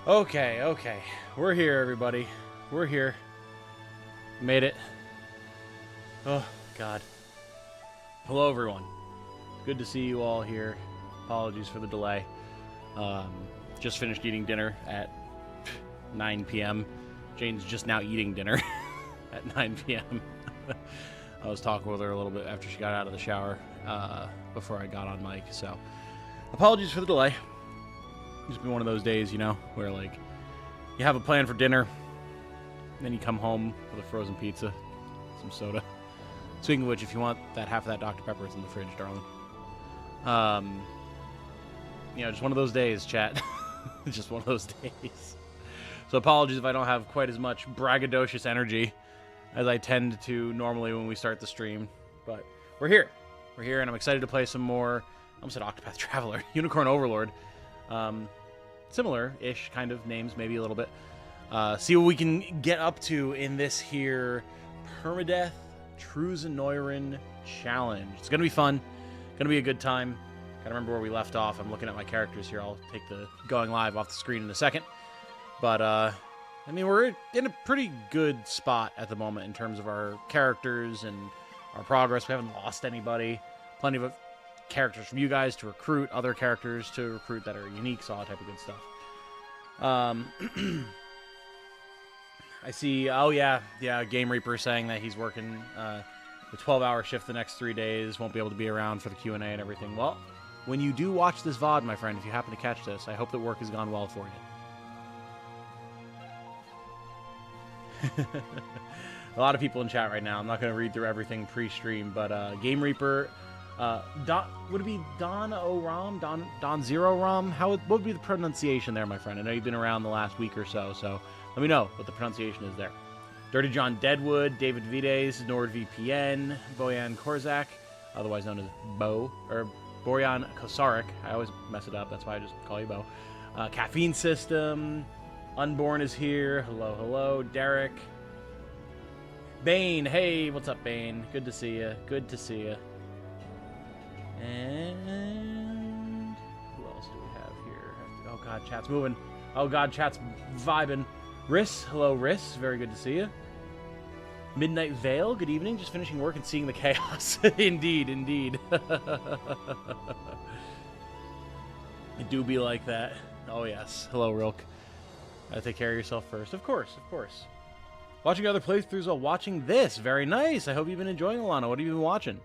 Okay. We're here, everybody. We're here. Made it. Oh, God. Hello, everyone. Good to see you all here. Apologies for the delay. Just finished eating dinner at 9 p.m. Jane's just now eating dinner at 9 p.m. I was talking with her a little bit after she got out of the shower before I got on mic, so apologies for the delay. It's been one of those days, you know, where, like, you have a plan for dinner, then you come home with a frozen pizza, some soda. Speaking of which, if you want that half of that Dr. Pepper, it's in the fridge, darling. You know, just one of those days, chat. Just one of those days. So apologies if I don't have quite as much braggadocious energy as I tend to normally when we start the stream. But we're here. We're here, and I'm excited to play some more, I almost said Octopath Traveler, Unicorn Overlord. Similar-ish kind of names, maybe a little bit. See what we can get up to in this here Permadeath True Zenoiran challenge. It's going to be fun. Going to be a good time. Gotta remember where we left off. I'm looking at my characters here. I'll take the going live off the screen in a second. But, I mean, we're in a pretty good spot at the moment in terms of our characters and our progress. We haven't lost anybody. Plenty of characters from you guys to recruit, other characters to recruit that are unique, so all that type of good stuff. I see, oh yeah, Game Reaper saying that he's working the 12-hour shift the next 3 days, won't be able to be around for the Q&A and everything. Well, when you do watch this VOD, my friend, if you happen to catch this, I hope that work has gone well for you. A lot of people in chat right now. I'm not going to read through everything pre-stream, but Game Reaper, would it be Don O-Rom? Don Zero Rom? What would be the pronunciation there, my friend? I know you've been around the last week or so let me know what the pronunciation is there. Dirty John Deadwood, David Vides, NordVPN, Boyan Korzak, otherwise known as Bo, or Borjan Kosarik. I always mess it up, that's why I just call you Bo. Caffeine System, Unborn is here. Hello. Derek. Bane, hey, what's up, Bane? Good to see you. And who else do we have here? Oh god, chat's moving. Oh god, chat's vibing. Riss, hello Riss, very good to see you. Midnight Veil, good evening. Just finishing work and seeing the chaos. Indeed. It do be like that. Oh yes. Hello Rilk. Gotta take care of yourself first. Of course. Watching other playthroughs while watching this. Very nice. I hope you've been enjoying, Alana. What have you been watching?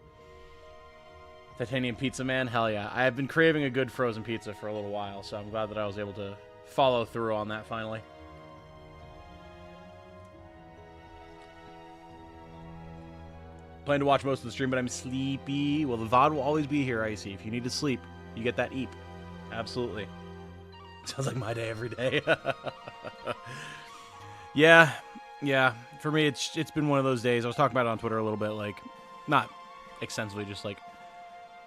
Titanium Pizza Man? Hell yeah. I have been craving a good frozen pizza for a little while, so I'm glad that I was able to follow through on that finally. Plan to watch most of the stream, but I'm sleepy. Well, the VOD will always be here, Icy. If you need to sleep, you get that eep. Absolutely. Sounds like my day every day. Yeah. For me, it's been one of those days. I was talking about it on Twitter a little bit, like, not extensively, just like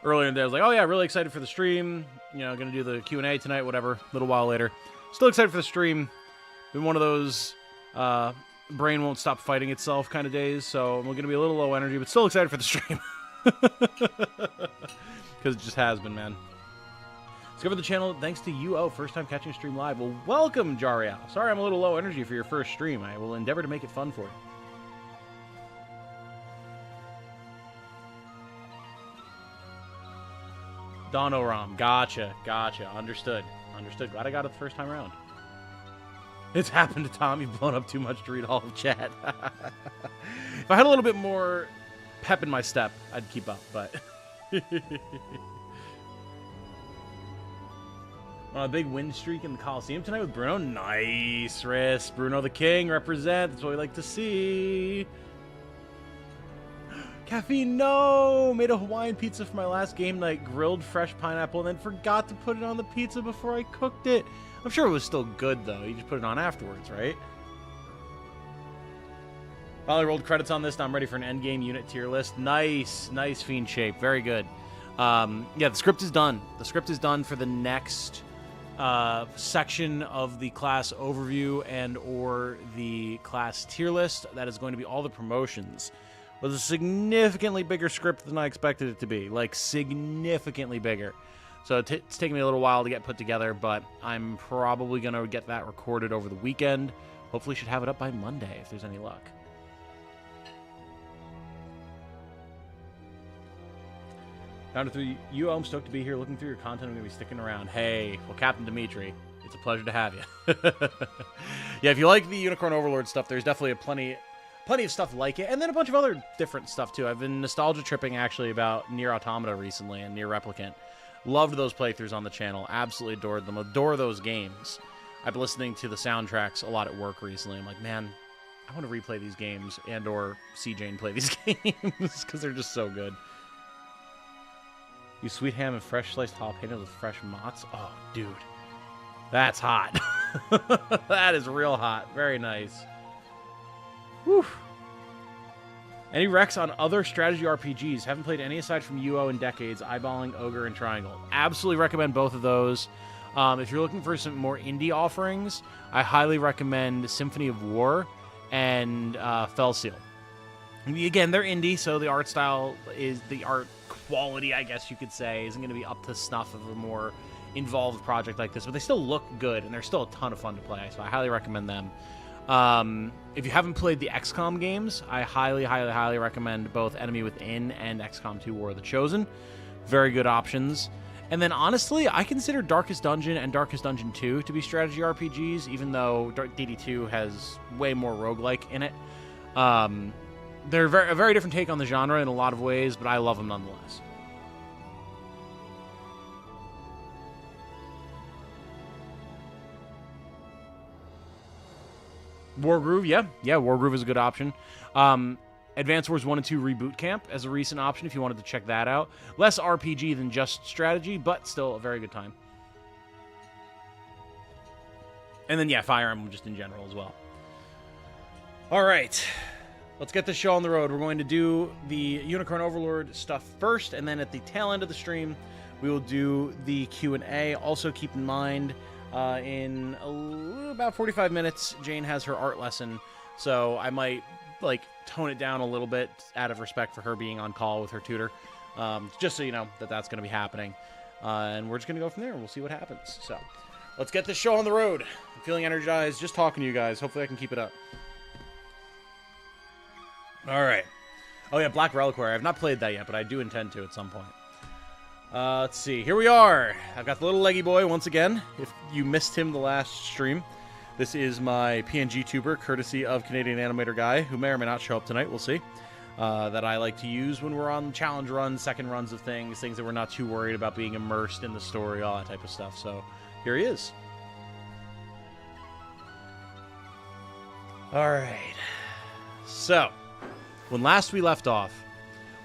earlier in the day. I was like, oh yeah, really excited for the stream. You know, gonna do the Q&A tonight, whatever. A little while later. Still excited for the stream. Been one of those brain won't stop fighting itself kind of days, so we're gonna be a little low energy, but still excited for the stream. Because it just has been, man. Discovered the channel thanks to you. Oh, first time catching a stream live. Well, welcome, Jariel. Sorry I'm a little low energy for your first stream. I will endeavor to make it fun for you. Don Oram. Gotcha. Understood. Glad I got it the first time around. It's happened to Tom. You've blown up too much to read all of chat. If I had a little bit more pep in my step, I'd keep up, but... On a big win streak in the Coliseum tonight with Bruno. Nice, Riss. Bruno the King, represent. That's what we like to see. Caffeine, no! Made a Hawaiian pizza for my last game night. Grilled fresh pineapple and then forgot to put it on the pizza before I cooked it. I'm sure it was still good, though. You just put it on afterwards, right? Finally rolled credits on this. Now I'm ready for an endgame unit tier list. Nice Fiend Shape. Very good. Yeah, the script is done. The script is done for the next section of the class overview and or the class tier list. That is going to be all the promotions. It was a significantly bigger script than I expected it to be. Like, significantly bigger. So it's taking me a little while to get put together, but I'm probably going to get that recorded over the weekend. Hopefully should have it up by Monday if there's any luck. Down to 3. I'm stoked to be here looking through your content. I'm going to be sticking around. Hey, well, Captain Dimitri, it's a pleasure to have you. Yeah, if you like the Unicorn Overlord stuff, there's definitely plenty of stuff like it. And then a bunch of other different stuff, too. I've been nostalgia tripping, actually, about Nier Automata recently and Nier Replicant. Loved those playthroughs on the channel. Absolutely adored them. Adore those games. I've been listening to the soundtracks a lot at work recently. I'm like, man, I want to replay these games and or see Jane play these games because they're just so good. You sweet ham and fresh sliced jalapenos with fresh mozz. Oh, dude. That's hot. That is real hot. Very nice. Whew. Any recs on other strategy RPGs? Haven't played any aside from UO in decades. Eyeballing, Ogre, and Triangle. Absolutely recommend both of those. If you're looking for some more indie offerings, I highly recommend Symphony of War and Fellseal. Again, they're indie, so the art style is the art quality, I guess you could say, isn't going to be up to snuff of a more involved project like this, but they still look good, and they're still a ton of fun to play, so I highly recommend them. If you haven't played the XCOM games, I highly, highly, highly recommend both Enemy Within and XCOM 2 War of the Chosen. Very good options. And then, honestly, I consider Darkest Dungeon and Darkest Dungeon 2 to be strategy RPGs, even though DD2 has way more roguelike in it. They're a very different take on the genre in a lot of ways, but I love them nonetheless. Wargroove, yeah, Wargroove is a good option. Advance Wars 1 and 2 Reboot Camp as a recent option if you wanted to check that out. Less RPG than just strategy, but still a very good time. And then, yeah, Fire Emblem just in general as well. All right. Let's get this show on the road. We're going to do the Unicorn Overlord stuff first, and then at the tail end of the stream, we will do the Q&A. Also, keep in mind, in about 45 minutes, Jane has her art lesson, so I might tone it down a little bit out of respect for her being on call with her tutor, just so you know that that's going to be happening. And we're just going to go from there, and we'll see what happens. So, let's get this show on the road. I'm feeling energized just talking to you guys. Hopefully I can keep it up. All right. Oh, yeah, Black Reliquary. I've not played that yet, but I do intend to at some point. Let's see. Here we are. I've got the little leggy boy once again. If you missed him the last stream, this is my PNG tuber, courtesy of Canadian Animator Guy, who may or may not show up tonight. We'll see. That I like to use when we're on challenge runs, second runs of things that we're not too worried about being immersed in the story, all that type of stuff. So here he is. All right. So, when last we left off,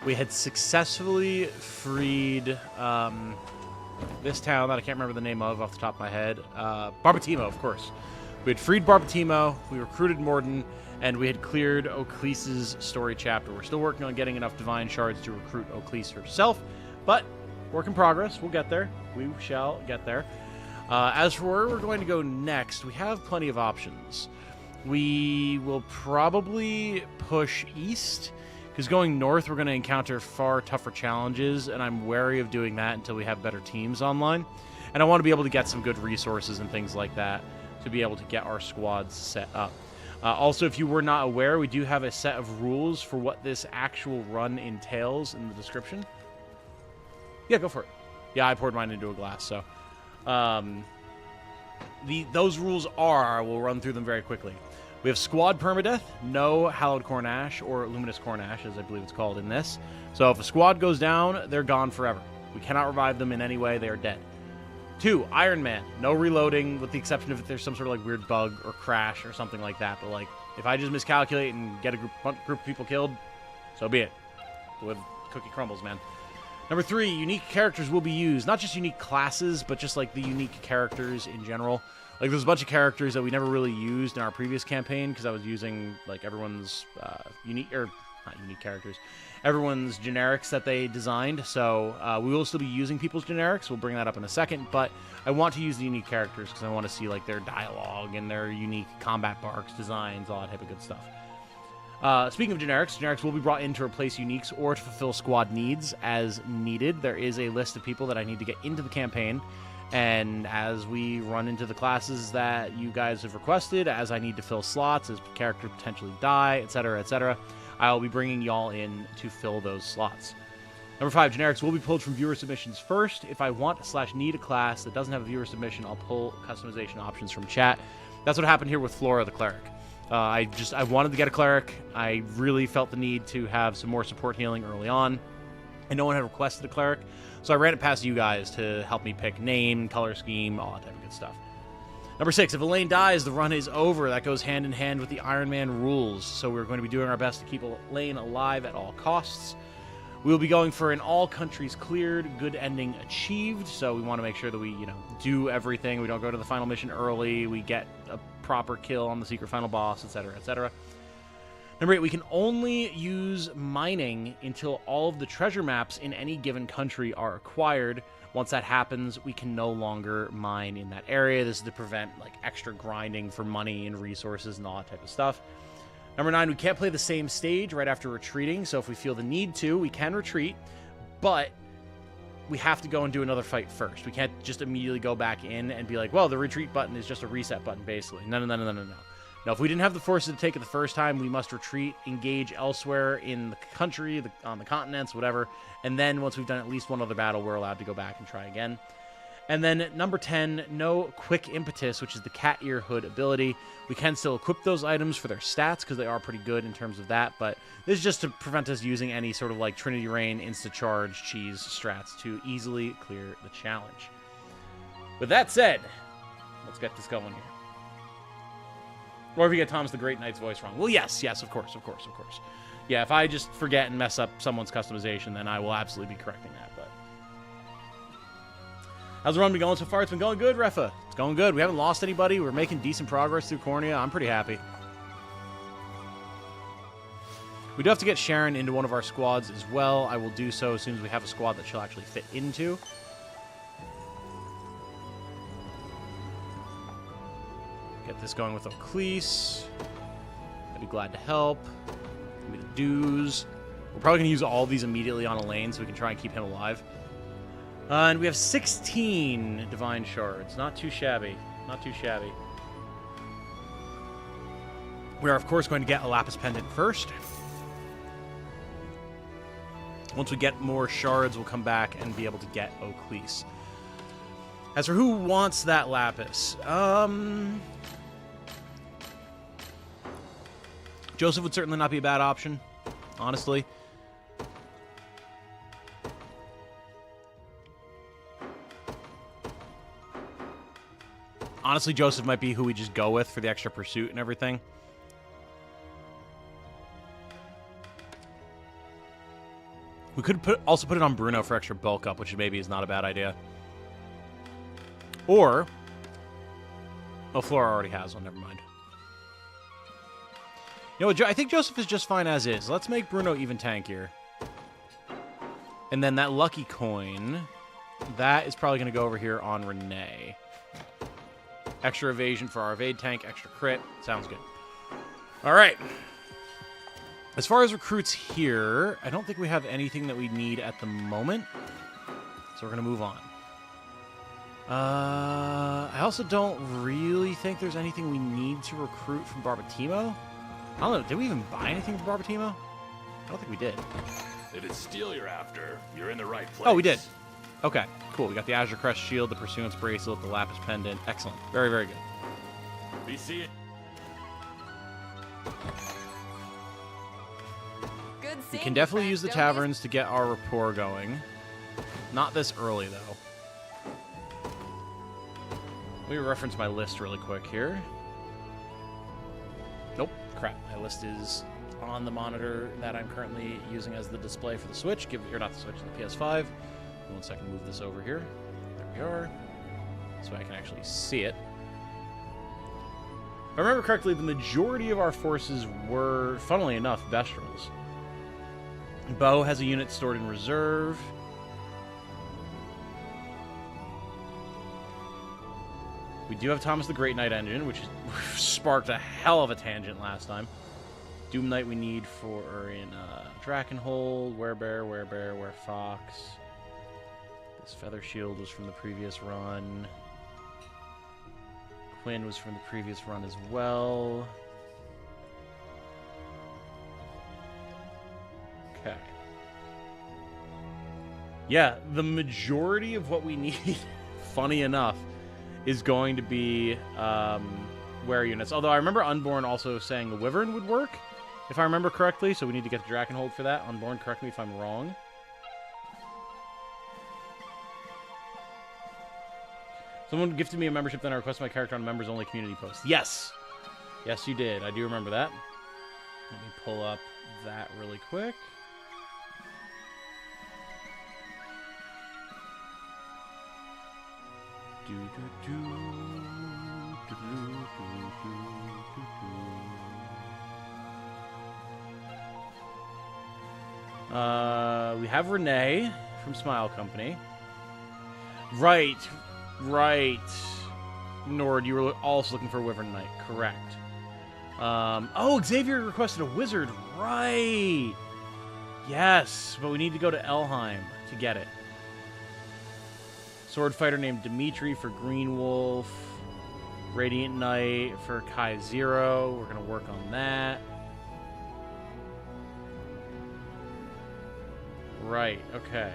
we had successfully freed this town that I can't remember the name of off the top of my head. Barbatimo, of course. We had freed Barbatimo, we recruited Morden, and we had cleared Oclise's story chapter. We're still working on getting enough divine shards to recruit Oclise herself, but work in progress. We'll get there. We shall get there. As for where we're going to go next, we have plenty of options. We will probably push east, because going north we're going to encounter far tougher challenges, and I'm wary of doing that until we have better teams online. And I want to be able to get some good resources and things like that to be able to get our squads set up. Also, if you were not aware, we do have a set of rules for what this actual run entails in the description. Yeah, go for it. Yeah, I poured mine into a glass, so... those rules are, we'll run through them very quickly. We have Squad Permadeath, no Hallowed Cornash, or Luminous Cornash, as I believe it's called in this. So if a squad goes down, they're gone forever. We cannot revive them in any way, they are dead. 2, Ironman, no reloading, with the exception of if there's some sort of weird bug or crash or something like that. But if I just miscalculate and get a group of people killed, so be it. With cookie crumbles, man. Number 3, unique characters will be used. Not just unique classes, but just the unique characters in general. There's a bunch of characters that we never really used in our previous campaign because I was using everyone's unique, or not unique characters, everyone's generics that they designed. So we will still be using people's generics. We'll bring that up in a second, but I want to use the unique characters because I want to see their dialogue and their unique combat barks, designs, all that type of good stuff. Speaking of generics will be brought in to replace uniques or to fulfill squad needs as needed. There is a list of people that I need to get into the campaign, and as we run into the classes that you guys have requested, as I need to fill slots, as characters potentially die, etc., I'll be bringing y'all in to fill those slots. Number 5, generics will be pulled from viewer submissions first. If I want/need a class that doesn't have a viewer submission, I'll pull customization options from chat. That's what happened here with Flora the Cleric. I wanted to get a Cleric. I really felt the need to have some more support healing early on, and no one had requested a Cleric, so I ran it past you guys to help me pick name, color scheme, all that type of good stuff. Number 6, if Alain dies, the run is over. That goes hand in hand with the Ironman rules, so we're going to be doing our best to keep Alain alive at all costs. We'll be going for an all countries cleared, good ending achieved, so we want to make sure that we, do everything. We don't go to the final mission early, we get a proper kill on the secret final boss, etc. Number 8, we can only use mining until all of the treasure maps in any given country are acquired. Once that happens, we can no longer mine in that area. This is to prevent extra grinding for money and resources and all that type of stuff. Number 9, we can't play the same stage right after retreating, so if we feel the need to, we can retreat, but we have to go and do another fight first. We can't just immediately go back in and be like, well, the retreat button is just a reset button, basically. No. Now, if we didn't have the forces to take it the first time, we must retreat, engage elsewhere in the country, on the continents, whatever, and then once we've done at least one other battle, we're allowed to go back and try again. And then number 10, no quick impetus, which is the cat ear hood ability. We can still equip those items for their stats because they are pretty good in terms of that, but this is just to prevent us using any sort of Trinity Rain, insta-charge, cheese strats to easily clear the challenge. With that said, let's get this going here. Or if you get Thomas the Great Knight's voice wrong. Well, yes, of course. Yeah, if I just forget and mess up someone's customization, then I will absolutely be correcting that, but... How's the run been going so far? It's been going good, Refa. It's going good. We haven't lost anybody. We're making decent progress through Cornea. I'm pretty happy. We do have to get Sharon into one of our squads as well. I will do so as soon as we have a squad that she'll actually fit into. Get this going with O'Cleese. I'd be glad to help. Give me the dues. We're probably going to use all these immediately on Alain so we can try and keep him alive. And we have 16 Divine Shards. Not too shabby. We are, of course, going to get a Lapis Pendant first. Once we get more shards, we'll come back and be able to get O'Cleese. As for who wants that Lapis, Joseph would certainly not be a bad option, honestly. Honestly, Joseph might be who we just go with for the extra pursuit and everything. We could also put it on Bruno for extra bulk up, which maybe is not a bad idea. Or... oh, Flora already has one. Never mind. You know what? I think Joseph is just fine as is. Let's make Bruno even tankier. And then that lucky coin, that is probably going to go over here on Renee. Extra evasion for our evade tank, extra crit. Sounds good. All right. As far as recruits here, I don't think we have anything that we need at the moment. So we're going to move on. I also don't really think there's anything we need to recruit from Barbatimo. I don't know. Did we even buy anything from Barbatimo? I don't think we did. If it's steel you're after, you're in the right place. Oh, we did. Okay, cool. We got the Azure Crest Shield, the Pursuance Bracelet, the Lapis Pendant. Excellent. Very, very good. We see it. We can definitely use the taverns to get our rapport going. Not this early, though. Let me reference my list really quick here. Nope. Crap. My list is on the monitor that I'm currently using as the display for the Switch. Or not the Switch, the PS5. One second, move this over here. There we are. So I can actually see it. If I remember correctly, the majority of our forces were, funnily enough, Bestrels. Bo has a unit stored in reserve. We do have Thomas the Great Knight engine, which sparked a hell of a tangent last time. Doom Knight we need for in Drakenhold, Werebear, Werefox. This Feather Shield was from the previous run. Quinn was from the previous run as well. Okay. Yeah, the majority of what we need, funny enough, is going to be wear units. Although I remember Unborn also saying the Wyvern would work, if I remember correctly, so we need to get the Drakenhold for that. Unborn, correct me if I'm wrong. Someone gifted me a membership, then I requested my character on a members-only community post. Yes! Yes, you did. I do remember that. Let me pull up that really quick. We have Renee from Smile Company. Right. Nord, you were also looking for a Wyvern Knight. Correct. Oh, Xavier requested a wizard. Right. Yes, but we need to go to Elheim to get it. Sword fighter named Dimitri for Green Wolf. Radiant Knight for Kai Zero. We're going to work on that. Right, okay.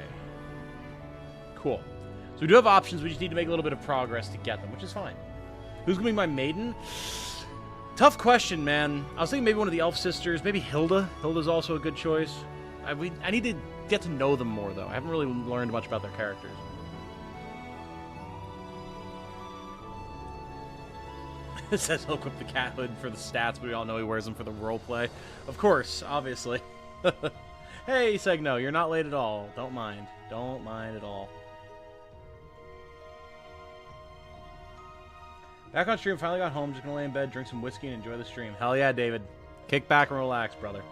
Cool. So we do have options. We just need to make a little bit of progress to get them, which is fine. Who's going to be my maiden? Tough question, man. I was thinking maybe one of the Elf Sisters. Maybe Hilda. Hilda's also a good choice. I need to get to know them more, though. I haven't really learned much about their characters. It says he'll equip the cat hood for the stats, but we all know he wears them for the roleplay. Of course, obviously. Hey, Segno, you're not late at all. Don't mind. Don't mind at all. Back on stream, finally got home. Just gonna lay in bed, drink some whiskey, and enjoy the stream. Hell yeah, David. Kick back and relax, brother.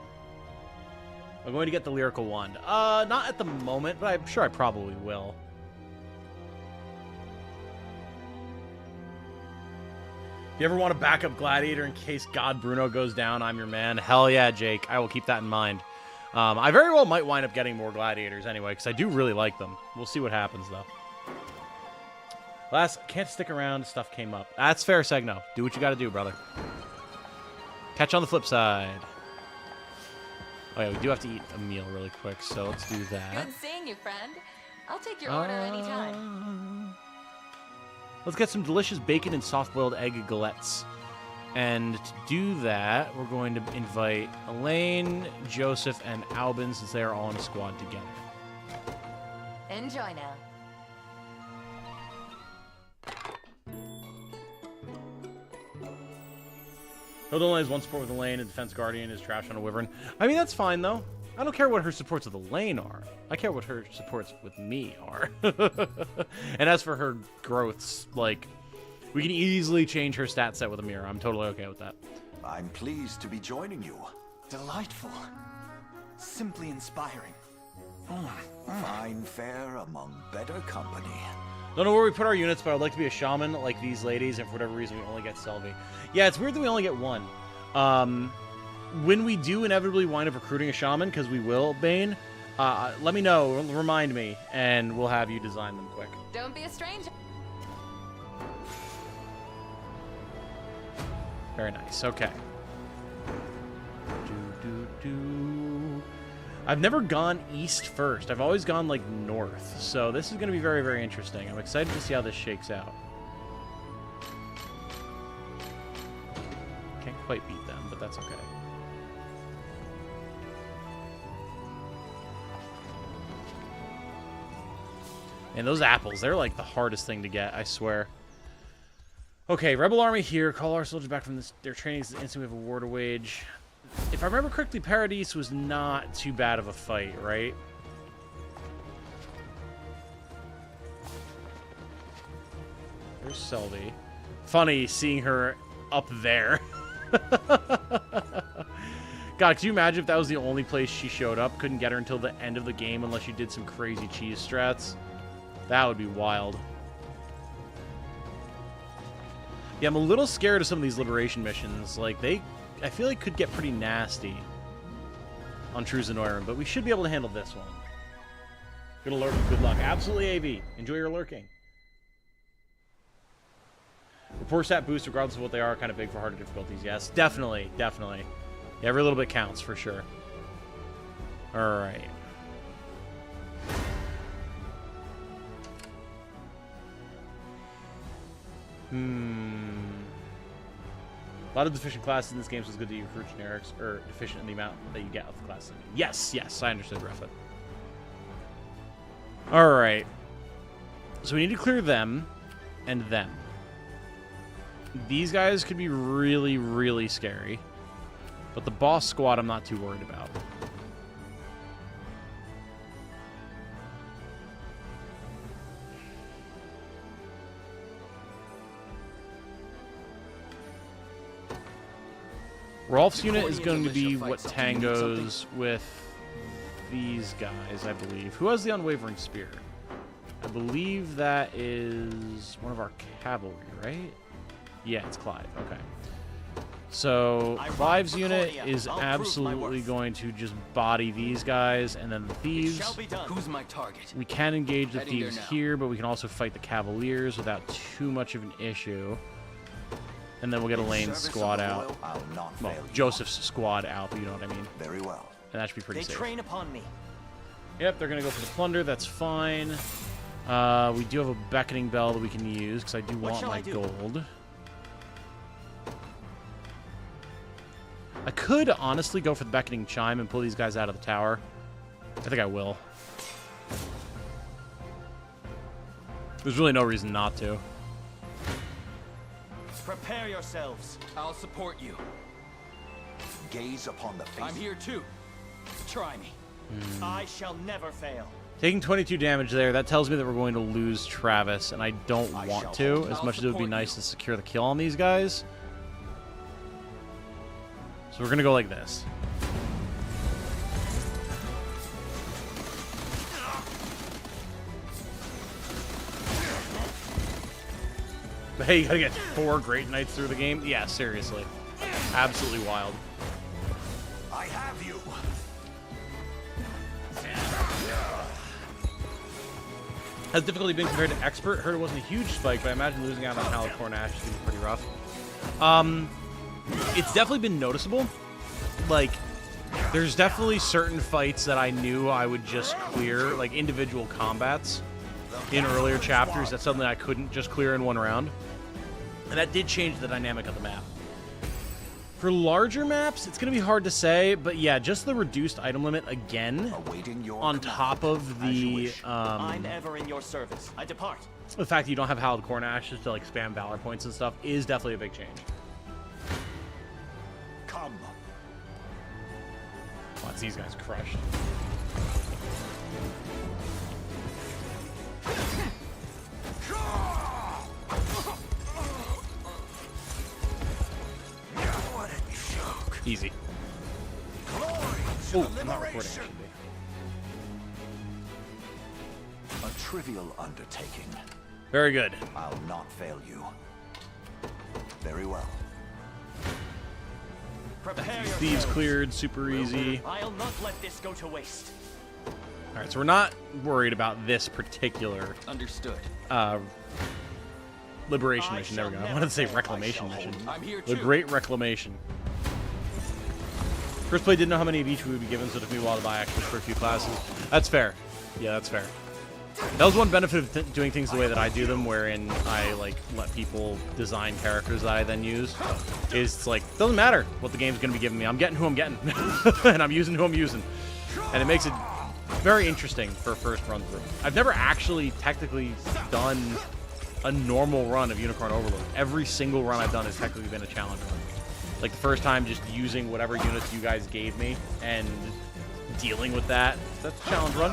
I'm going to get the Lyrical Wand. Not at the moment, but I'm sure I probably will. If you ever want a backup gladiator in case God Bruno goes down, I'm your man. Hell yeah, Jake. I will keep that in mind. I very well might wind up getting more gladiators anyway, because I do really like them. We'll see what happens, though. Last, can't stick around. Stuff came up. That's fair, Segno. Do what you got to do, brother. Catch on the flip side. Oh, yeah, we do have to eat a meal really quick, so let's do that. Good seeing you, friend. I'll take your order anytime. Let's get some delicious bacon and soft-boiled egg galettes. And to do that, we're going to invite Alain, Joseph, and Albin, since they are all in a squad together. Enjoy now. Hilda only has one support with Alain, and Defense Guardian is trash on a Wyvern. I mean, that's fine, though. I don't care what her supports with Alain are. I care what her supports with me are. And as for her growths, like, we can easily change her stat set with a mirror. I'm totally okay with that. I'm pleased to be joining you. Delightful. Simply inspiring. Fine fare among better company. Don't know where we put our units, but I'd like to be a shaman like these ladies, and for whatever reason, we only get Selvi. Yeah, it's weird that we only get one. When we do inevitably wind up recruiting a shaman, because we will, Bane, let me know, remind me, and we'll have you design them quick. Don't be a stranger. Very nice, okay. I've never gone east first. I've always gone, like, north. So this is going to be very, very interesting. I'm excited to see how this shakes out. Can't quite beat them, but that's okay. And those apples, they're, like, the hardest thing to get, I swear. Okay, Rebel Army here. Call our soldiers back from their training instantly. We have a war to wage. If I remember correctly, Permadeath was not too bad of a fight, right? There's Selvi. Funny seeing her up there. God, could you imagine if that was the only place she showed up? Couldn't get her until the end of the game unless you did some crazy cheese strats. That would be wild. Yeah, I'm a little scared of some of these liberation missions. Like, I feel like could get pretty nasty on True Zenoiran, but we should be able to handle this one. Good alert, good luck. Absolutely, AV. Enjoy your lurking. Rapport stat boost, regardless of what they are, kind of big for harder difficulties. Yes, definitely, definitely. Yeah, every little bit counts, for sure. Alright. A lot of deficient classes in this game, so it's good that you recruit generics, or deficient in the amount that you get of the class. Yes, yes, I understood, Rafa. Alright. So we need to clear them, and them. These guys could be really, really scary. But the boss squad I'm not too worried about. Rolf's unit is going to be what tangos with these guys, I believe. Who has the Unwavering Spear? I believe that is one of our cavalry, right? Yeah, it's Clive. Okay. So, Clive's unit is absolutely going to just body these guys, and then the thieves. Who's my target? We can engage the thieves here, but we can also fight the cavaliers without too much of an issue. And then we'll get Alain's squad out. Well, Joseph's squad out, but you know what I mean. Very well. And that should be pretty safe. They train upon me. Yep, they're going to go for the plunder. That's fine. We do have a beckoning bell that we can use, because I do want my gold. I could honestly go for the beckoning chime and pull these guys out of the tower. I think I will. There's really no reason not to. Prepare yourselves. I'll support you. Gaze upon the face. I'm here too. Try me. I shall never fail. Taking 22 damage there, that tells me that we're going to lose Travis, and I don't want to, as much as it would be nice to secure the kill on these guys. So we're going to go like this. But hey, you gotta get 4 Great Knights through the game? Yeah, seriously. Absolutely wild. I have you. Has difficulty been compared to Expert? Heard it wasn't a huge spike, but I imagine losing out on Hallowed is going to be pretty rough. It's definitely been noticeable. Like, there's definitely certain fights that I knew I would just clear, like individual combats in earlier chapters. That's something I couldn't just clear in one round. And that did change the dynamic of the map. For larger maps, it's going to be hard to say, but yeah, just the reduced item limit again, on top of the I'm ever in your service. I depart. The fact that you don't have Hallowed Cornashes to like spam Valor points and stuff is definitely a big change. Come. Watch these guys crushed. What a joke. Easy. Oh, I'm not recording, actually. A trivial undertaking. Very good. I'll not fail you. Very well. Prepare Thieves yourselves. cleared, super easy. I'll not let this go to waste. Alright, so we're not worried about this particular Understood. liberation mission. There we go. I wanted to say reclamation mission. I'm here The too. Great Reclamation. First play didn't know how many of each we would be given, so it took me a while to buy extras for a few classes. That's fair. Yeah, that's fair. That was one benefit of doing things the way that I do them, wherein I like let people design characters that I then use. Is it's like, doesn't matter what the game's going to be giving me. I'm getting who I'm getting, and I'm using who I'm using, and it makes it very interesting for a first run through. I've never actually technically done a normal run of Unicorn Overlord. Every single run I've done has technically been a challenge run. Like the first time, just using whatever units you guys gave me and dealing with that. That's a challenge run.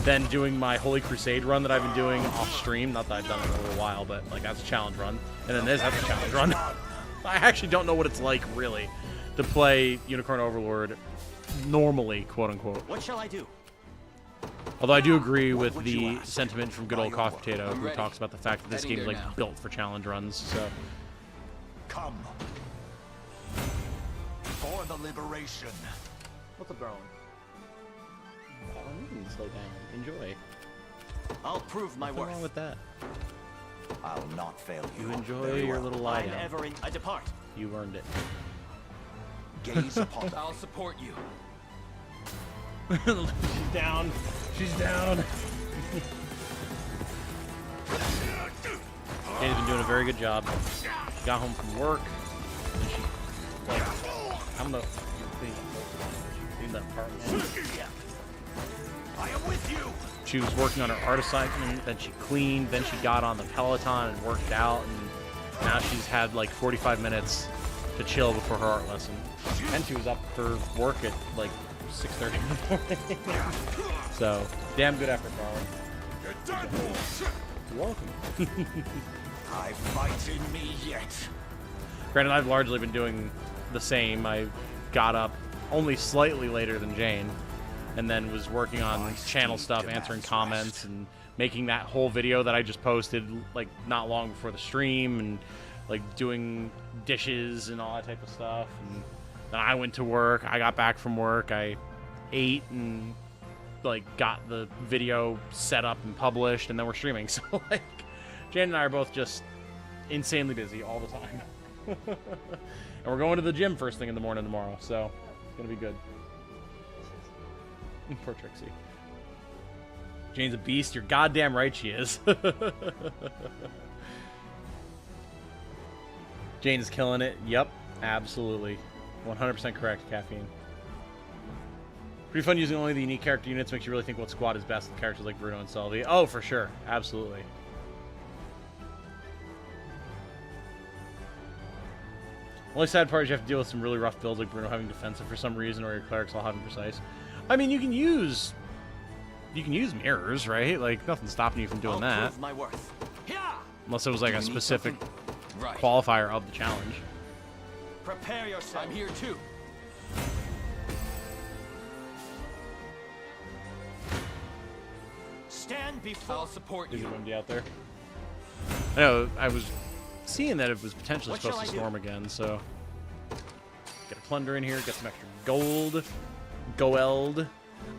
Then doing my Holy Crusade run that I've been doing off stream. Not that I've done it in a little while, but like that's a challenge run. And then that's a challenge run. I actually don't know what it's like, really, to play Unicorn Overlord normally, quote unquote. What shall I do? Although I do agree with the sentiment from good old Coffee Potato, who talks about the fact that this game is like built for challenge runs. So come. For the liberation. What's up, darling? Slow down. Enjoy. I'll prove my What's worth. wrong with that? I'll not fail you. You enjoy Very your well. little lie I'm down. ever in. I depart. You earned it. Gaze upon I'll support you. She's down. She's down. Jane's been doing a very good job. She got home from work, and she, like, I don't know if you cleaned that apartment. I am with you. She was working on her art assignment, then she cleaned, then she got on the Peloton and worked out, and now she's had like 45 minutes to chill before her art lesson. And she was up for work at like 6:30 in the morning. So, damn good effort, darling. You're welcome. I fight in me yet. Granted, I've largely been doing the same. I got up only slightly later than Jane, and then was working on channel stuff, answering comments, and making that whole video that I just posted like not long before the stream, and like doing dishes and all that type of stuff. And then I went to work. I got back from work. I ate and like got the video set up and published, and then we're streaming. So like Jane and I are both just insanely busy all the time. And we're going to the gym first thing in the morning tomorrow, so it's gonna be good. Poor Trixie. Jane's a beast. You're goddamn right she is. Jane's killing it. Yep, absolutely. 100% correct, Caffeine. Pretty fun using only the unique character units. Makes you really think what squad is best with characters like Bruno and Selvey. Oh, for sure. Absolutely. Only sad part is you have to deal with some really rough builds like Bruno having defensive for some reason, or your clerics all having precise. I mean, you can use mirrors, right? Like, nothing's stopping you from doing I'll that. prove my worth. Unless it was like Do a you need specific something? Right. qualifier of the challenge. Prepare yourself. I'm here too. Stand before. I'll support Is it you. windy out there? I know, I was seeing that it was potentially What supposed shall to I do? storm again, so... Get a plunder in here, get some extra gold. Gold.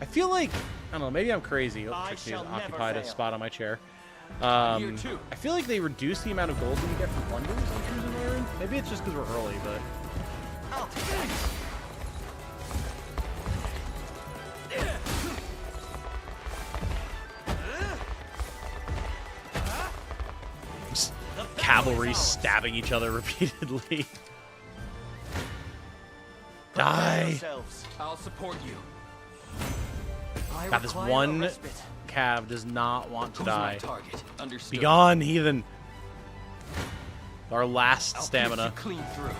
I feel like... I don't know, maybe I'm crazy. Oh, I Trixie has shall never occupied a fail. spot on my chair. Here too. I feel like they reduce the amount of gold that you get from plunders in Zenoiran. Maybe it's just because we're early, but... I'll take that. Just cavalry stabbing each other repeatedly. Die! Yourselves. I'll support you. I God, this require a one respite. Cav does not want to Who's die. my target? Understood. Be gone, heathen! Our last I'll stamina. pierce you clean through.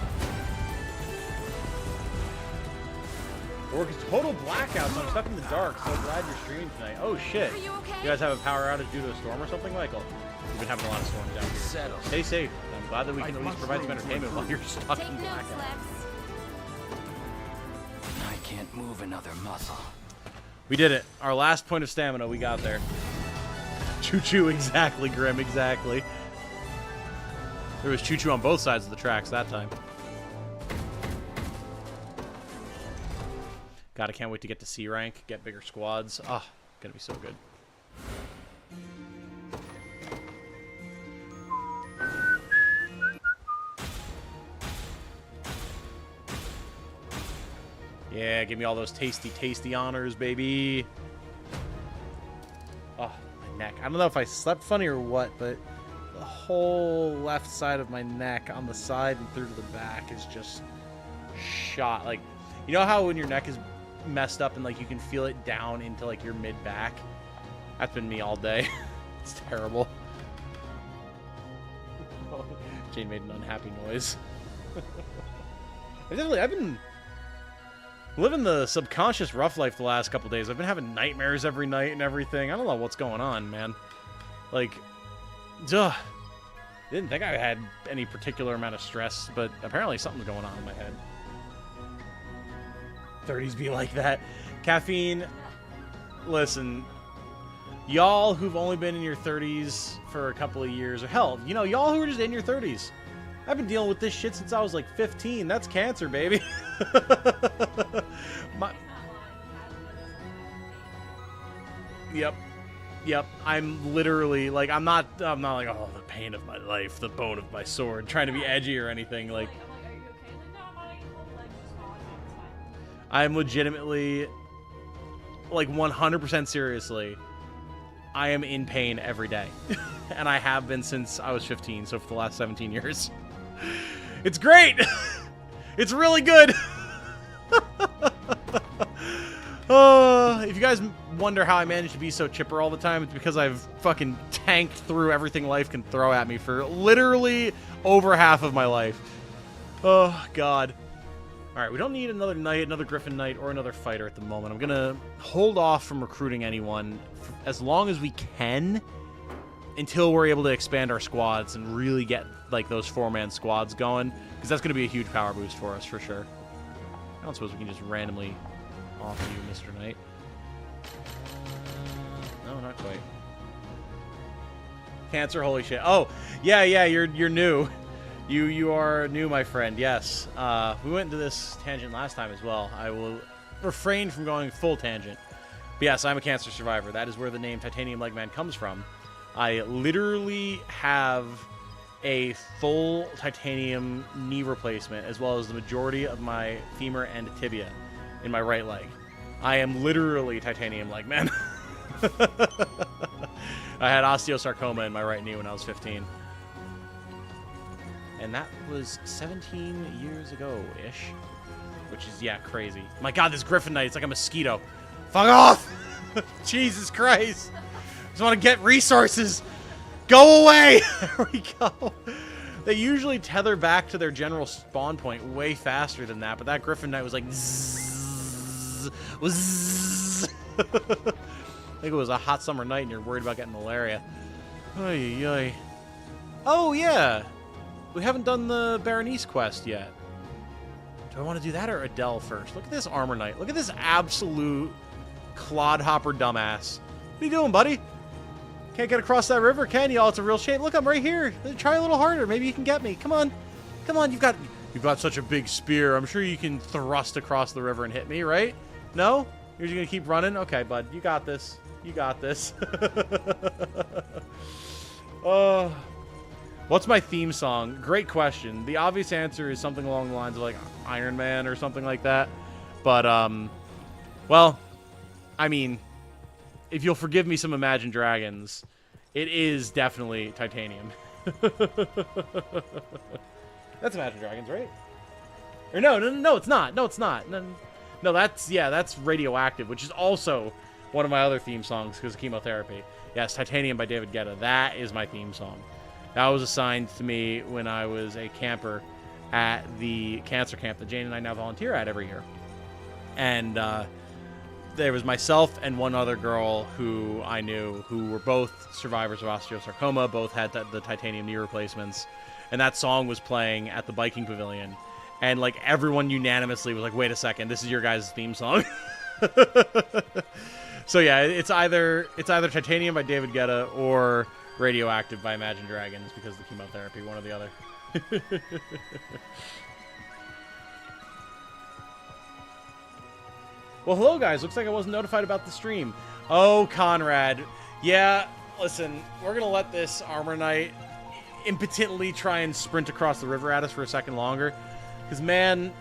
Work is total blackout, so I'm stuck in the dark. So glad you're streaming tonight. Oh shit! Are you okay? You guys have a power outage due to a storm or something, Michael? We've been having a lot of storms down here. Settle. Stay safe. I'm glad that we can I at least must provide some roam to entertainment while you're stuck Take in notes, blackout. Lex. I can't move another muscle. We did it. Our last point of stamina, we got there. Choo-choo, exactly, Grim, exactly. There was choo-choo on both sides of the tracks that time. God, I can't wait to get to C rank, get bigger squads. Ah, gonna be so good. Yeah, give me all those tasty, tasty honors, baby. Oh, my neck. I don't know if I slept funny or what, but the whole left side of my neck on the side and through to the back is just shot. Like, you know how when your neck is messed up and like you can feel it down into like your mid-back? That's been me all day. It's terrible. Jane made an unhappy noise. I've been living the subconscious rough life the last couple days. I've been having nightmares every night and everything. I don't know what's going on, man. Like, duh. Didn't think I had any particular amount of stress, but apparently something's going on in my head. 30s be like that. Caffeine, listen, y'all who've only been in your 30s for a couple of years, or hell, you know, y'all who are just in your 30s, I've been dealing with this shit since I was like 15. That's cancer, baby. Yep. Yep. I'm literally like I'm not like, oh, the pain of my life, the bone of my sword, trying to be edgy or anything. Like I'm legitimately, like 100% seriously, I am in pain every day. And I have been since I was 15, so for the last 17 years. It's great! It's really good! If you guys wonder how I manage to be so chipper all the time, it's because I've fucking tanked through everything life can throw at me for literally over half of my life. Oh, God. Alright, we don't need another knight, another griffin knight, or another fighter at the moment. I'm gonna hold off from recruiting anyone as long as we can until we're able to expand our squads and really get, like, those 4-man squads going, because that's gonna be a huge power boost for us, for sure. I don't suppose we can just randomly offer you, Mr. Knight. No, not quite. Cancer, holy shit. Oh, yeah, you're new. You are new, my friend, yes. We went into this tangent last time as well. I will refrain from going full tangent. But yes, I'm a cancer survivor. That is where the name Titanium Leg Man comes from. I literally have a full titanium knee replacement, as well as the majority of my femur and tibia in my right leg. I am literally Titanium Leg Man. I had osteosarcoma in my right knee when I was 15. And that was 17 years ago-ish. Which is, yeah, crazy. My god, this Griffin Knight, it's like a mosquito. Fuck off! Jesus Christ! I just want to get resources! Go away! There we go. They usually tether back to their general spawn point way faster than that, but that Griffin Knight was like zzz, zzz. I think it was a hot summer night and you're worried about getting malaria. Oy, oy. Oh, yeah! We haven't done the Berenice quest yet. Do I want to do that or Adele first? Look at this Armor Knight. Look at this absolute clodhopper dumbass. What are you doing, buddy? Can't get across that river, can you? Oh, it's a real shape. Look, I'm right here. Try a little harder. Maybe you can get me. Come on. Come on. You've got such a big spear. I'm sure you can thrust across the river and hit me, right? No? You're just going to keep running? Okay, bud. You got this. You got this. What's my theme song? Great question. The obvious answer is something along the lines of, like, Ironman or something like that. But, well, I mean, if you'll forgive me some Imagine Dragons, it is definitely Titanium. That's Imagine Dragons, right? Or no, it's not. No, it's not. No, that's Radioactive, which is also one of my other theme songs because of chemotherapy. Yes, Titanium by David Guetta. That is my theme song. That was assigned to me when I was a camper at the cancer camp that Jane and I now volunteer at every year. And there was myself and one other girl who I knew who were both survivors of osteosarcoma, both had the titanium knee replacements. And that song was playing at the biking pavilion. And, like, everyone unanimously was like, wait a second, this is your guys' theme song. So, yeah, it's either Titanium by David Guetta or Radioactive by Imagine Dragons because of the chemotherapy, one or the other. Well, hello, guys. Looks like I wasn't notified about the stream. Oh, Conrad. Yeah, listen, we're going to let this Armor Knight impotently try and sprint across the river at us for a second longer. Because, man,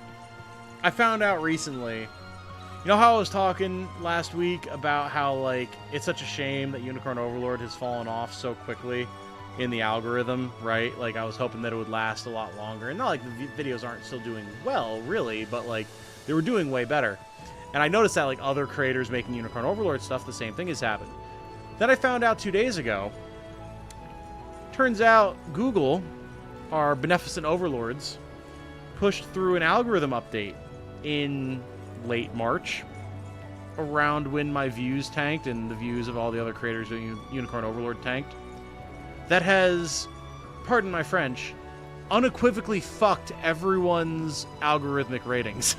I found out recently, you know how I was talking last week about how, like, it's such a shame that Unicorn Overlord has fallen off so quickly in the algorithm, right? Like, I was hoping that it would last a lot longer. And not like the videos aren't still doing well, really, but, like, they were doing way better. And I noticed that, like, other creators making Unicorn Overlord stuff, the same thing has happened. Then I found out 2 days ago, turns out Google, our beneficent overlords, pushed through an algorithm update in late March, around when my views tanked and the views of all the other creators of Unicorn Overlord tanked, that has, pardon my French, unequivocally fucked everyone's algorithmic ratings.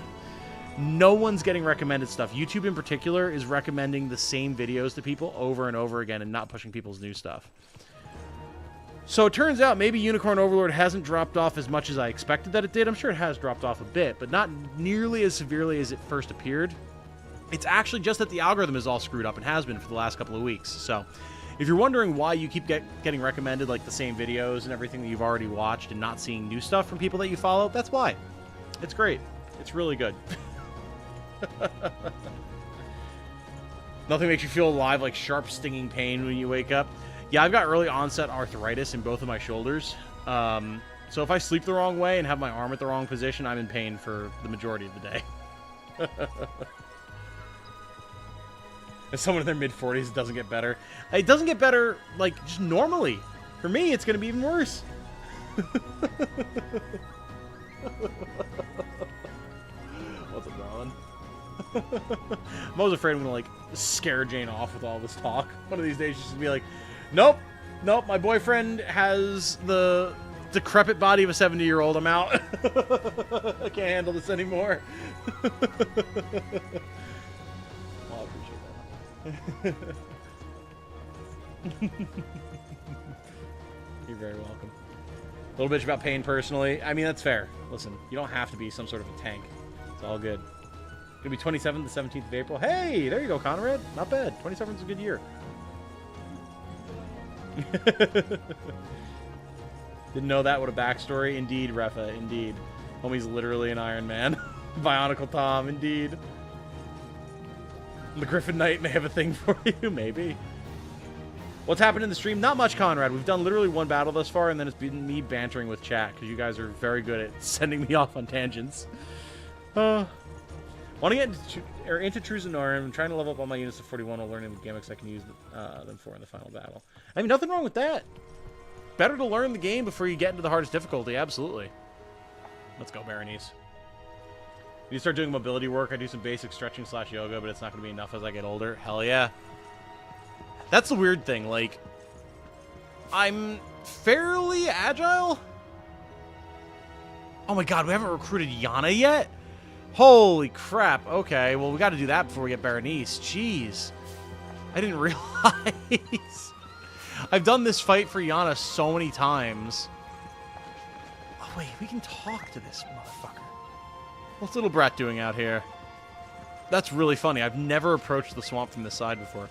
No one's getting recommended stuff. YouTube in particular is recommending the same videos to people over and over again and not pushing people's new stuff. So it turns out maybe Unicorn Overlord hasn't dropped off as much as I expected that it did. I'm sure it has dropped off a bit, but not nearly as severely as it first appeared. It's actually just that the algorithm is all screwed up and has been for the last couple of weeks. So if you're wondering why you keep getting recommended like the same videos and everything that you've already watched and not seeing new stuff from people that you follow, that's why. It's great. It's really good. Nothing makes you feel alive like sharp stinging pain when you wake up. Yeah, I've got early onset arthritis in both of my shoulders. So if I sleep the wrong way and have my arm at the wrong position, I'm in pain for the majority of the day. As someone in their mid-40s, it doesn't get better. It doesn't get better, like, just normally. For me, it's going to be even worse. What's up, darling? I'm always afraid I'm going to, like, scare Jane off with all this talk. One of these days, she's going to be like, nope, my boyfriend has the decrepit body of a 70-year-old. I'm out. I can't handle this anymore. Well, I appreciate that. You're very welcome. A little bitch about pain personally. I mean, that's fair. Listen, you don't have to be some sort of a tank. It's all good. It's going to be 27th to 17th of April. Hey, there you go, Conrad. Not bad. 27th's a good year. Didn't know that. What a backstory. Indeed, Refa. Indeed. Homie's literally an Ironman. Bionicle Tom. Indeed. The Griffin Knight may have a thing for you. Maybe. What's happened in the stream? Not much, Conrad. We've done literally one battle thus far, and then it's been me bantering with chat, because you guys are very good at sending me off on tangents. Want to get into True Zenoiran. I'm trying to level up all my units to 41 while learning the gimmicks I can use them for in the final battle. I mean, nothing wrong with that. Better to learn the game before you get into the hardest difficulty. Absolutely. Let's go, Berenice. You start doing mobility work. I do some basic stretching / yoga, but it's not going to be enough as I get older. Hell yeah. That's the weird thing. Like, I'm fairly agile. Oh my god, we haven't recruited Yana yet? Holy crap. Okay, well, we got to do that before we get Berenice. Jeez. I didn't realize. I've done this fight for Yana so many times. Oh, wait, we can talk to this motherfucker. What's little brat doing out here? That's really funny. I've never approached the swamp from this side before.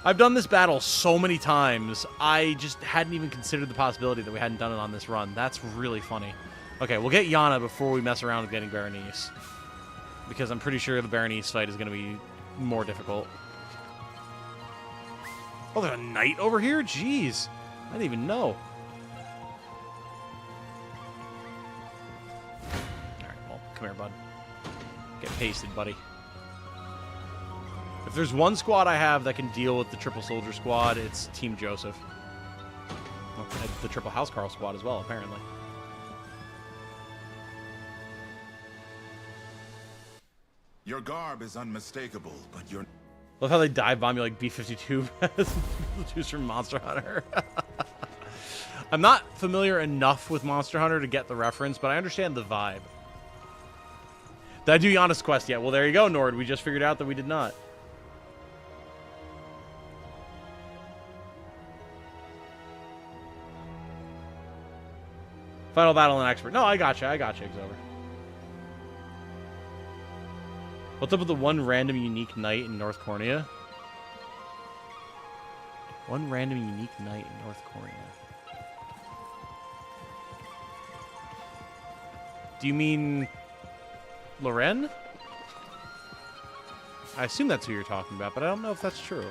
I've done this battle so many times, I just hadn't even considered the possibility that we hadn't done it on this run. That's really funny. Okay, we'll get Yana before we mess around with getting Berenice. Because I'm pretty sure the Berenice fight is going to be more difficult. Oh, there's a knight over here? Jeez. I didn't even know. Alright, well, come here, bud. Get pasted, buddy. If there's one squad I have that can deal with the triple soldier squad, it's Team Joseph. Well, the triple housecarl squad as well, apparently. Your garb is unmistakable, but you're... Love how they dive bomb you like B-52 choose from Monster Hunter. I'm not familiar enough with Monster Hunter to get the reference, but I understand the vibe. Did I do Yana's quest yet? Well, there you go, Nord. We just figured out that we did not. Final battle and expert. No, I gotcha. Exover. What's up with the one random unique night in North Cornea? One random unique night in North Cornea. Do you mean Loren? I assume that's who you're talking about, but I don't know if that's true.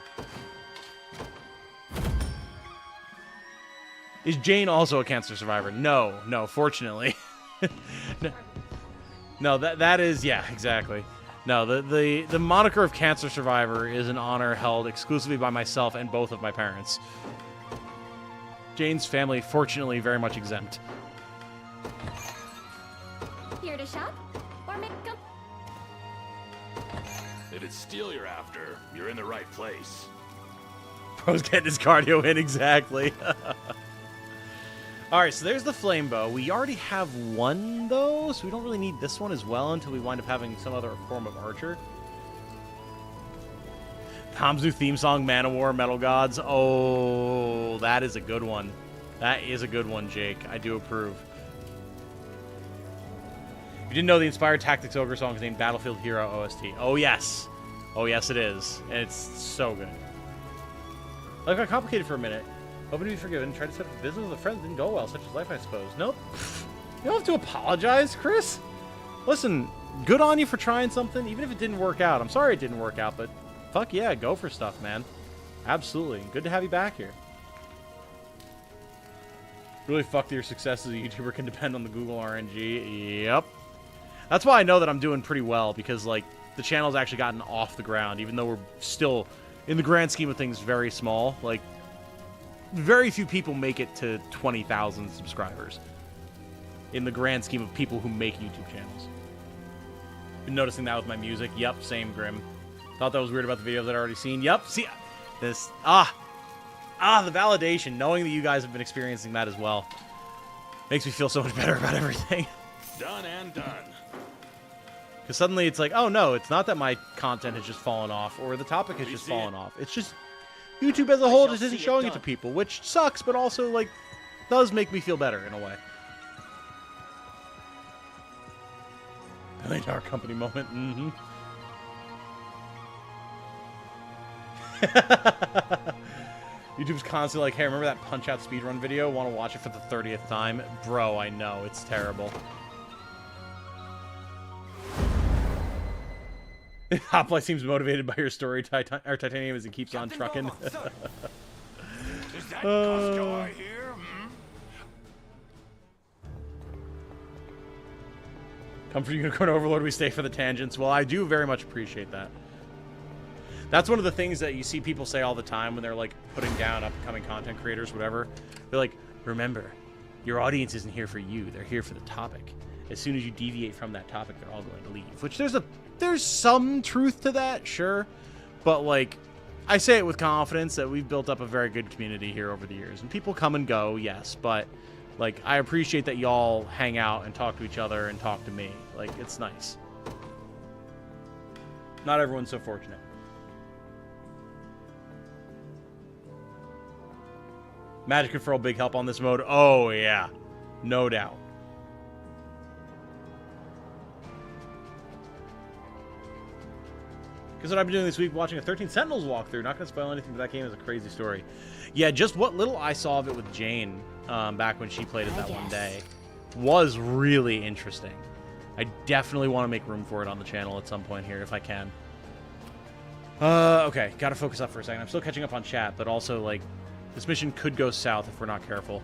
Is Jane also a cancer survivor? No, fortunately. No, that is, yeah, exactly. No, the moniker of cancer survivor is an honor held exclusively by myself and both of my parents. Jane's family, fortunately, very much exempt. Here to shop? Or make a... If it's steel you're after, you're in the right place. Bro's getting his cardio in, exactly. Alright, so there's the flame bow. We already have one, though, so we don't really need this one as well until we wind up having some other form of archer. Tom's new theme song, Man of War, Metal Gods. Oh, that is a good one. That is a good one, Jake. I do approve. You didn't know the Inspired Tactics Ogre song is named Battlefield Hero OST. Oh, yes. Oh, yes, it is. And it's so good. Life got complicated for a minute. Hoping to be forgiven. Tried to set up a business with a friend. Didn't go well, such as life, I suppose. Nope. You don't have to apologize, Chris. Listen, good on you for trying something, even if it didn't work out. I'm sorry it didn't work out, but fuck yeah, go for stuff, man. Absolutely. Good to have you back here. Really fuck that your success as a YouTuber can depend on the Google RNG. Yep. That's why I know that I'm doing pretty well, because, like, the channel's actually gotten off the ground, even though we're still, in the grand scheme of things, very small. Like, very few people make it to 20,000 subscribers in the grand scheme of people who make YouTube channels. Been noticing that with my music. Yep, same, Grim. Thought that was weird about the videos I'd already seen. Yep, see, this, the validation, knowing that you guys have been experiencing that as well, makes me feel so much better about everything. Done and done. Because suddenly it's like, oh no, it's not that my content has just fallen off, or the topic has just fallen off. It's just YouTube as a whole just isn't showing it to people, which sucks, but also, like, does make me feel better in a way. $1 company moment. Mm-hmm. YouTube's constantly like, hey, remember that Punch-Out speedrun video? Want to watch it for the 30th time? Bro, I know. It's terrible. Hoplite seems motivated by your story, Titanium, as he keeps on trucking. Is that Costco I hear? Come for Unicorn Overlord, we stay for the tangents. Well, I do very much appreciate that. That's one of the things that you see people say all the time when they're, like, putting down upcoming content creators, whatever. They're like, remember, your audience isn't here for you. They're here for the topic. As soon as you deviate from that topic, they're all going to leave. Which there's some truth to that, sure. But, like, I say it with confidence that we've built up a very good community here over the years. And people come and go, yes, but, like, I appreciate that y'all hang out and talk to each other and talk to me. Like, it's nice. Not everyone's so fortunate. Magic Control, big help on this mode. Oh, yeah. No doubt. Because what I've been doing this week, watching a 13 Sentinels walkthrough. Not going to spoil anything, but that game is a crazy story. Yeah, just what little I saw of it with Jane back when she played it that one day was really interesting. I definitely want to make room for it on the channel at some point here if I can. Okay, gotta focus up for a second. I'm still catching up on chat, but also, like, this mission could go south if we're not careful.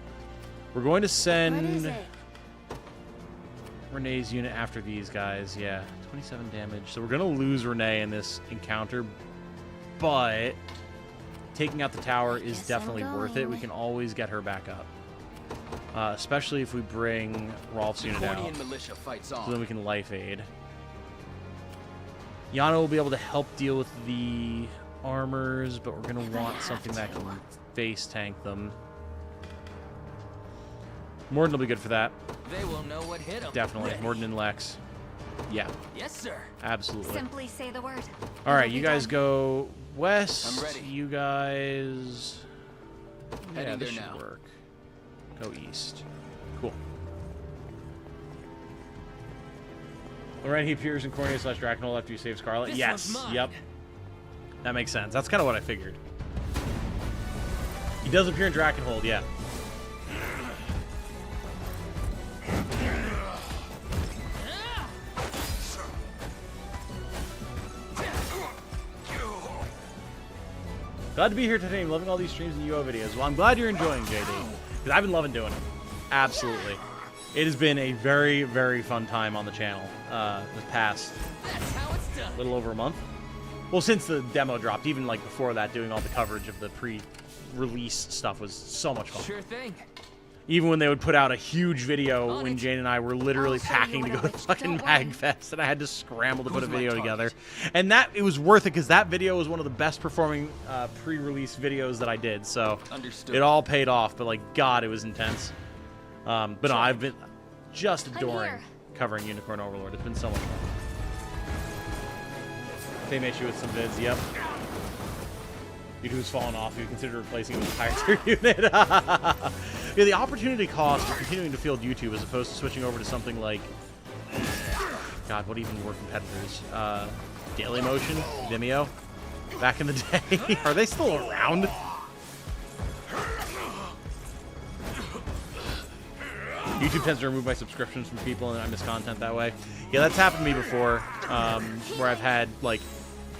We're going to send Renee's unit after these guys. Yeah, 27 damage. So we're going to lose Renee in this encounter, but taking out the tower is definitely worth it. We can always get her back up. Especially if we bring Rolf's unit out. So then we can life aid. Yana will be able to help deal with the armors, but we're going to want something that can face tank them. Morden will be good for that. They will know what hit them. Definitely. Morden and Lex. Yeah. Yes, sir. – Absolutely. Simply say the word. All right, you guys go west. I'm ready. You guys... Yeah, Heading this there should now. work. Go east. Cool. Lorraine, he appears in Cornea / Drakenhold after you save Scarlet. This Yes. one's mine. Yep. That makes sense. That's kind of what I figured. He does appear in Drakenhold, yeah. Glad to be here today. I'm loving all these streams and UO videos. Well, I'm glad you're enjoying, JD. Because I've been loving doing it. Absolutely. It has been a very, very fun time on the channel the past That's how it's done. little over a month. Well, since the demo dropped, even like before that, doing all the coverage of the pre-release stuff was so much fun. Sure thing. Even when they would put out a huge video when Jane and I were literally I'll show packing you to what go I to wish. fucking Don't worry. MagFest, and I had to scramble to put a Who's my video target? together. And it was worth it because that video was one of the best performing pre-release videos that I did. So Understood. it all paid off. But like God, it was intense. But no, I've been just adoring here. covering Unicorn Overlord. It's been so much fun. Same issue with some vids. Yep. YouTube's fallen off. You consider replacing it with a higher tier unit. Yeah, the opportunity cost of continuing to field YouTube as opposed to switching over to something like, God, what even were competitors? Dailymotion, Vimeo, back in the day. Are they still around? YouTube tends to remove my subscriptions from people, and I miss content that way. Yeah, that's happened to me before, where I've had like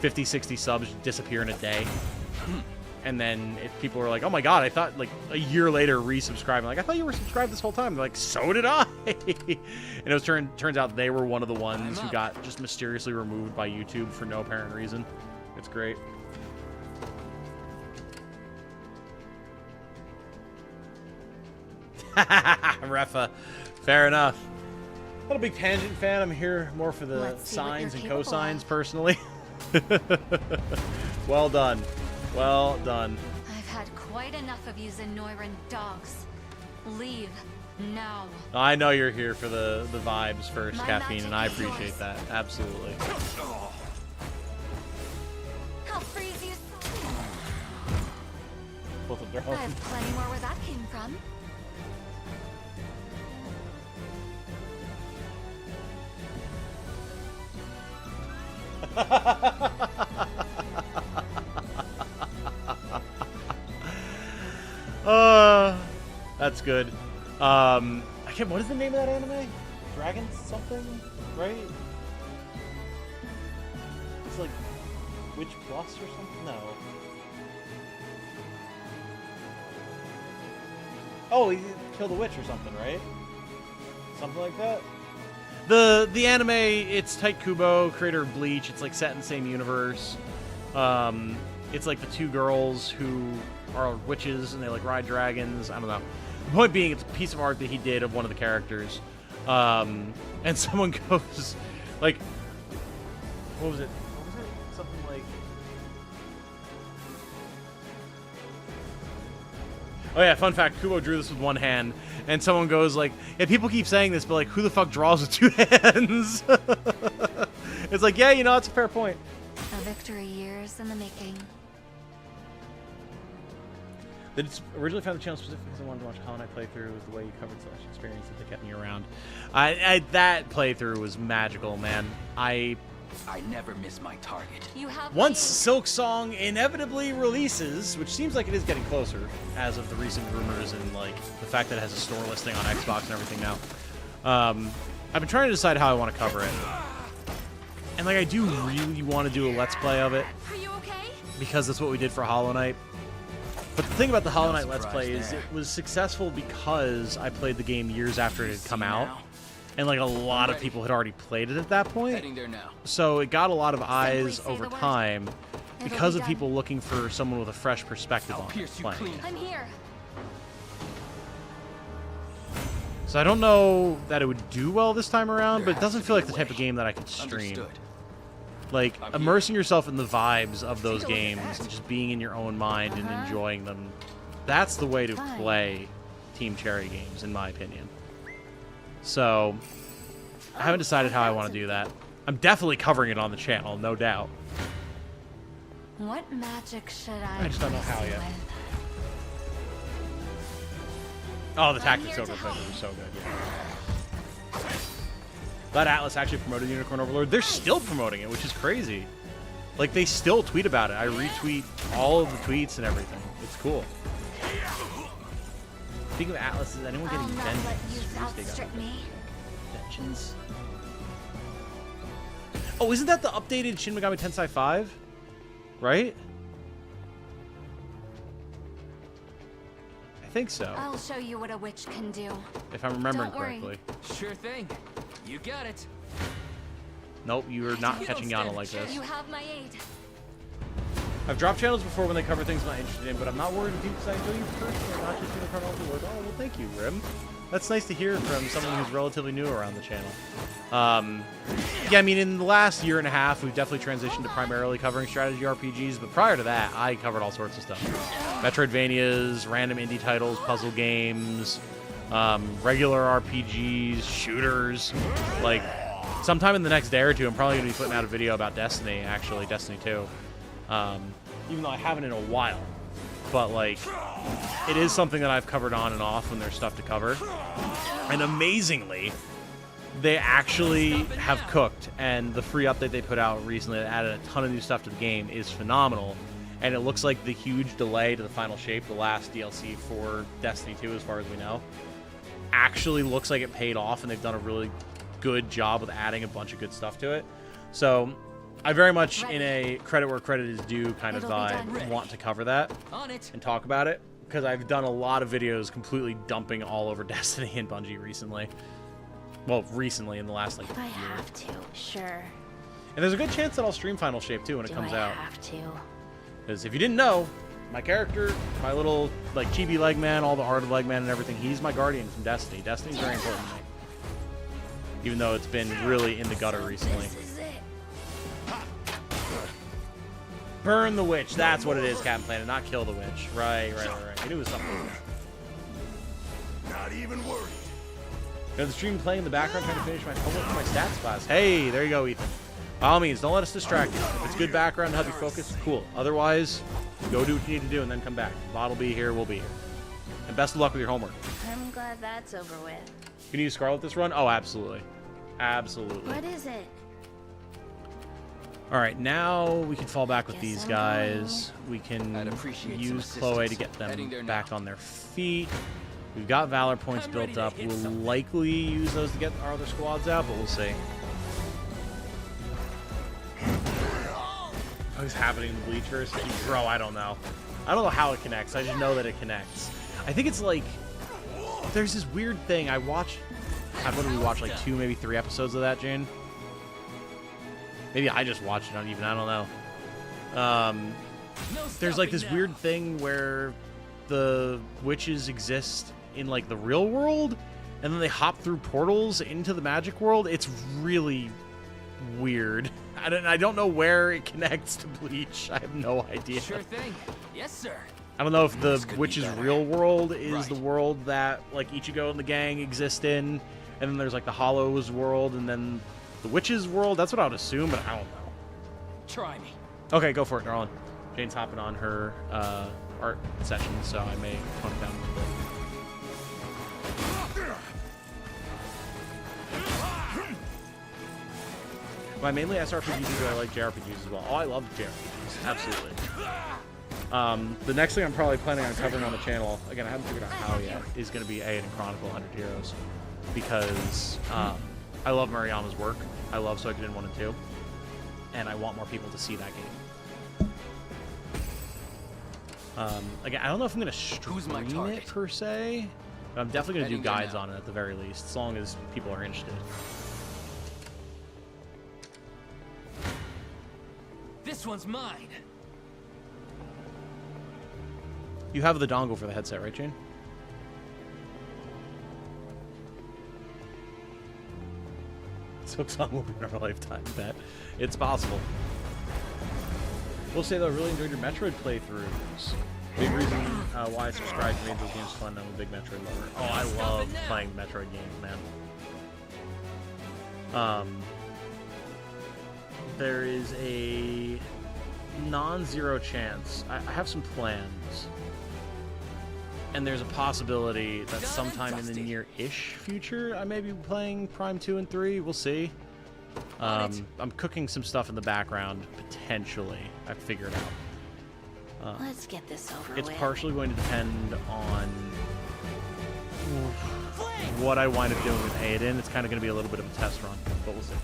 50, 60 subs disappear in a day. And then people are like, oh my god, I thought, like, a year later resubscribing. Like, I thought you were subscribed this whole time. They're like, so did I. And it was turns out they were one of the ones who got just mysteriously removed by YouTube for no apparent reason. It's great. Refa. Fair enough. Not a big Tangent fan. I'm here more for the sines and cosines, personally. Well done. Well done. I've had quite enough of you Zenoiran dogs. Leave now. I know you're here for the vibes first, My Caffeine, and I magic is appreciate yours. that. Absolutely. I'll freeze you. Both of their I have plenty more where that came from. That's good. I can't. What is the name of that anime? Dragons something, right? It's like Witch Plus or something. No. Oh, he killed a witch or something, right? Something like that. The anime, it's Tite Kubo, creator of Bleach. It's like set in the same universe. It's like the two girls who are witches and they like ride dragons. I don't know. The point being, it's a piece of art that he did of one of the characters. And someone goes like, what was it? Something like, oh yeah, fun fact, Kubo drew this with one hand, and someone goes like, yeah, people keep saying this, but like, who the fuck draws with two hands? It's like, yeah, you know, that's a fair point. A victory years in the making. That it's originally found the channel specifically because I wanted to watch Hallowed playthrough. Was the way you covered such experience that kept me around. That playthrough was magical, man. I never miss my target. You have Once me. Silk Song inevitably releases, which seems like it is getting closer as of the recent rumors and like the fact that it has a store listing on Xbox and everything now. I've been trying to decide how I want to cover it, and like I do really want to do a Let's Play of it Are you okay? because that's what we did for Hollow Knight. But the thing about the Hollow Knight Let's surprise Play is there. it was successful because I played the game years after it had come out, and like a lot of people had already played it at that point. Heading there now. So it got a lot of eyes say over the word. time It'll because be of done. people looking for someone with a fresh perspective I'll on it pierce you playing. clean. I'm here. So I don't know that it would do well this time around, but it doesn't feel like the type of way. game that I could stream. Understood. Like, I'm immersing yourself in the vibes of those Take a look at games that. and just being in your own mind and Uh-huh. enjoying them. That's the way to Fine. play Team Cherry games, in my opinion. So, I haven't decided how I want to do that. I'm definitely covering it on the channel, no doubt. What magic should I I just don't know bless how you yet. with? Oh, the I'm tactics here to overplay help. was so good, yeah. Glad Atlas actually promoted Unicorn Overlord. They're still promoting it, which is crazy. Like, they still tweet about it. I retweet all of the tweets and everything. It's cool. Speaking of Atlas, is anyone I'll getting not let you vengeance? outstrip me. Vengeance? Oh, isn't that the updated Shin Megami Tensei 5? Right? I think so, I'll show you what a witch can do. if I'm remembering Don't worry. correctly. Sure thing. You got it. Nope, you are not You catching don't Yana stand like a this. You have my aid. I've dropped channels before when they cover things I'm not interested in, but I'm not worried if people say, "Oh, you personally, not just Unicorn Overlord." Oh, well, thank you, Rim. That's nice to hear from someone who's relatively new around the channel. Yeah, I mean, in the last year and a half, we've definitely transitioned to primarily covering strategy RPGs, but prior to that, I covered all sorts of stuff. Metroidvanias, random indie titles, puzzle games, regular RPGs, shooters. Like, sometime in the next day or two, I'm probably going to be putting out a video about Destiny, actually, Destiny 2. Even though I haven't in a while. But, like, it is something that I've covered on and off when there's stuff to cover. And amazingly, they actually have cooked, and the free update they put out recently that added a ton of new stuff to the game is phenomenal. And it looks like the huge delay to the final shape, the last DLC for Destiny 2 as far as we know, actually looks like it paid off, and they've done a really good job with adding a bunch of good stuff to it. So I very much, in a credit where credit is due kind of vibe, want to cover that and talk about it, because I've done a lot of videos completely dumping all over Destiny and Bungie recently. Well, recently in the last like If I year. have to, sure. And there's a good chance that I'll stream Final Shape too when it comes out. I have to? Because if you didn't know, my character, my little like chibi leg man, all the art of leg man and everything, he's my guardian from Destiny. Destiny's very important to me. Even though it's been really in the gutter recently. This is it. Burn the witch. That's what it is, Captain Planet, not kill the witch. Right. I knew it was something. Not even worried. Got the stream playing in the background trying to finish my homework for my stats class. Hey, there you go, Ethan. By all means, don't let us distract you. If it's good background to help you focus, cool. Otherwise, go do what you need to do and then come back. Bot will be here, we'll be here. And best of luck with your homework. I'm glad that's over with. Can you use Scarlet this run? Oh, absolutely. Absolutely. What is it? All right, now we can fall back with these I'm guys. We can I'd appreciate use some Chloe to assistance. get them Heading there back now. on their feet. We've got Valor points I'm built ready to up. hit We'll something. likely use those to get our other squads out, but we'll see. What's happening in the Bleachverse? Bro, I don't know. I don't know how it connects. I just know that it connects. I think it's like... There's this weird thing. I've watched... What did we watch? Like 2, maybe 3 episodes of that, Jane? Maybe I just watched it uneven. I don't know. There's like this weird thing where the witches exist in like the real world, and then they hop through portals into the magic world. It's really weird. I don't know where it connects to Bleach. I have no idea. Sure thing. Yes, sir. I don't know if the This could be witch's better. real world is Right. the world that like Ichigo and the gang exist in, and then there's like the Hollows world, and then the witch's world. That's what I would assume, but I don't know. Try me. Okay, go for it, darling. Jane's hopping on her art session, so I may tone it down a little bit. My mainly SRPGs, but I like JRPGs as well. Oh, I love JRPGs. Absolutely. The next thing I'm probably planning on covering on the channel, again, I haven't figured out how yet, is going to be Aiden Chronicle 100 Heroes. Because I love Mariama's work. I love Suikoden 1 and 2. And I want more people to see that game. Again, I don't know if I'm going to Who's my stream it target? per se, but I'm definitely going to do Heading there guides now. on it at the very least, as long as people are interested. This one's mine. You have the dongle for the headset, right, Jane? Silksong will be in our lifetime, bet. It's possible. We'll say, though, I really enjoyed your Metroid playthroughs. Big reason why I subscribed to made those games fun. I'm a big Metroid lover. Oh, I love playing Metroid games, man. There is a non-zero chance. I have some plans. And there's a possibility that sometime in the near-ish future, I may be playing Prime 2 and 3. We'll see. I'm cooking some stuff in the background, potentially. I figured out. Let's get this over It's with. partially going to depend on what I wind up doing with Aiden. It's kind of going to be a little bit of a test run, but we'll see.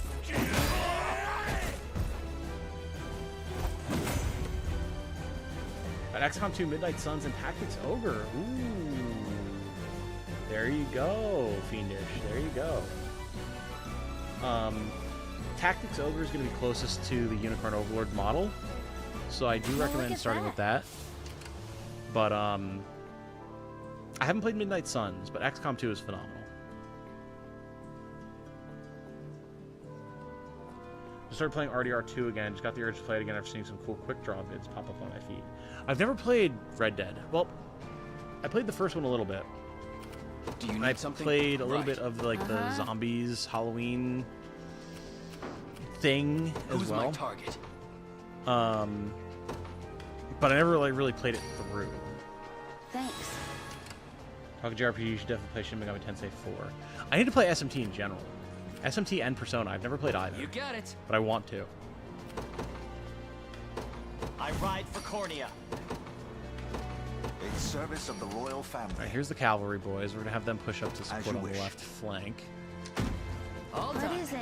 At XCOM 2 Midnight Suns and Tactics Ogre. Ooh. There you go, Fiendish. There you go. Tactics Ogre is going to be closest to the Unicorn Overlord model, so I do recommend at starting that. with that. But I haven't played Midnight Suns, but XCOM 2 is phenomenal. Just started playing RDR 2 again. Just got the urge to play it again after seeing some cool quick draw vids pop up on my feed. I've never played Red Dead. Well, I played the first one a little bit. Do you I need something? played a little Right. bit of like the zombies Halloween thing as Who's well. my target? But I never like really played it through. Thanks. Rocket JRPG, you should definitely play Shin Megami Tensei 4. I need to play SMT in general. SMT and Persona. I've never played either. You got it. But I want to. I ride for Cornea. In service of the royal family. Alright, here's the cavalry boys. We're gonna have them push up to support you on the wish. left flank. All What done. is it?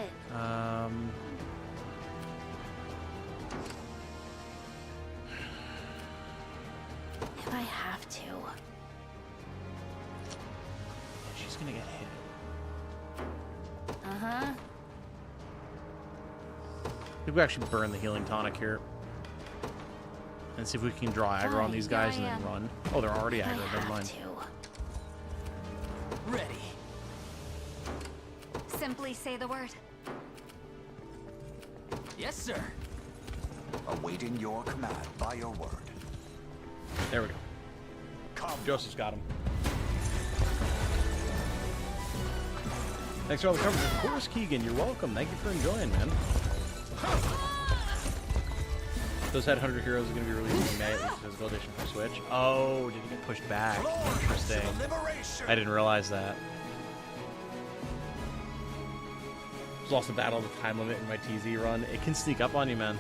If I have to. She's gonna get hit. Uh-huh. Maybe we actually burn the healing tonic here. And see if we can draw aggro on these guys and then run. Oh, they're already If I aggro. Never have mind. to. Ready. Simply say the word. Yes, sir. Awaiting your command by your word. There we go. Come. Joseph's got him. Thanks for all the coverage. Of course, Keegan. You're welcome. Thank you for enjoying, man. Those Headhunter heroes are going to be released in May, at least physical edition for Switch. Oh, did it get pushed back? Interesting. I didn't realize that. There's also Battle of the Time Limit in my TZ run. It can sneak up on you, man.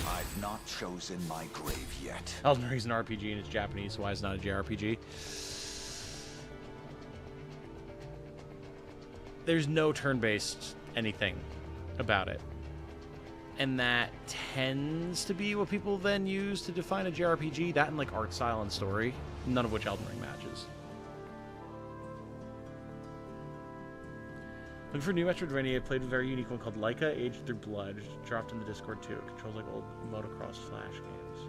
I've not chosen my grave yet. Elden Ring's an RPG and it's Japanese, so why is it not a JRPG? There's no turn-based anything about it. And that tends to be what people then use to define a JRPG. That and like art style and story, none of which Elden Ring matches. Looking for a new Metroidvania. I played a very unique one called Laika Aged Through Blood. Dropped in the Discord too. It controls like old motocross Flash games.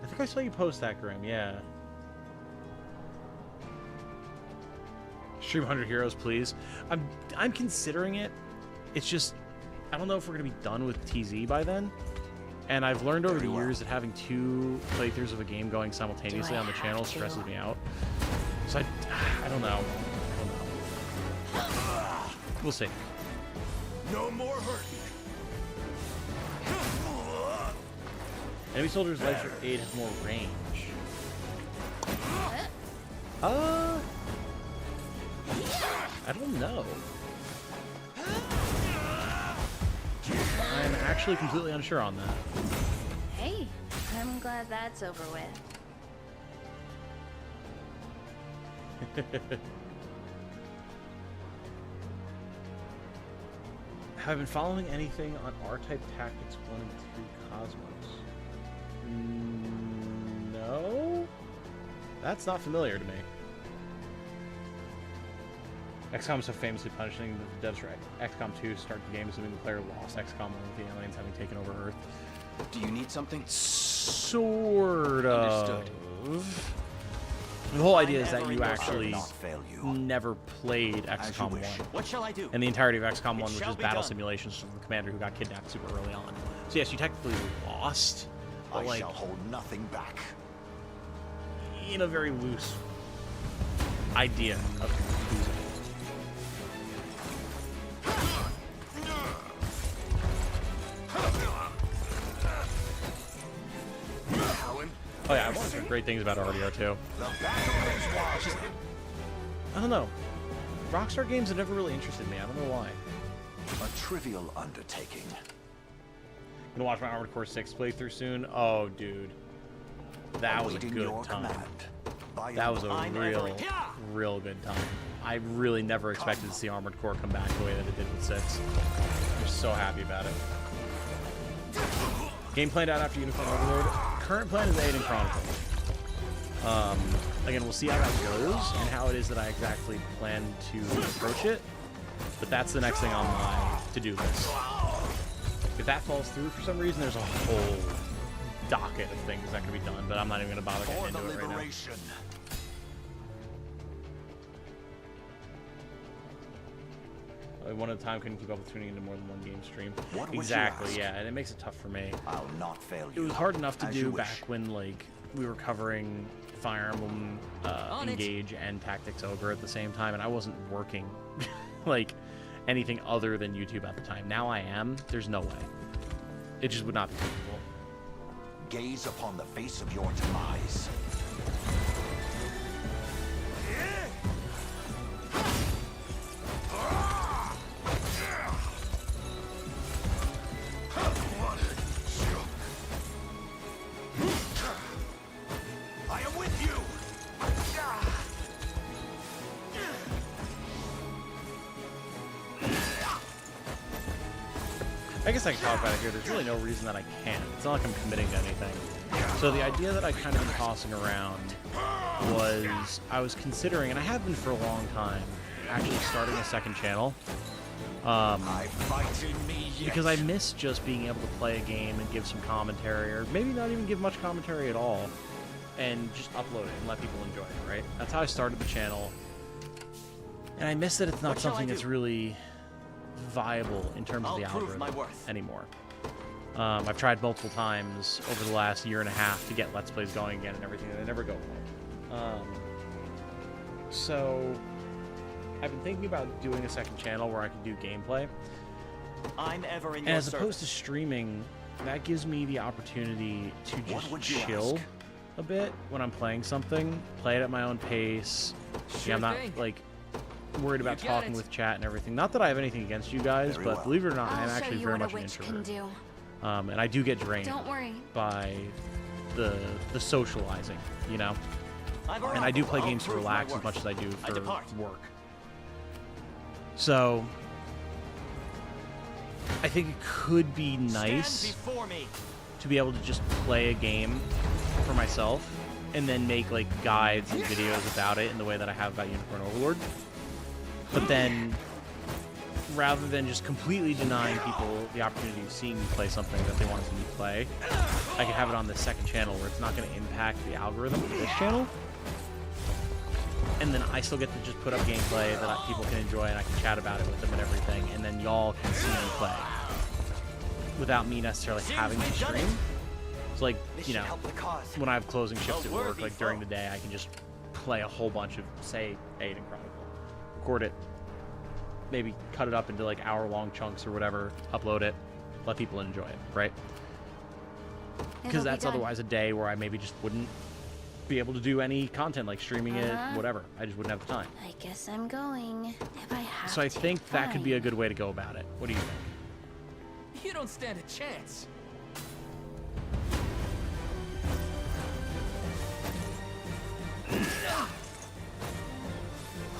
I think I saw you post that, Grim. Yeah. Stream 100 Heroes, please. I'm considering it. It's just I don't know if we're gonna be done with TZ by then. And I've learned over the years that having 2 playthroughs of a game going simultaneously on the channel stresses me out. So I don't know. We'll see. No more hurting. Enemy soldiers' life for 8 have more range. I don't know. I'm actually completely unsure on that. Hey, I'm glad that's over with. Have I been following anything on R-Type Tactics 1 and 2 Cosmos? No? That's not familiar to me. XCOM is so famously punishing the devs for XCOM 2 start the game assuming the player lost XCOM 1 with the aliens having taken over Earth. Do you need something? Sort of. Understood. The whole idea is that you Never actually Not fail you. never played XCOM 1. What shall I do? And the entirety of XCOM 1 was shall just be battle done. simulations from the commander who got kidnapped super early on. So yes, you technically lost, but I like shall hold nothing back. in a very loose idea of losing. Oh yeah, I've heard great things about RDR2. I don't know. Rockstar games have never really interested me. I don't know why. A trivial undertaking. Gonna watch my Armored Core 6 playthrough soon. Oh, dude, that was a Awaiting good your time. command by That was your a I'm real, over. Yeah. real good time. I really never expected to see Armored Core come back the way that it did with 6. I'm so happy about it. Game planned out after Unicorn Overlord. Current plan is Aiden Chronicle. Again, we'll see how that goes and how it is that I exactly plan to approach it. But that's the next thing on my to-do list. If that falls through for some reason, there's a whole docket of things that can be done, but I'm not even going to bother getting For the into it right now. liberation. One at a time, couldn't keep up with tuning into more than one game stream. What would you Exactly, ask? yeah, and it makes it tough for me. I'll not fail It you. was hard enough to As do you back wish. when like we were covering Fire Emblem On it. Engage and Tactics Ogre at the same time, and I wasn't working like anything other than YouTube at the time. Now I am. There's no way. It just would not be feasible. Gaze upon the face of your demise. I guess I can talk about it here. There's really no reason that I can't. It's not like I'm committing to anything. So the idea that I kind of been tossing around was I was considering, and I have been for a long time, actually starting a second channel. Because I miss just being able to play a game and give some commentary, or maybe not even give much commentary at all, and just upload it and let people enjoy it, right? That's how I started the channel. And I miss that it's not something that's really viable in terms of the algorithm anymore. I've tried multiple times over the last year and a half to get Let's Plays going again and everything, and they never go well. So I've been thinking about doing a second channel where I can do gameplay. I'm ever in and your as opposed service. to streaming, that gives me the opportunity to just chill a bit when I'm playing something, play it at my own pace. I'm not like worried about talking with chat and everything. Not that I have anything against you guys, but believe it or not, I'm actually very much an introvert. And I do get drained by the socializing, you know? And I do play games to relax as much as I do for work. So I think it could be nice to be able to just play a game for myself and then make like guides and videos about it in the way that I have about Unicorn Overlord. But then, rather than just completely denying people the opportunity of seeing me play something that they want to see me play, I can have it on this second channel where it's not going to impact the algorithm of this channel. And then I still get to just put up gameplay that people can enjoy, and I can chat about it with them and everything, and then y'all can see me play without me necessarily having to stream. It's like, you know, when I have closing shifts at work, like during the day, I can just play a whole bunch of, say, Aiden Chronicle, record it, maybe cut it up into like hour-long chunks or whatever, upload it, let people enjoy it, right? Because that's otherwise a day where I maybe just wouldn't be able to do any content, like streaming it, whatever. I just wouldn't have the time. I guess I'm going. If I have So I think that could be a good way to go about it. What do you think? You don't stand a chance.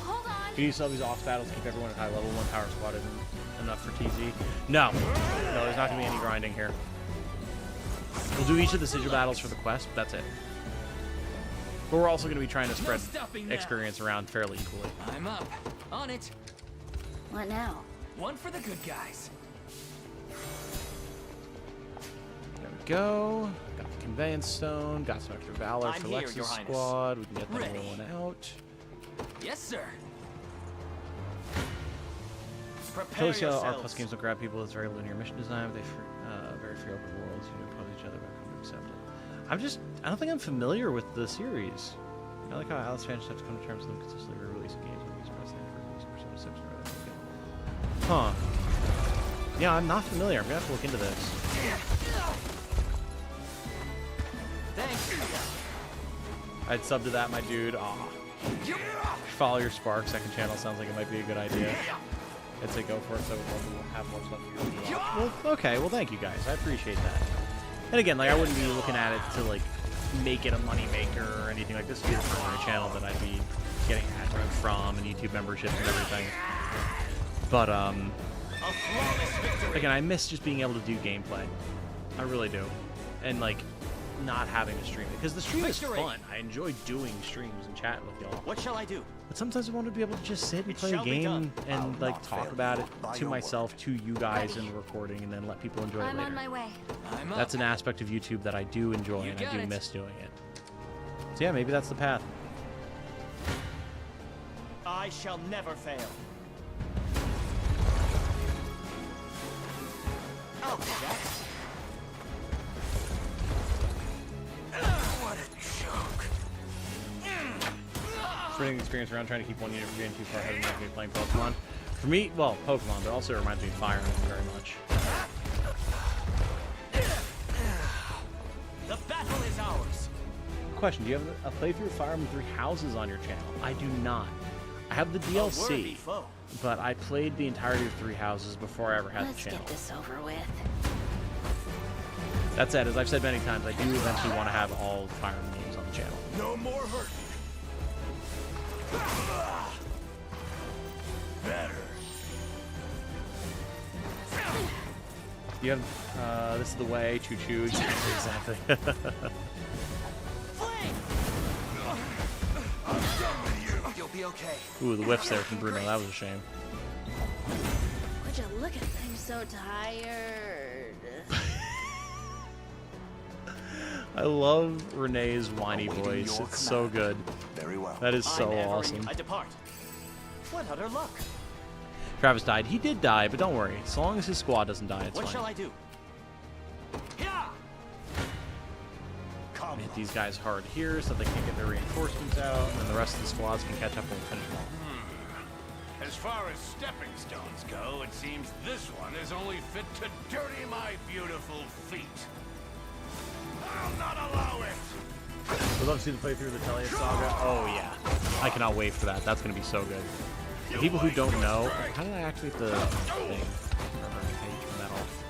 Hold Do you sell these off battles, keep everyone at high level, one power squad isn't enough for TZ? No. No, there's not going to be any grinding here. We'll do each of the sigil battles for the quest, but that's it. But we're also going to be trying to spread experience around fairly equally. I'm up. On it. What now? One for the good guys. There we go. Got the conveyance stone. Got some extra valor for here, Lex's Your Highness. squad. We can get that other one out. Yes, sir. Totally see how R+ games will grab people. It's very linear mission design. They very free open worlds. You know, oppose each other, but come to accept it. I don't think I'm familiar with the series. I like how Alice fans have to come to terms with them consistently re-releasing games and use precedent for releasing Persona 6 or whatever. Huh. Yeah, I'm not familiar. I'm gonna have to look into this. Thanks. I'd sub to that, my dude. Aw. Follow your spark. Second channel sounds like it might be a good idea. I'd say go for it, so I would love to have more stuff for you to watch. Well, okay. Well, thank you guys. I appreciate that. And again, like, I wouldn't be looking at it to, like, make it a money maker or anything like this. Would be the primary channel that I'd be getting ad revenue from and YouTube memberships and everything. But, again, I miss just being able to do gameplay. I really do. And, like, not having to stream it. Because the stream is fun. I enjoy doing streams and chatting with y'all. What shall I do? But sometimes I want to be able to just sit and play a game and, like, talk about it to myself, to you guys in the recording, and then let people enjoy it I'm later. on my way. I'm up. That's an aspect of YouTube that I do enjoy, and I do miss doing it. So yeah, maybe that's the path. I shall never fail. Oh, Jax. What a joke. Spreading experience around trying to keep one unit from getting too far ahead of me playing Pokemon. For me, well, Pokemon, but also it reminds me of Fire Emblem very much. The battle is ours. Question, do you have a playthrough of Fire Emblem 3 Houses on your channel? I do not. I have the DLC, but I played the entirety of 3 Houses before I ever had the channel. Let's get this over with. That said, as I've said many times, I do eventually want to have all Fire Emblem games on the channel. No more hurt. Better. You have this is the way. Choo choo. Exactly. You'll be okay. Ooh, the whiffs there from Bruno. That was a shame. Would you look at me? I'm so tired. I love Renee's whiny Awaiting voice. your It's so good. Very well. That is so I'm Everett. awesome. I depart. What utter luck? Travis died. He did die, but don't worry. As long as his squad doesn't die, it's What fine. shall I do? Yeah. Come. Hit these guys hard here so they can't get their reinforcements out, and then the rest of the squads can catch up and we'll finish them off. As far as stepping stones go, it seems this one is only fit to dirty my beautiful feet. I'll not allow it! We'd love to see the playthrough of the Telia Saga. Oh, yeah. I cannot wait for that. That's going to be so good. For people who don't know, how did I activate the thing? How you turn that off?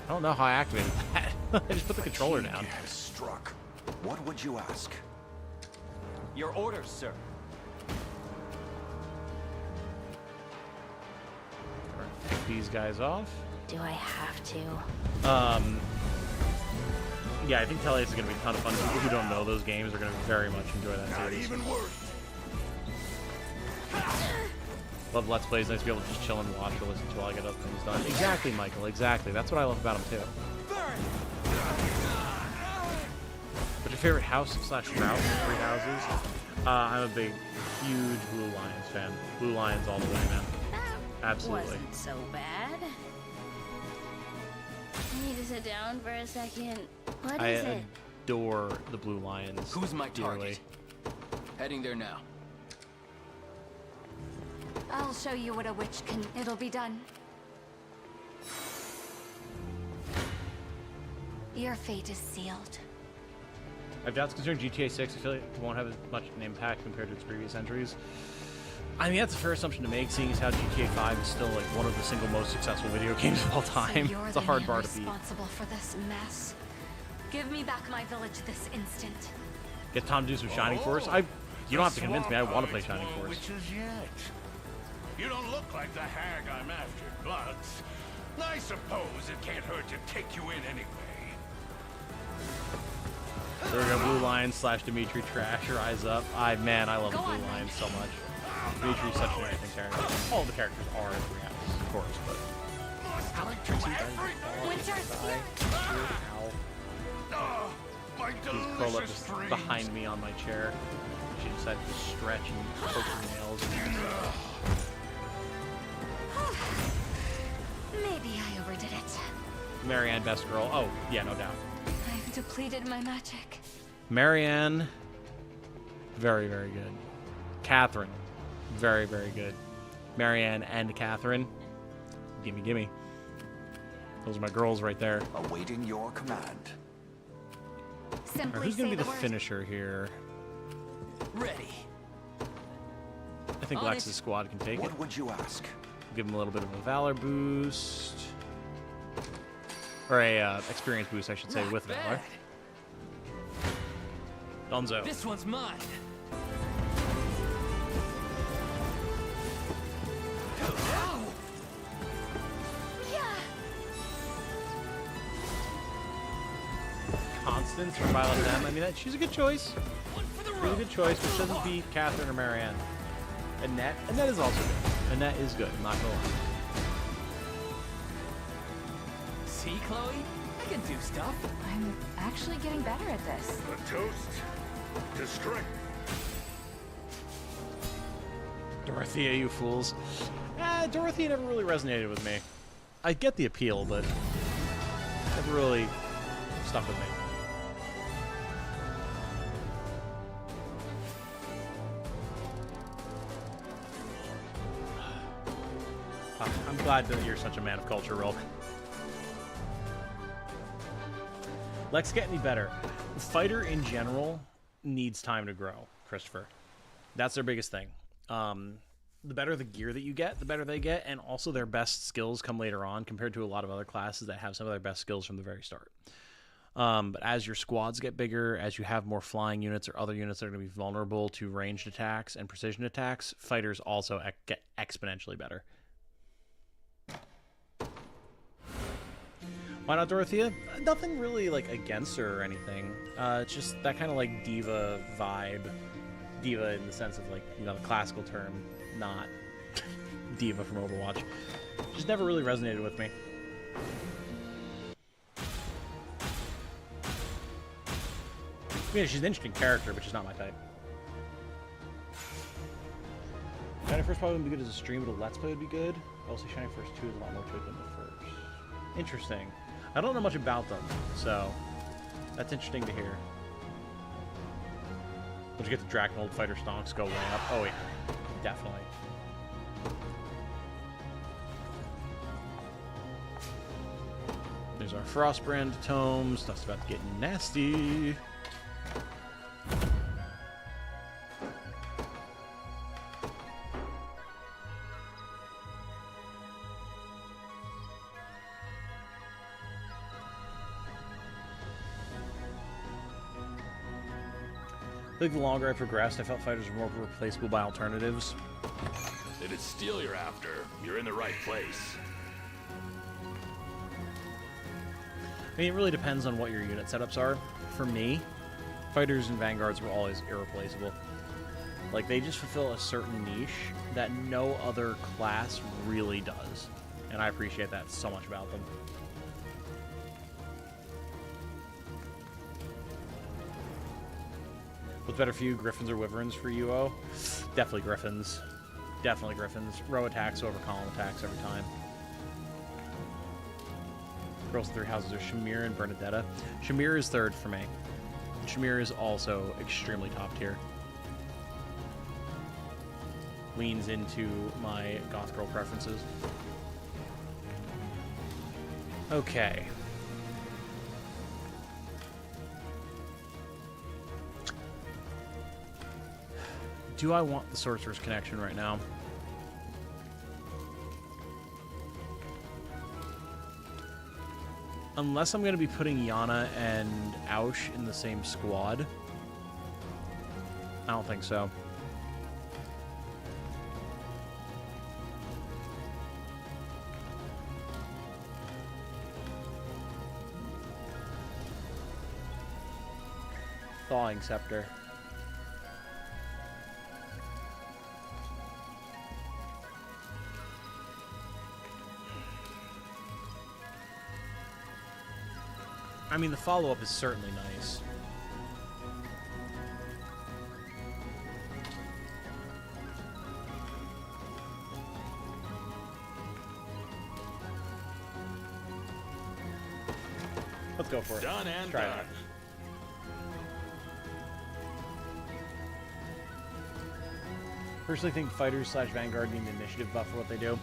I don't know how I activated that. I just put the controller down. Has struck. What would you ask? Your orders, sir. Pick these guys off. Do I have to? Yeah, I think Telia is going to be a ton of fun. People who don't know those games are going to very much enjoy that series. Even worse. Love Let's Plays. Nice to be able to just chill and watch or listen to while I get other things done. Exactly, Michael. Exactly. That's what I love about them too. What's your favorite house / route? 3 houses. I'm a big, huge Blue Lions fan. Blue Lions all the way, man. Absolutely. Wasn't so bad. I need to sit down for a second. What I is it? adore the Blue Lions. Who's my dearly. target? Heading there now. I'll show you what a witch can. It'll be done. Your fate is sealed. I have doubts concerning GTA 6. I feel like it won't have as much an impact compared to its previous entries. I mean, that's a fair assumption to make, seeing as how GTA 5 is still like one of the single most successful video games of all time. So you're It's a the hard man bar to beat. responsible for this mess. Give me back my village this instant. Get Tom to do some Shining Force. You don't have to convince me. I want to play Shining Force. Witches yet. You don't look like the hag I'm after, but I suppose it can't hurt to take you in anyway. There we go. Blue Lions / Dimitri Trash. Your eyes up. I love the Go Blue on, Lions so much. Dimitri's such an interesting character. All the characters are in 3 houses, of course, but. Winter's here. My He's curled up delicious just dreams. behind me on my chair. She decided to stretch and poke her nails. Maybe I overdid it. Marianne, best girl. Oh, yeah, no doubt. I've depleted my magic. Marianne, very, very good. Catherine, very, very good. Marianne and Catherine, gimme, gimme. Those are my girls right there. Awaiting your command. All right, Simply who's gonna say be the word. finisher here? Ready. I think On Lex's it. squad can take it. What would you ask? Give him a little bit of a valor boost. Or a experience boost, I should say, Not with valor. bad. Dunzo. This one's mine. Yeah. Constance from Violet M. I mean, she's a good choice. One for the Really road. good choice, which doesn't beat Catherine or Marianne. Annette is also good. Annette is good, I'm not gonna lie. See, Chloe? I can do stuff. I'm actually getting better at this. A toast to strength. Dorothea, you fools. Dorothea never really resonated with me. I get the appeal, but never really stuck with me. I'm glad that you're such a man of culture, Rob. Lex get any better. The fighter in general needs time to grow, Christopher. That's their biggest thing. The better the gear that you get, the better they get, and also their best skills come later on compared to a lot of other classes that have some of their best skills from the very start. But as your squads get bigger, as you have more flying units or other units that are going to be vulnerable to ranged attacks and precision attacks, fighters also get exponentially better. Why not Dorothea? Nothing really like against her or anything. It's just that kind of like diva vibe. Diva in the sense of like, you know, the classical term, not diva from Overwatch. Just never really resonated with me. Yeah, she's an interesting character, but she's not my type. Shiny First probably wouldn't be good as a stream, but a Let's Play would be good. Also, Shiny First 2 is a lot more to it than the first. Interesting. I don't know much about them, so that's interesting to hear. Once you get the Dracnold fighter stonks go way up. Oh, yeah. Definitely. There's our Frostbrand tome. Stuff's about to get nasty. I think the longer I progressed, I felt fighters were more replaceable by alternatives. If it's steel you're after, you're in the right place. I mean, it really depends on what your unit setups are. For me, fighters and vanguards were always irreplaceable. Like, they just fulfill a certain niche that no other class really does. And I appreciate that so much about them. What's better for you, Griffins or Wyverns for UO? Definitely Griffins. Definitely Griffins. Row attacks over column attacks every time. Girls in 3 houses are Shamir and Bernadetta. Shamir is third for me. Shamir is also extremely top tier. Leans into my goth girl preferences. Okay. Do I want the Sorcerer's Connection right now? Unless I'm going to be putting Yana and Aush in the same squad. I don't think so. Thawing Scepter. I mean, the follow-up is certainly nice. Let's go for it. Done and Try done. it. Personally think fighters / Vanguard need an initiative buff for what they do.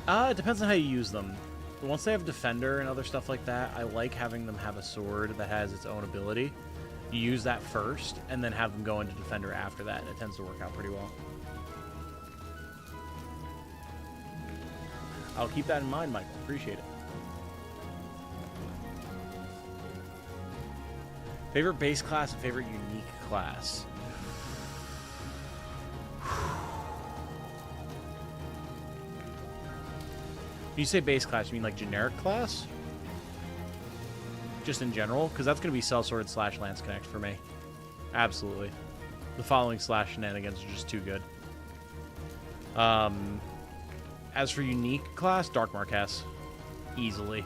It depends on how you use them. Once they have Defender and other stuff like that, I like having them have a sword that has its own ability. You use that first, and then have them go into Defender after that, and it tends to work out pretty well. I'll keep that in mind, Michael. Appreciate it. Favorite base class and favorite unique class? When you say base class, you mean like generic class? Just in general? Because that's going to be Sellsword / Lance Connect for me. Absolutely. The following / shenanigans are just too good. As for unique class, Dark Marquess. Easily.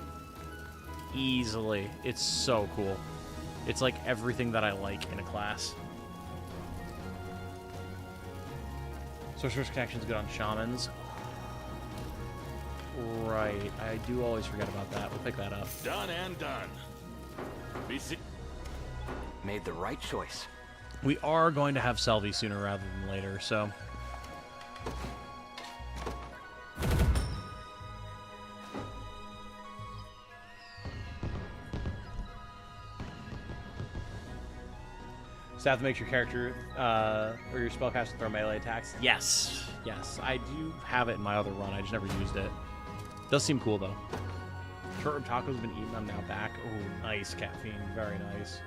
Easily. It's so cool. It's like everything that I like in a class. Sorcerer's Connection's good on Shamans. Right. I do always forget about that. We'll pick that up. Done and done. Made the right choice. We are going to have Selvi sooner rather than later, so... Staff makes your character or your spellcaster throw melee attacks. Yes, yes, I do have it in my other run. I just never used it. Does seem cool though. short rib tacos have been eaten. I'm now back. Oh, nice caffeine. Very nice.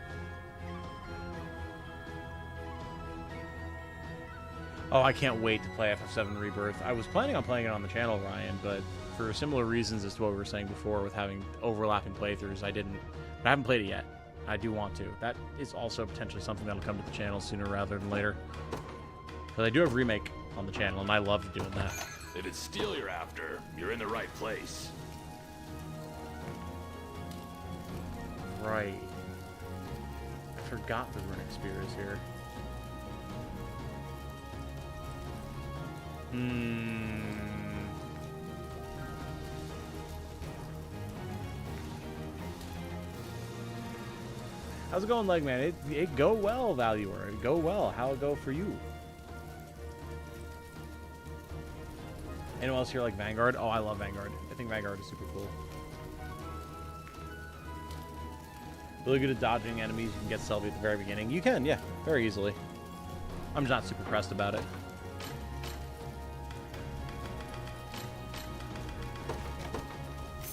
Oh, I can't wait to play FF7 Rebirth. I was planning on playing it on the channel, Ryan, but for similar reasons as to what we were saying before with having overlapping playthroughs, I haven't played it yet. I do want to. That is also potentially something that'll come to the channel sooner rather than later. But I do have Remake on the channel, and I love doing that. If it's steel you're after, you're in the right place. Right. I forgot the Runic Spear is here. How's it going, Legman? It go well, Valuer. It go well. How it go for you? Anyone else here like Vanguard? Oh, I love Vanguard. I think Vanguard is super cool. Really good at dodging enemies. You can get Selby at the very beginning. You can, yeah, very easily. I'm just not super pressed about it.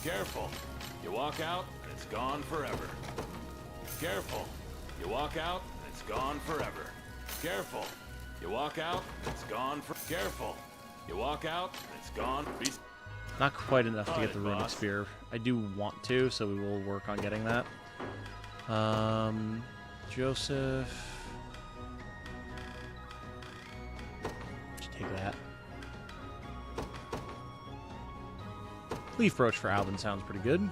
Careful. You walk out, and it's gone forever. Careful. You walk out, and it's gone forever. Careful. You walk out, and it's gone for... Careful. You walk out, and it's gone. Not quite enough to get the Runic Spear. I do want to, so we will work on getting that. Joseph... Just take that. Leaf Brooch for Alvin sounds pretty good.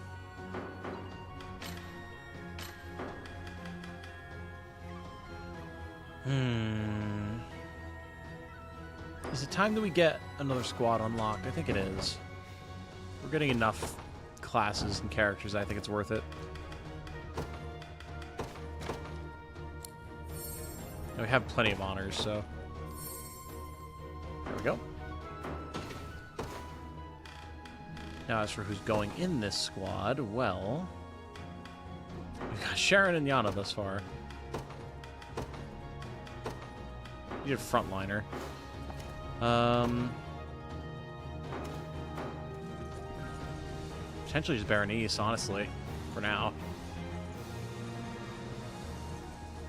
Is it time that we get another squad unlocked? I think it is. We're getting enough classes and characters. I think it's worth it. And we have plenty of honors, so... There we go. Now, as for who's going in this squad, well... We've got Sharon and Yana thus far. You need a frontliner. Potentially just Berenice, honestly, for now.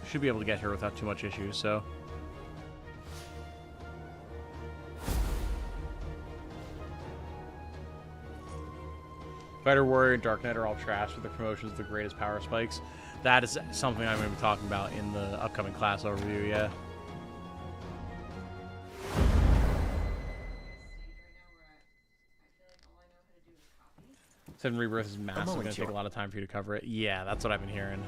Should be able to get her without too much issue, so... Fighter, Warrior, and Dark Knight are all trash with the promotions of the greatest power spikes. That is something I'm going to be talking about in the upcoming class overview, yeah. Seven Rebirth is massive. It's going to take a lot of time for you to cover it. Yeah, that's what I've been hearing.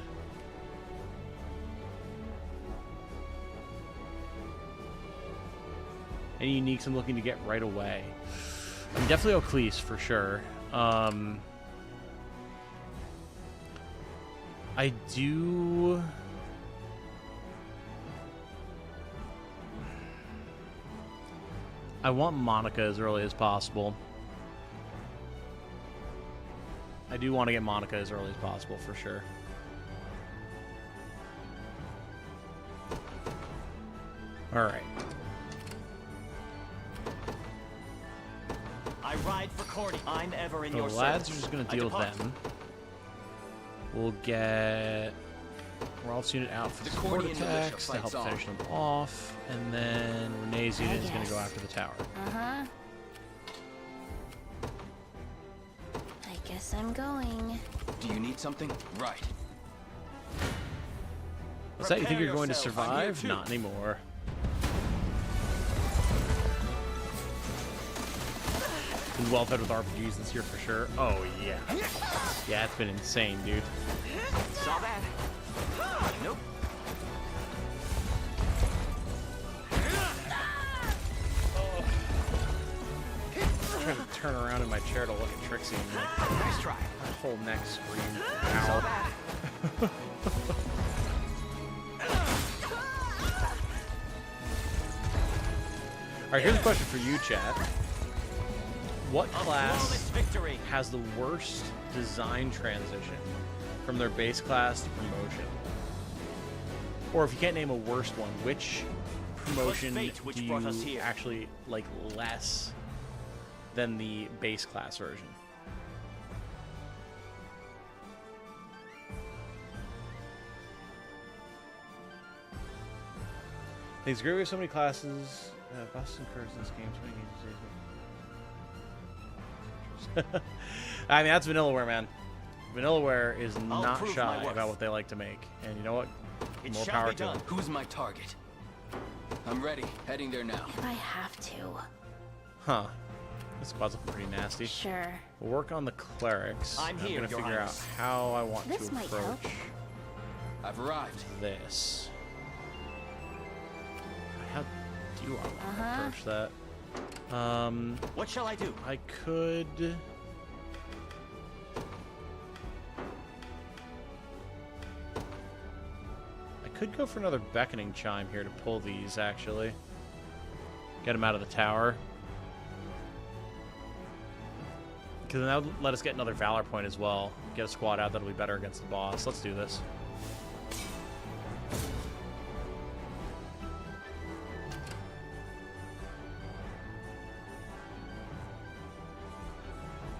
Any uniques I'm looking to get right away? I mean, definitely Oclese for sure. I do... I want Monica as early as possible. I do want to get Monica as early as possible, for sure. Alright. I ride for Cordy. I'm ever in So your the lads are service. just going to deal with them. We'll get... Rolf's unit out for the support attacks to help finish them off. And then Renee's unit is going to go after the tower. Uh-huh. I guess I'm going. Do you need something? Right. What's that? You think Prepare you're going to yourself. I'm here survive? too. Not anymore. Been well fed with RPGs this year for sure. Oh yeah. Yeah, it's been insane, dude. Saw that. Nope. I'm trying to turn around in my chair to look at Trixie and like, Nice try. my whole neck screamed. Saw Ow. that. Alright, here's a question for you, chat. What class Flawless victory. has the worst design transition from their base class to promotion? Or if you can't name a worst one, which promotion fate which do brought us you here? actually like less than the base class version? It's great we have so many classes. Classes and curves in this game. So many games. I mean, that's Vanillaware, man. Vanillaware is not shy about what they like to make. And you know what? More power to them. Who's my target? I'm ready. Heading there now. If I have to. Huh. This squad's looking pretty nasty. Sure. We'll work on the clerics. I'm here, gonna Your figure out Highness. how I want This to might approach help. I've arrived. this. How do I want to approach that? What shall I do? I could. I could go for another beckoning chime here to pull these, actually. Get them out of the tower. Because that would let us get another Valor point as well. Get a squad out that'll be better against the boss. Let's do this.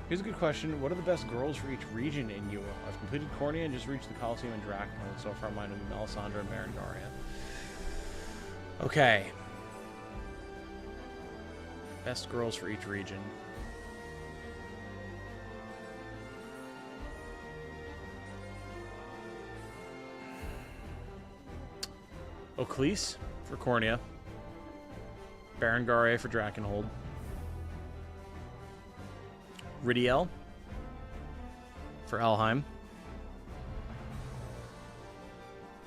Here's a good question. What are the best girls for each region in UO? I've completed Cornea and just reached the Colosseum and Drakenhold. So far, mine will be Melisandre and Berengaria. Okay. Best girls for each region. Oclise for Cornea. Berengaria for Drakenhold. Ridiel for Elheim.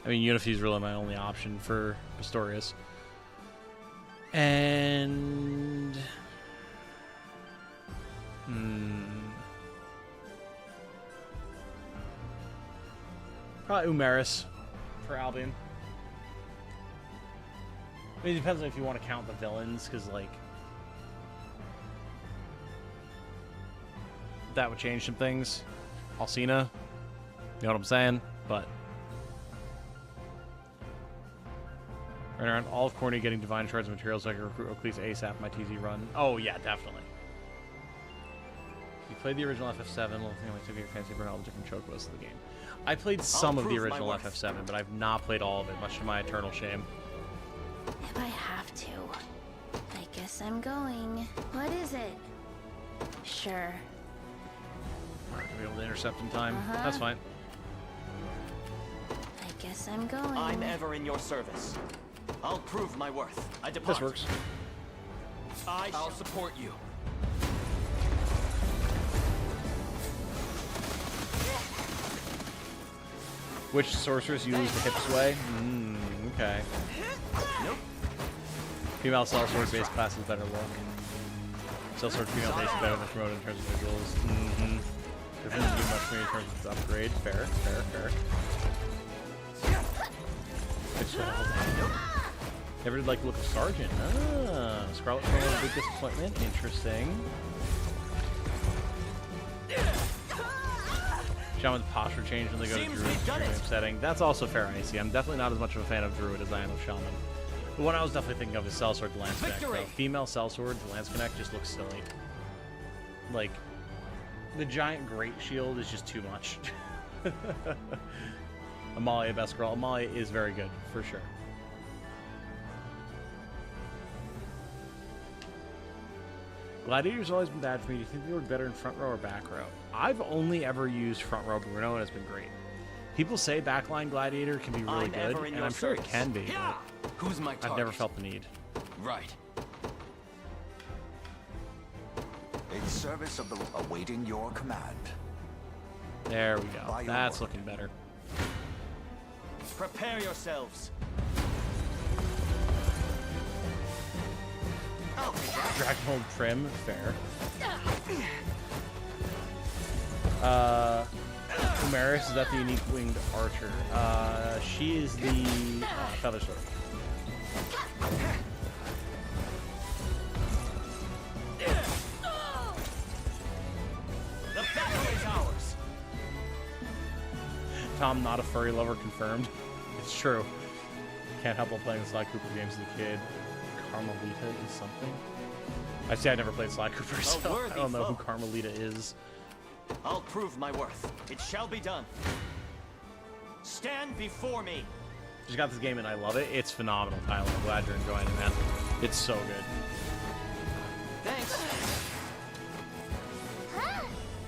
I mean, Unify is really my only option for Pistorius. And... probably Umaris for Albion. I mean, it depends on if you want to count the villains, because, like... that would change some things. Alcina, you know what I'm saying? But right around all of Cornea getting divine shards of materials so I can recruit Oclise ASAP in my TZ run. Oh yeah, definitely. You played the original FF7. Little thing like took your fancy for all the different chocobos of the game. I played some of the original FF7, but I've not played all of it, much to my eternal shame. If I have to. I guess I'm going. What is it? Sure. Alright, to be able to intercept in time. That's fine. I guess I'm going. I'm ever in your service. I'll prove my worth. I depart. This works. I'll support you. Which sorceress uses the hip sway? Okay. Nope. Female sellsword base class is better look. Sellsword female base is better than promoted in terms of visuals. Doesn't do much for me in terms of its upgrade. Fair. Never did like the look of Sergeant. Ah, Scarlet Pearl, a big disappointment. Interesting. Shaman's posture changed when they go to Druid. It's really upsetting. That's also fair, Icy. I'm definitely not as much of a fan of Druid as I am of Shaman. But what I was definitely thinking of is Sellsword, the Lance Connect. Though. Female Sellsword, the Lance Connect just looks silly. Like, the giant Great Shield is just too much. Amalia, best girl. Amalia is very good, for sure. Gladiator's always been bad for me. Do you think they work better in front row or back row? I've only ever used front row Bruno, and it's been great. People say backline Gladiator can be really good, and I'm sure it can be, but Who's my target? I've never felt the need. Right. In service of the awaiting your command. There we go. That's looking better. Prepare yourselves. Dragonhold Prim, fair. Umaris, is that the unique winged archer? She is the feather sword. The battle is ours. Tom, not a furry lover, confirmed. It's true. Can't help but playing the Sly Cooper games as a kid. Carmelita is something. I see. I never played Sly Cooper, so I don't know who Carmelita is. I'll prove my worth. It shall be done. Stand before me. just got this game and I love it. It's phenomenal, Tyler. I'm glad you're enjoying it, man. It's so good. Thanks.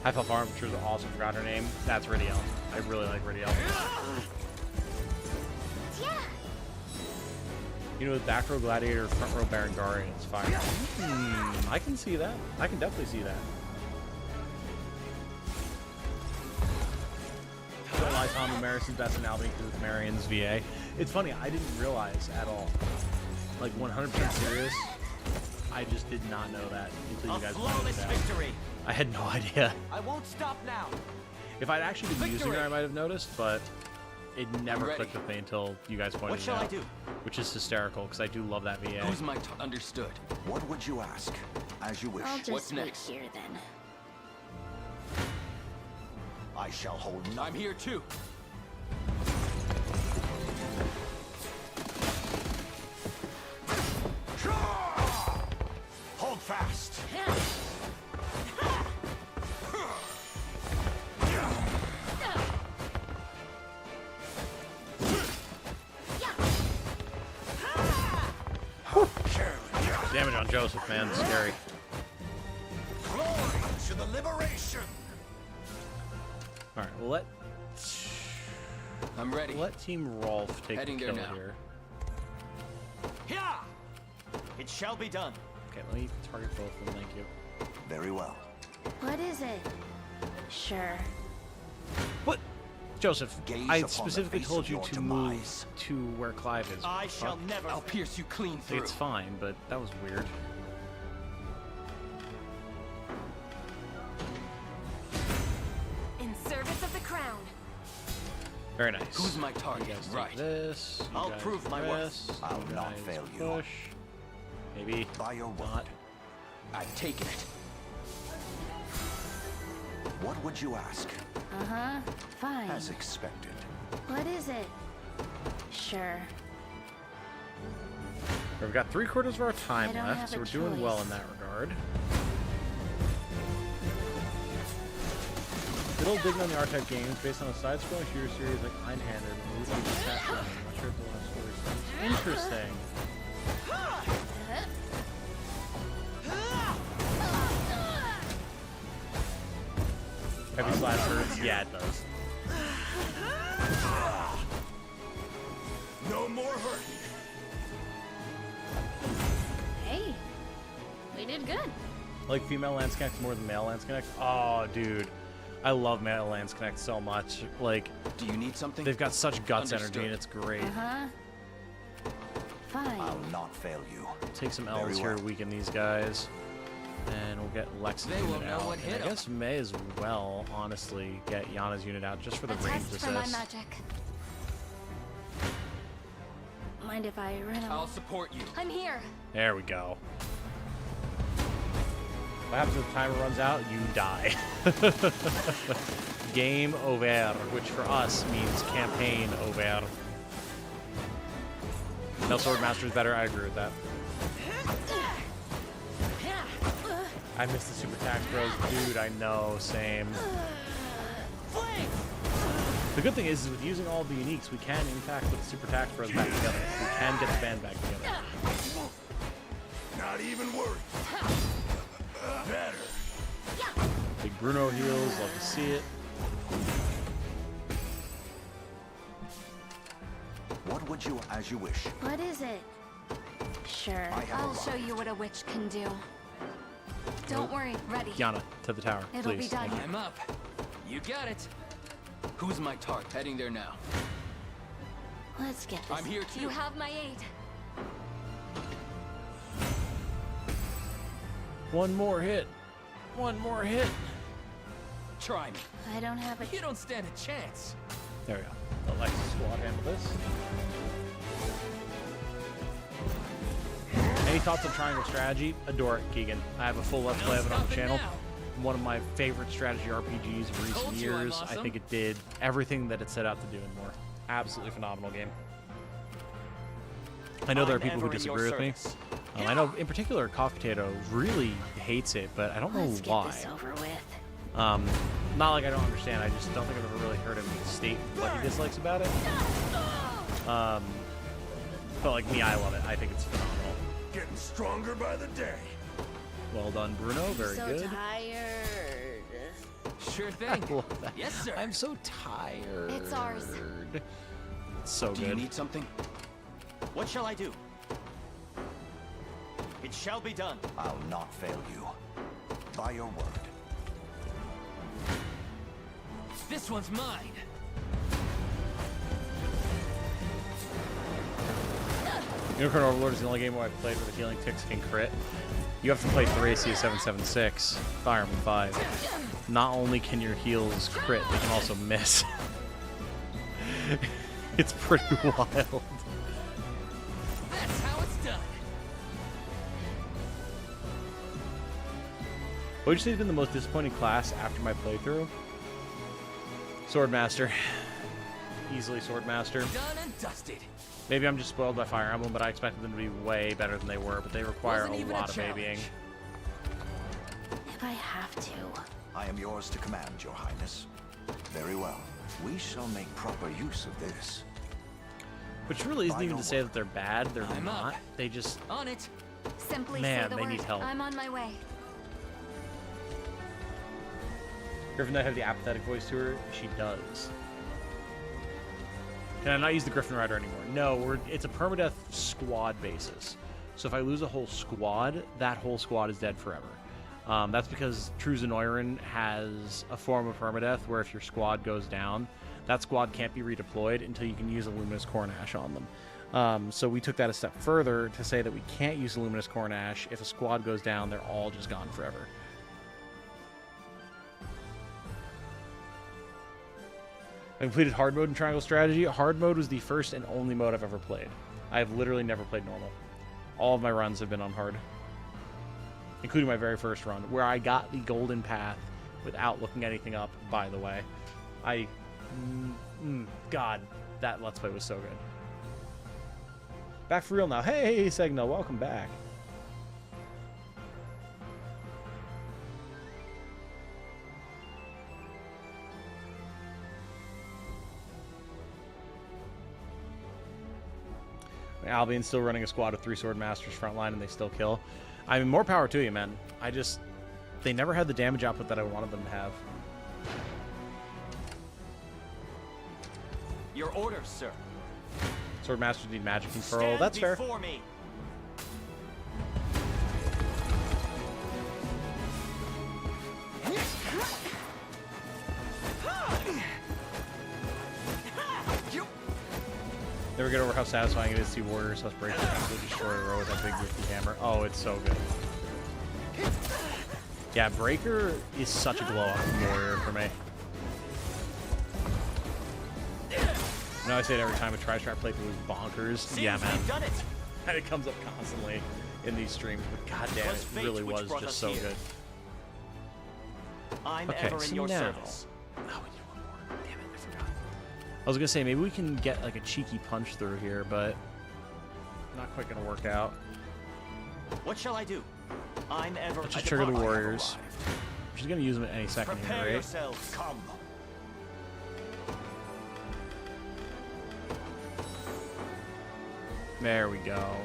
High Farm, which is awesome. Forgot her name. That's Ridiel. I really like Ridiel. You know, the back row Gladiator, front row Barangarian. It's fire. I can see that. I can definitely see that. Don't lie, Tom. Marison's best in Albany with Marion's VA. It's funny. I didn't realize at all. Like 100% serious. I just did not know that until you guys pointed it out. Victory. I had no idea. I won't stop now. If I'd actually been using her, I might have noticed, but it never clicked with me until you guys pointed it out. What shall I do? Which is hysterical, because I do love that VA. Who's my understood? What would you ask? As you wish. I'll just What's wait next? here then. I shall hold none. I'm here too. Hold fast. Damage on Joseph, man. Scary. Glory to the liberation. Alright, well, I'm ready. let Team Rolf take Heading the there kill now. here. Yeah. It shall be done. Okay, let me target both of them, thank you. Very well. What is it? Sure. What? Joseph, Gaze I upon the specifically face told of you your to demise. move to where Clive is. I shall Fuck. never. I'll pierce you clean through. It's fine, but that was weird. In service of the crown. Very nice. Who's my target? You guys take Right. this. You I'll guys prove my this, worth. you I'll not guys fail you. push. Maybe. By your word. Not. I've taken it. What would you ask? Uh-huh. Fine. As expected. What is it? Sure. We've got 3/4 of our time I don't left, have so a we're doing well choice. in that regard. Good old digging on the R-Type games based on a side-scrolling shooter series like Einhander and movie attached to them. I'm not sure if the last story. Interesting. Heavy slash hurts? Yeah, it does. No more hurting. Hey. We did good. Like female Lance Connect more than male Lance Connect? Oh, dude. I love male Lance Connect so much. Like, Do you need something? they've got such guts Understood. energy and it's great. Uh-huh. Fine. I'll not fail you. Take some Very L's here to well. weaken these guys. And we'll get Lex's They will unit know out. what And hit I 'em. guess may as well, honestly, get Yana's unit out just for the A range test for my assist. magic. Mind if I run I'll along? support you. I'm here. There we go. What happens if the timer runs out? You die. Game over, which for us means campaign over. No, Swordmaster is better. I agree with that. I missed the Super Tax Bros. Dude, I know. Same. The good thing is with using all the uniques, we can, in fact, put the Super Tax Bros back together. We can get the band back together. Not even worried. Better. Big Bruno heals. Love to see it. What would you, as you wish? What is it? Sure. I have I'll show arrived. you what a witch can do. Don't worry, ready. Yana, to the tower, It'll please. be done. I'm up. You got it. Who's my target? Heading there now. Let's get this. I'm here too. You have my aid. One more hit. One more hit. Try me. I don't have a You don't stand a chance. There we go. The Lexus squad handle this. Any thoughts on triangle strategy? Adore it, Keegan. I have a full Let's Play of it on the channel. One of my favorite strategy RPGs of recent Told you I'm years. I awesome. think it did everything that it set out to do and more. Absolutely phenomenal game. I know there are I'm people who ever in your disagree with me. service. I know, in particular, Cock Potato really hates it, but I don't know Let's get why. this over with. Not like I don't understand. I just don't think I've ever really heard him state what he dislikes about it. But like me, I love it. I think it's phenomenal. Getting stronger by the day. Well done, Bruno. Very so good. tired. Sure thing. I love that. Yes, sir. I'm so tired. It's ours. It's so Do good. you need something? What shall I do? It shall be done. I'll not fail you. By your word. This one's mine. Unicorn Overlord is the only game where I've played where the healing ticks can crit. You have to play 3AC 776, Ironman 5. Not only can your heals crit, they can also miss. It's pretty wild. That's how it's done. What would you say has been the most disappointing class after my playthrough? Swordmaster. Easily Swordmaster. Done and dusted. Maybe I'm just spoiled by Fire Emblem, but I expected them to be way better than they were, but they require Wasn't a even lot a of babying. If I have to. I am yours to command, Your Highness. Very well. We shall make proper use of this. Which really isn't even to say that they're bad. They're I'm up. not. They just... On it. Simply Man, say the they word. need help. I'm on my way. Griffin does have the apathetic voice to her. She does. Can I not use the Griffin Rider anymore? No, it's a permadeath squad basis. So if I lose a whole squad, that whole squad is dead forever. That's because True Zenoiran has a form of permadeath where if your squad goes down, that squad can't be redeployed until you can use a Luminous Cornash on them. So we took that a step further to say that we can't use a Luminous Cornash. If a squad goes down, they're all just gone forever. I completed hard mode in Triangle Strategy. Hard mode was the first and only mode I've ever played. I've literally never played normal. All of my runs have been on hard. Including my very first run, where I got the golden path without looking anything up, by the way. God, that Let's Play was so good. Back for real now. Hey, Segno, welcome back. Albion's still running a squad of 3 Sword Masters frontline, and they still kill. I mean, more power to you, man. They never had the damage output that I wanted them to have. Your orders, sir. Sword Masters need magic control. Stand That's fair. before me. Never get over how satisfying it is to see Warriors plus Breaker absolutely destroy a row with that big rippy hammer. Oh, it's so good. Yeah, Breaker is such a glow-up warrior for me. You know, I say it every time a Tri-Strap playthrough is bonkers. Yeah, man. We've done it. And it comes up constantly in these streams, but goddamn, it really was just so good. I'm Okay, ever in so your now... service. Oh, we need one more. Damn it, I forgot. I was gonna say, maybe we can get like a cheeky punch through here, but not quite gonna work out. What shall I do? I'm ever. Let's just trigger the Warriors. She's gonna use them at any second here, Prepare right? yourselves. Come. There we go.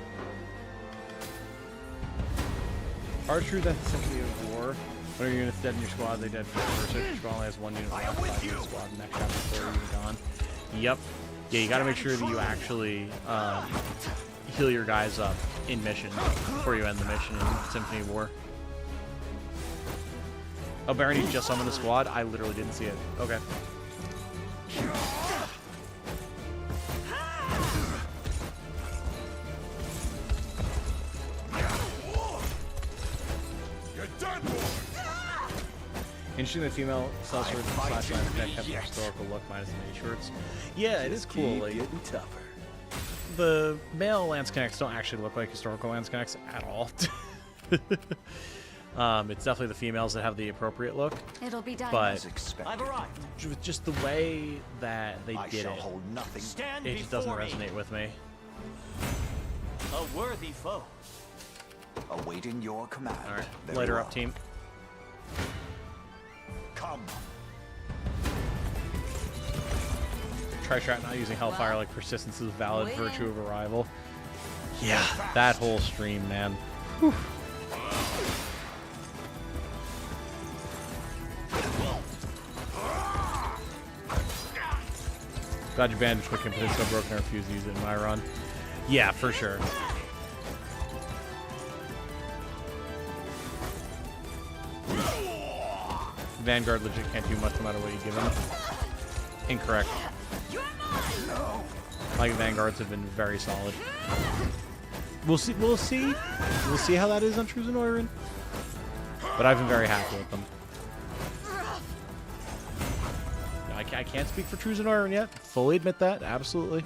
Archery, that's the Symphony of War. When your unit's dead in your squad, they dead forever. So if your squad only has one unit left, five unit squad, next chapter 4, you're gone. Yep. Yeah, you gotta make sure that you actually heal your guys up in mission before you end the mission in Symphony of War. Oh, Barony just summoned the squad? I literally didn't see it. Okay. Interesting that female sellswords slash line neck have the historical look minus the mini shorts. Yeah, it is cool. Like, the male Lance Connects don't actually look like historical Lance Connects at all. It's definitely the females that have the appropriate look. It'll be done. But I've arrived. with just the way that they did it, hold nothing. Stand it just doesn't before me. resonate with me. A worthy foe. Awaiting your command. All right, Very later well. up, team. Come. Tri-Strat not using Hellfire like persistence is a valid virtue of arrival. Yeah, that whole stream, man. Whew. Glad your bandage quick Impetus so broken I refuse to use it in my run. Yeah, for sure. Vanguard legit can't do much no matter what you give him. Incorrect. My Vanguards have been very solid. We'll see. We'll see. We'll see how that is on True Zenoiran. But I've been very happy with them. I can't speak for True Zenoiran yet. Fully admit that. Absolutely.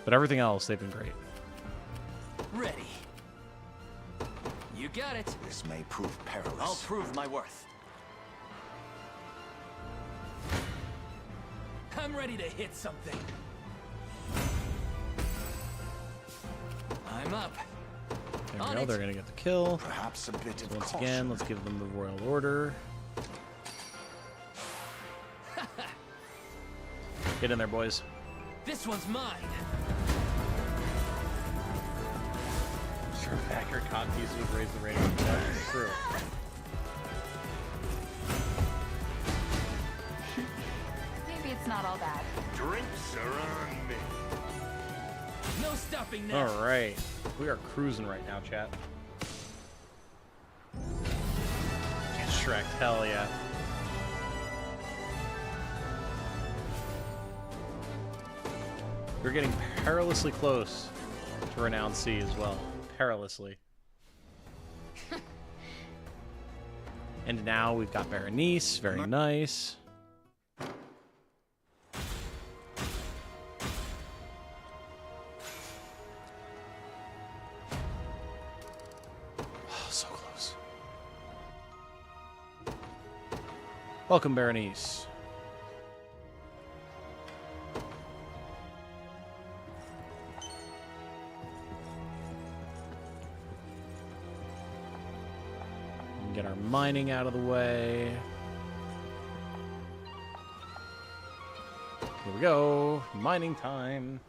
But everything else, they've been great. Ready. You got it. This may prove perilous. I'll prove my worth. I'm ready to hit something. I'm up. There we go. They're going to get the kill. Perhaps a bit of Once caution. again, let's give them the Royal Order. Get in there, boys. This one's mine. Sure, accurate cotton pieces would raise the rating of the production. True. Maybe it's not all bad. Drinks are on me. No stopping now. All right, we are cruising right now, chat. Get Shrek, hell yeah. We're getting perilously close to Renowned Sea as well. Perilously. And now we've got Berenice, very nice. Oh, so close. Welcome, Berenice. Get our mining out of the way. Here we go. Mining time.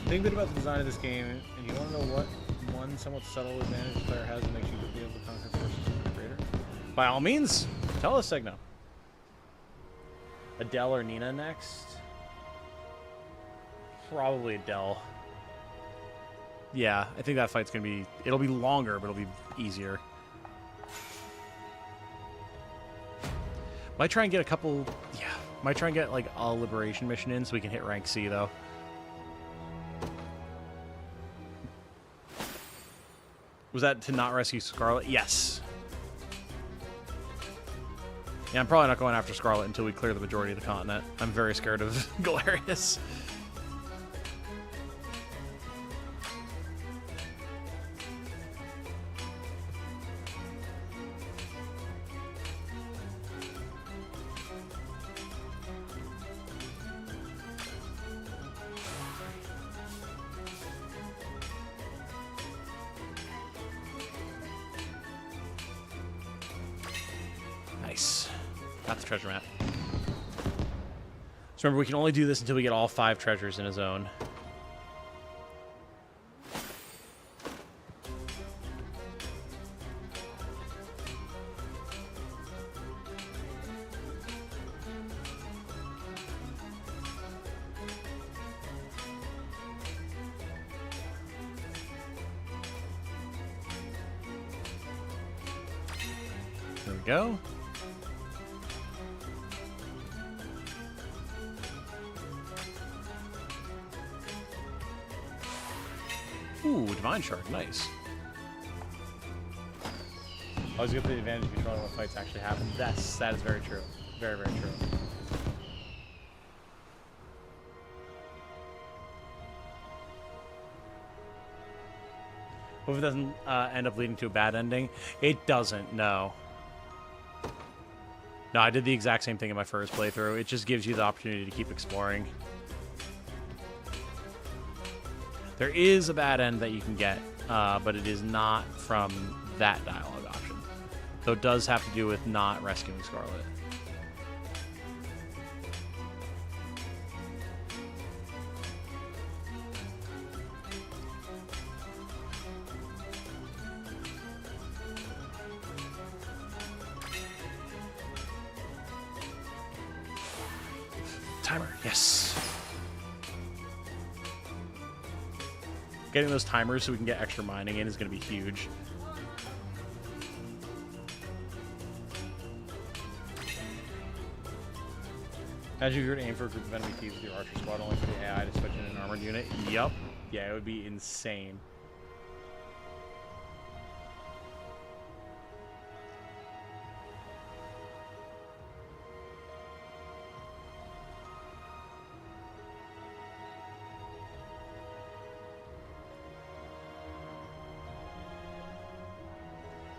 Think a bit about the design of this game, and you want to know what one somewhat subtle advantage the player has that makes you be able to conquer forces greater? By all means, tell us, Segno. Adele or Nina next? Probably Adele. Yeah, I think that fight's gonna be... It'll be longer, but it'll be easier. Might try and get a couple... Yeah, might try and get, like, a liberation mission in so we can hit rank C, though. Was that to not rescue Scarlet? Yes. Yeah, I'm probably not going after Scarlet until we clear the majority of the continent. I'm very scared of Galerius. Nice. Got the treasure map. So remember, we can only do this until we get all 5 treasures in a zone. There we go. Ooh, Divine Shard, nice. Always get the advantage of controlling when fights actually happen. That is very true. Very, very true. Hope it doesn't end up leading to a bad ending. It doesn't, no. No, I did the exact same thing in my first playthrough. It just gives you the opportunity to keep exploring. There is a bad end that you can get, but it is not from that dialogue option. Though it does have to do with not rescuing Scarlet. Timer, yes. Getting those timers so we can get extra mining in is going to be huge. Imagine if you were to aim for a group of enemy thieves with your archer squad only for the AI to switch in an armored unit. Yup. Yeah, it would be insane.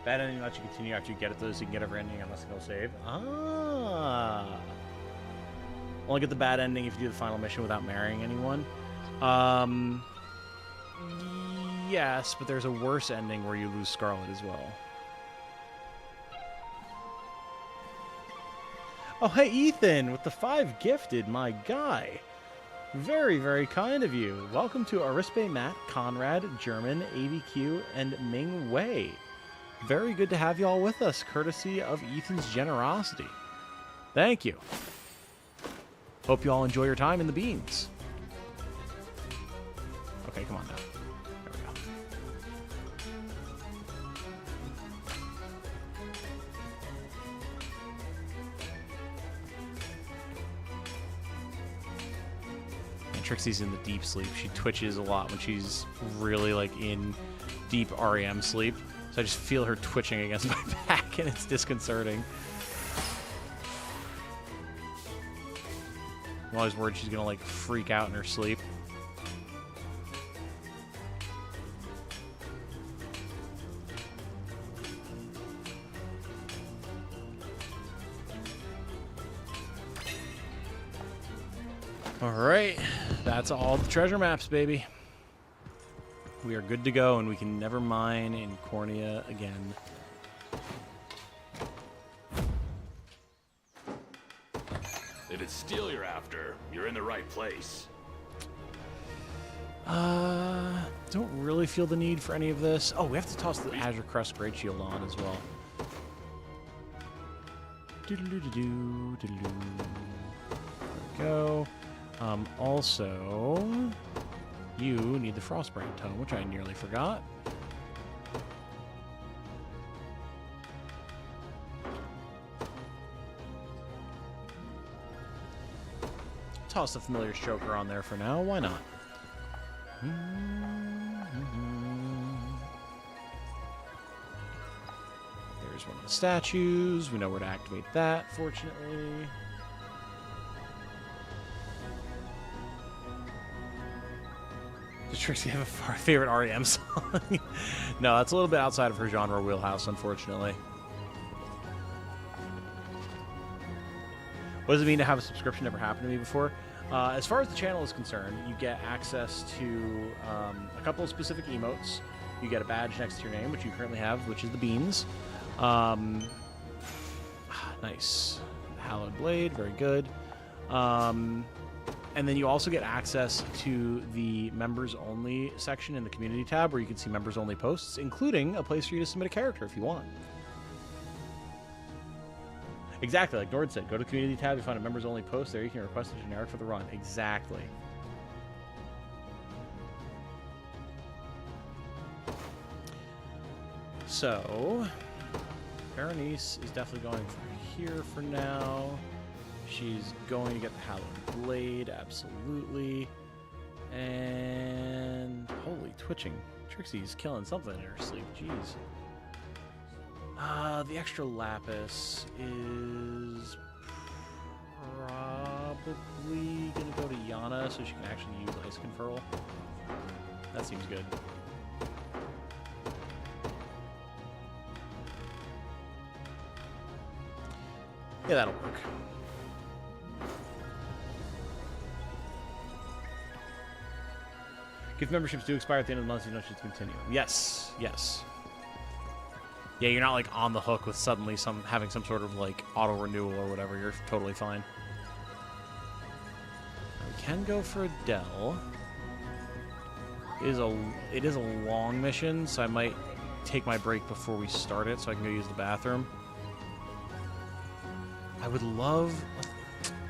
Bad ending lets you continue after you get it, though, so you can get every ending unless it'll save. Ah. Only get the bad ending if you do the final mission without marrying anyone. Yes, but there's a worse ending where you lose Scarlet as well. Oh, hey, Ethan, with the 5 gifted, my guy. Very, very kind of you. Welcome to Arispe, Matt, Conrad, German, ABQ, and Ming Wei. Very good to have you all with us, courtesy of Ethan's generosity. Thank you. Hope you all enjoy your time in the beans. Okay, come on now. There we go. And Trixie's in the deep sleep. She twitches a lot when she's really like in deep REM sleep. So I just feel her twitching against my back, and it's disconcerting. I'm always worried she's gonna like freak out in her sleep. All right, that's all the treasure maps, baby. We are good to go, and we can never mine in Cornea again. If it's steel you're after, you're in the right place. Don't really feel the need for any of this. Oh, we have to toss the Azure Crust Great Shield on as well. Doodle-doo-doo-doo, doodle-doo. There we go. Also, you need the Frostbrand Tome, which I nearly forgot. Toss the familiar choker on there for now. Why not? There's one of the statues. We know where to activate that, fortunately. Does Trixie have a favorite REM song? No, that's a little bit outside of her genre wheelhouse, unfortunately. What does it mean to have a subscription? Never happened to me before. As far as the channel is concerned, you get access to a couple of specific emotes. You get a badge next to your name, which you currently have, which is the beans. Nice. Hallowed Blade, very good. And then you also get access to the members only section in the community tab where you can see members only posts, including a place for you to submit a character if you want. Exactly, like Nord said, go to the community tab, you find a members only post, there you can request a generic for the run. Exactly. So, Berenice is definitely going for here for now. She's going to get the Hallowed Blade, absolutely. And holy twitching. Trixie's killing something in her sleep, jeez. The extra lapis is probably gonna go to Yana so she can actually use Ice Conferral. That seems good. Yeah, that'll work. Gift memberships do expire at the end of the month, so you don't have to continue. Yes, yes. Yeah, you're not like on the hook with suddenly having some sort of like auto renewal or whatever. You're totally fine. We can go for Adele. It is a long mission, so I might take my break before we start it so I can go use the bathroom. I would love,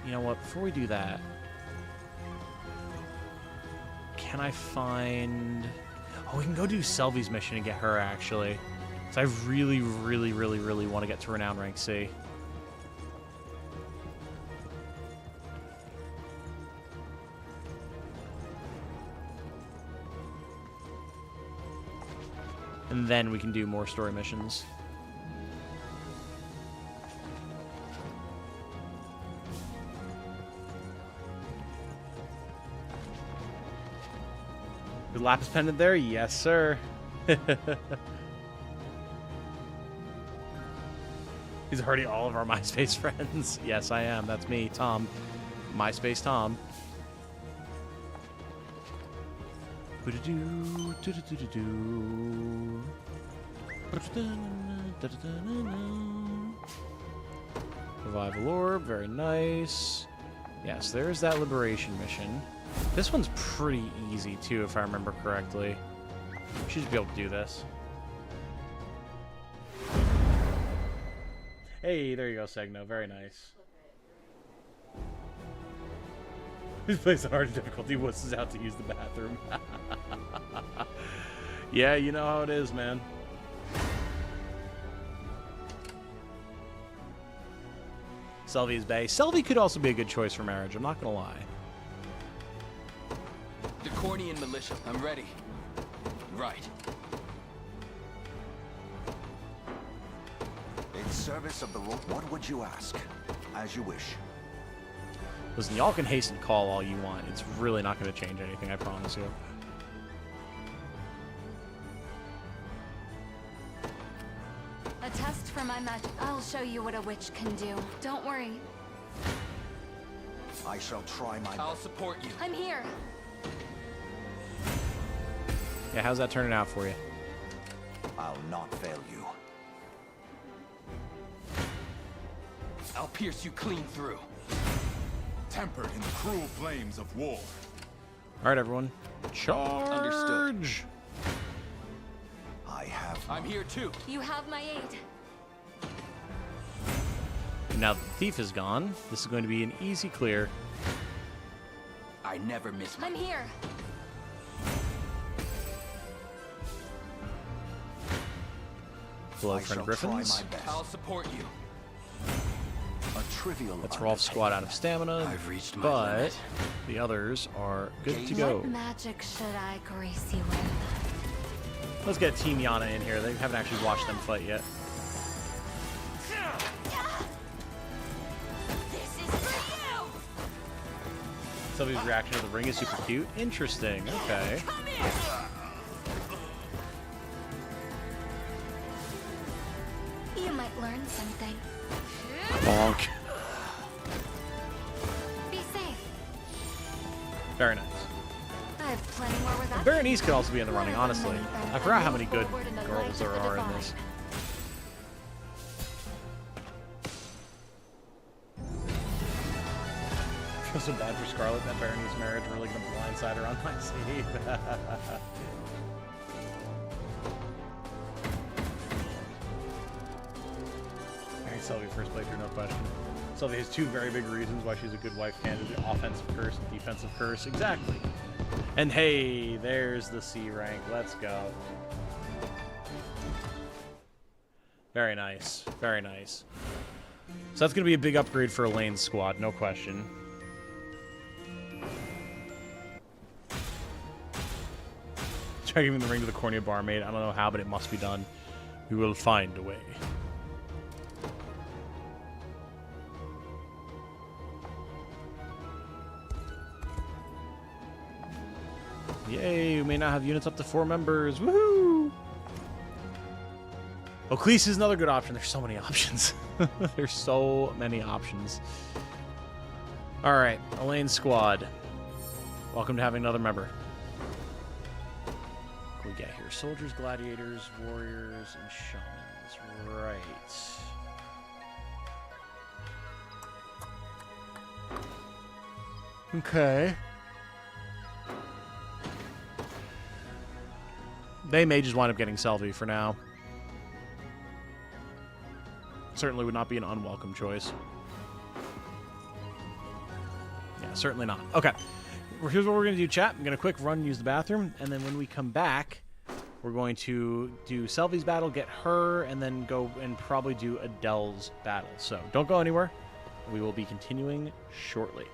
you know what, before we do that, can I find, oh, we can go do Selvy's mission and get her actually. So I really, really, really, really want to get to Renown Rank C. And then we can do more story missions. Is Lapis Pendant there? Yes, sir. He's already all of our MySpace friends. Yes, I am. That's me, Tom. MySpace Tom. Revival Orb, very nice. Yes, there's that Liberation mission. This one's pretty easy, too, if I remember correctly. We should be able to do this. Hey, there you go, Segno. Very nice. This plays a hard difficulty. Wuss is out to use the bathroom. Yeah, you know how it is, man. Selvy's Bay. Selvy could also be a good choice for marriage, I'm not gonna lie. Decornian militia. I'm ready. Right. In service of the what would you ask? As you wish. Listen, y'all can hasten call all you want. It's really not going to change anything, I promise you. A test for my magic. I'll show you what a witch can do. Don't worry. I shall try my I'll support you. I'm here. Yeah, how's that turning out for you? I'll not fail you. I'll pierce you clean through. Tempered in the cruel flames of war. All right, everyone. Charge! Understood. I have. I'm here too. You have my aid. Now that the thief is gone, this is going to be an easy clear. I never miss my... I'm here. Hello, I friend shall Griffins. try my best. I'll support you. A trivial. That's Rolf's squad out of stamina, I've reached my but limit. the others are good to What go. magic should I grace you with? Let's get Team Yana in here. They haven't actually watched them fight yet. This is for you. Somebody's reaction to the ring is super cute. Interesting. Okay. Come here. You might learn something. Bonk. Be safe. Very nice. I have plenty more where that. Berenice could also be in the running, honestly. I forgot how many good girls there are in this. I feel so bad for Scarlet. That Berenice marriage really gonna blindside her on my save. Alright, Sylvie, first playthrough, no question. Sylvie has two very big reasons why she's a good wife candidate. Offensive curse and defensive curse. Exactly. And hey, there's the C rank. Let's go. Very nice. Very nice. So that's going to be a big upgrade for Elaine's squad, no question. Try giving the ring to the Cornea barmaid. I don't know how, but it must be done. We will find a way. Yay, we may now have units up to 4 members. Woohoo! Oclese is another good option. There's so many options. There's so many options. All right, Alain squad. Welcome to having another member. What can we get here? Soldiers, gladiators, warriors, and shamans. Right. Okay. They may just wind up getting Selvi for now. Certainly would not be an unwelcome choice. Yeah, certainly not. Okay. Here's what we're going to do, chat. I'm going to quick run, use the bathroom, and then when we come back, we're going to do Selvi's battle, get her, and then go and probably do Adele's battle. So don't go anywhere. We will be continuing shortly.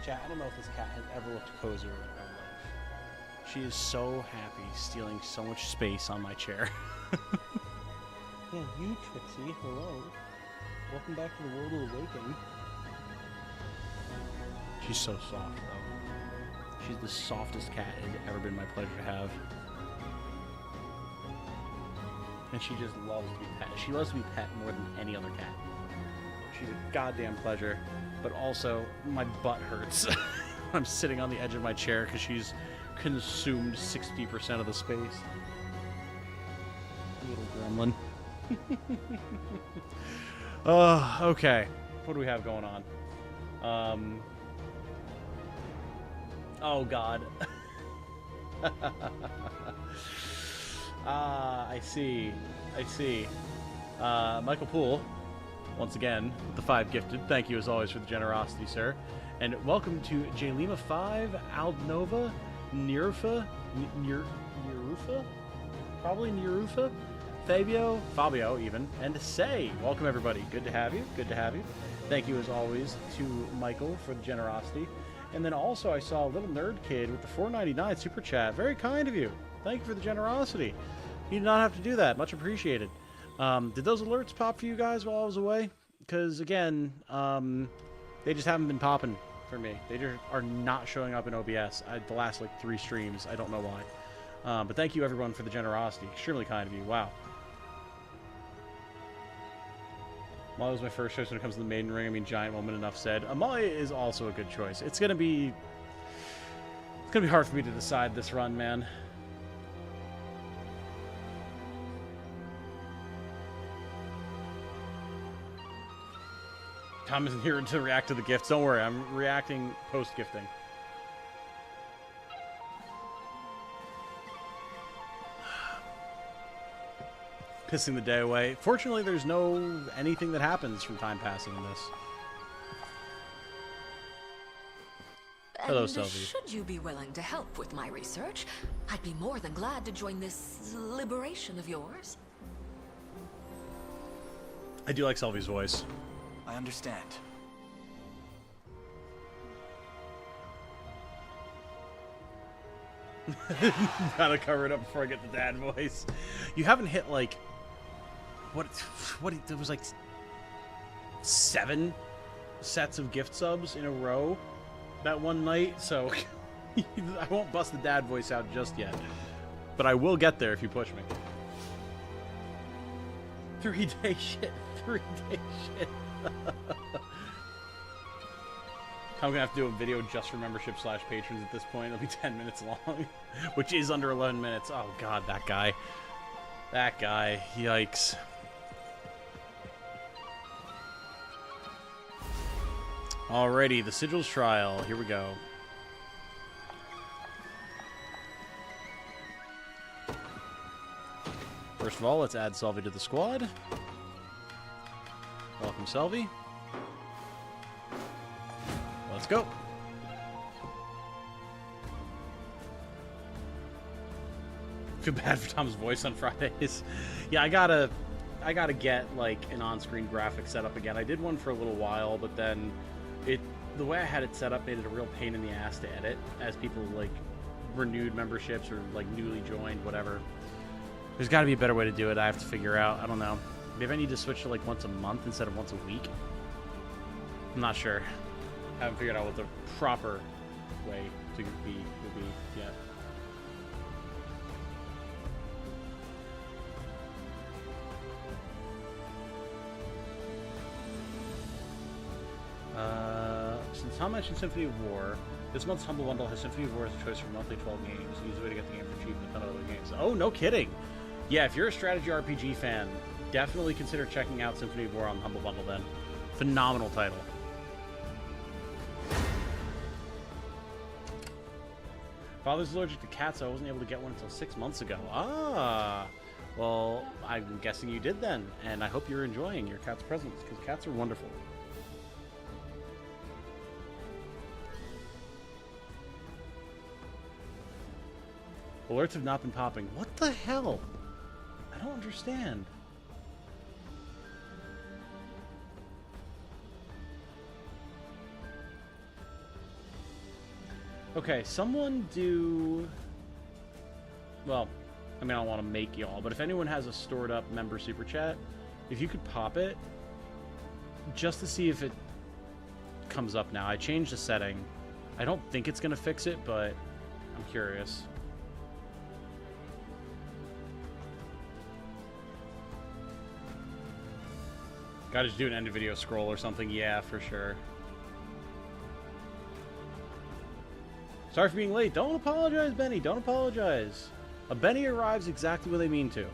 Chat, I don't know if this cat has ever looked cozier in her life. She is so happy, stealing so much space on my chair. Yeah, you, Trixie. Hello. Welcome back to the world of the Awakening. She's so soft, though. She's the softest cat it has ever been my pleasure to have. And she just loves to be pet. She loves to be pet more than any other cat. She's a goddamn pleasure. But also, my butt hurts. I'm sitting on the edge of my chair because she's consumed 60% of the space. Little gremlin. Okay. What do we have going on? Oh, God. I see. Michael Poole, once again, with the 5 gifted. Thank you, as always, for the generosity, sir. And welcome to Jalima 5, Aldnova, Nirufa, Nirufa? Probably Nirufa? Fabio, even, and Say. Welcome, everybody. Good to have you. Thank you, as always, to Michael for the generosity. And then also, I saw a little nerd kid with the $4.99 super chat. Very kind of you. Thank you for the generosity. You did not have to do that. Much appreciated. Did those alerts pop for you guys while I was away? Because, again, they just haven't been popping for me. They just are not showing up in OBS. The last, 3 streams. I don't know why. But thank you, everyone, for the generosity. Extremely kind of you. Wow. Amalia was my first choice when it comes to the maiden ring. I mean, giant moment, enough said. Amalia is also a good choice. It's gonna be hard for me to decide this run, man. Tom isn't here to react to the gifts. Don't worry, I'm reacting post-gifting. Pissing the day away. Fortunately, there's no anything that happens from time passing in this. Hello, Sylvie. Should you be willing to help with my research, I'd be more than glad to join this liberation of yours. I do like Sylvie's voice. I understand. Gotta cover it up before I get the dad voice. You haven't hit what it was 7 sets of gift subs in a row that one night, so I won't bust the dad voice out just yet. But I will get there if you push me. 3-day shit. 3-day shit. I'm gonna have to do a video just for membership/patrons at this point. It'll be 10 minutes long, which is under 11 minutes. Oh god, that guy. That guy. Yikes. Alrighty, the Sigils trial. Here we go. First of all, let's add Selvi to the squad. Welcome, Selvi. Let's go. Feel bad for Tom's voice on Fridays. Yeah, I gotta get an on-screen graphic set up again. I did one for a little while, but then the way I had it set up made it a real pain in the ass to edit as people renewed memberships or newly joined, whatever. There's got to be a better way to do it. I have to figure out. I don't know. Maybe I need to switch to once a month instead of once a week. I'm not sure. Haven't figured out what the proper way to be would be yet. Since Tom mentioned Symphony of War, this month's Humble Bundle has Symphony of War as a choice for monthly 12 games. Easy way to get the game for cheap and a ton of other games. Oh, no kidding! Yeah, if you're a strategy RPG fan, definitely consider checking out Symphony of War on the Humble Bundle then. Phenomenal title. Father's allergic to cats, so I wasn't able to get one until 6 months ago. Ah! Well, I'm guessing you did then, and I hope you're enjoying your cat's presence, because cats are wonderful. Alerts have not been popping. What the hell? I don't understand. Okay, someone do... Well, I mean, I don't want to make y'all, but if anyone has a stored up member super chat, if you could pop it, just to see if it comes up now. I changed the setting. I don't think it's going to fix it, but I'm curious. Gotta just do an end of video scroll or something. Yeah, for sure. Sorry for being late. Don't apologize, Benny. Don't apologize. A Benny arrives exactly when they mean to.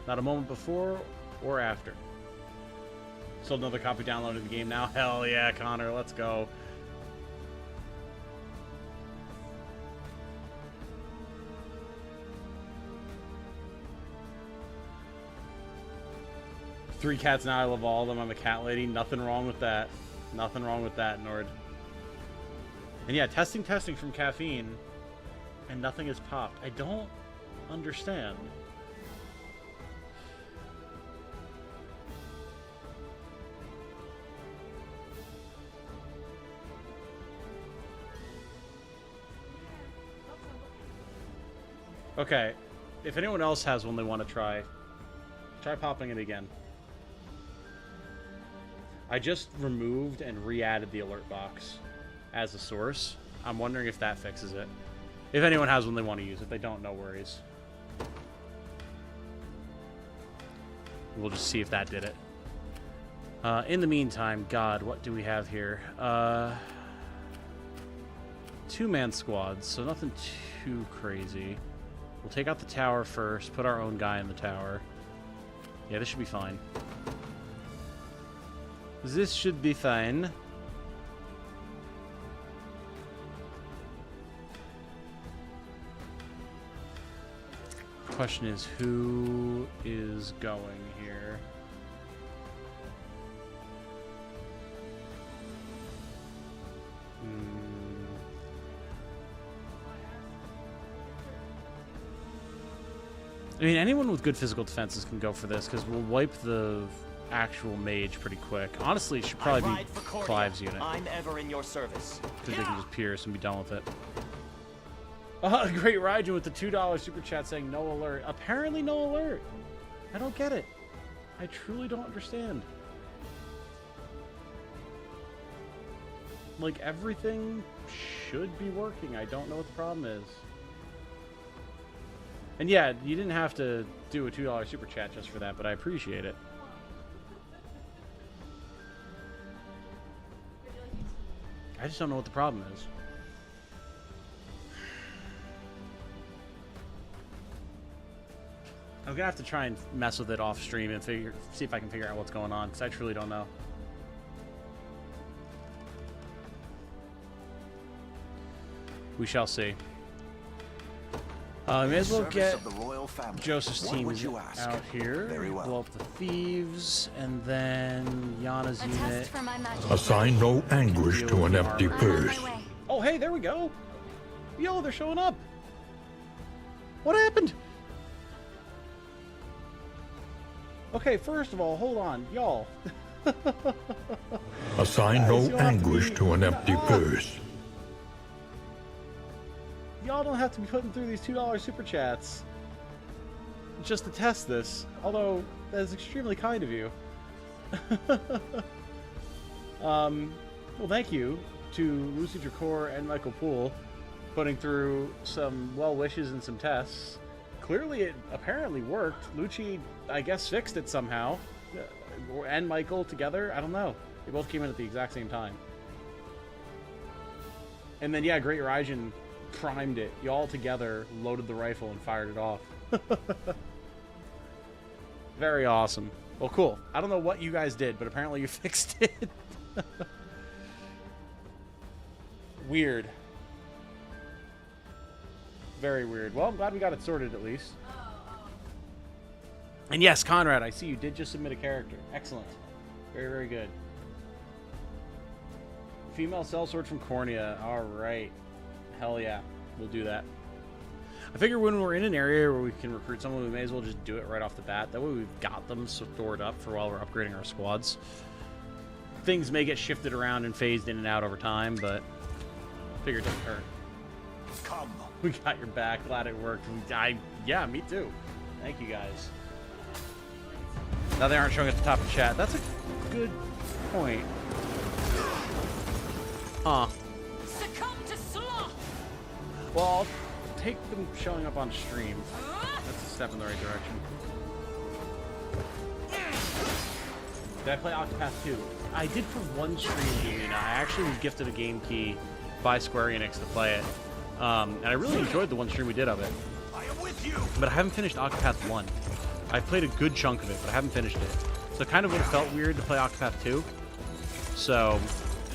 Not a moment before or after. Still another copy downloaded the game now. Hell yeah, Connor. Let's go. Three cats now. I love all of them. I'm a cat lady. Nothing wrong with that. Nothing wrong with that, Nord. And yeah, testing from caffeine, and nothing has popped. I don't understand. Okay, if anyone else has one they want to try popping it again. I just removed and re-added the alert box as a source. I'm wondering if that fixes it. If anyone has one they want to use. If they don't, no worries. We'll just see if that did it. In the meantime, God, what do we have here? Two-man squads, so nothing too crazy. We'll take out the tower first, put our own guy in the tower. Yeah, this should be fine. This should be fine. Question is, who is going here? I mean, anyone with good physical defenses can go for this, because we'll wipe the actual mage pretty quick. Honestly, it should probably be Clive's unit. I'm ever in your service. Because they can just pierce and be done with it. Great Raijin with the $2 super chat saying no alert. Apparently no alert. I don't get it. I truly don't understand. Like, everything should be working. I don't know what the problem is. And yeah, you didn't have to do a $2 super chat just for that, but I appreciate it. I just don't know what the problem is. I'm gonna have to try and mess with it off stream and see if I can figure out what's going on, because I truly don't know. We shall see. May as well get Joseph's team out here. Blow up the thieves, and then Yana's unit. Assign no anguish to an empty purse. Oh, hey, there we go. Yo, they're showing up. What happened? Okay, first of all, hold on, y'all. Assign no anguish to an empty purse. Y'all don't have to be putting through these $2 super chats just to test this. Although, that is extremely kind of you. Well, thank you to Lucy Dracor and Michael Poole putting through some well wishes and some tests. Clearly, it apparently worked. Lucci, I guess, fixed it somehow. And Michael together, I don't know. They both came in at the exact same time. And then, yeah, Great Raijin primed it. Y'all together loaded the rifle and fired it off. Very awesome. Well, cool. I don't know what you guys did, but apparently you fixed it. Weird. Very weird. Well, I'm glad we got it sorted at least. And yes, Conrad, I see you did just submit a character. Excellent. Very, very good. Female sellsword from Cornea. All right. Hell yeah. We'll do that. I figure when we're in an area where we can recruit someone, we may as well just do it right off the bat. That way we've got them stored up for while we're upgrading our squads. Things may get shifted around and phased in and out over time, but Figured it hurt. Come. We got your back. Glad it worked. Yeah, me too. Thank you guys. Now they aren't showing at the top of the chat. That's a good point. Huh. Succumb to sloth. Well, I'll take them showing up on stream. That's a step in the right direction. Did I play Octopath 2? I did for one stream, Julina. I actually was gifted a game key by Square Enix to play it. And I really enjoyed the one stream we did of it. I am with you. But I haven't finished Octopath 1. I played a good chunk of it, but I haven't finished it. So it kind of would have felt weird to play Octopath 2. So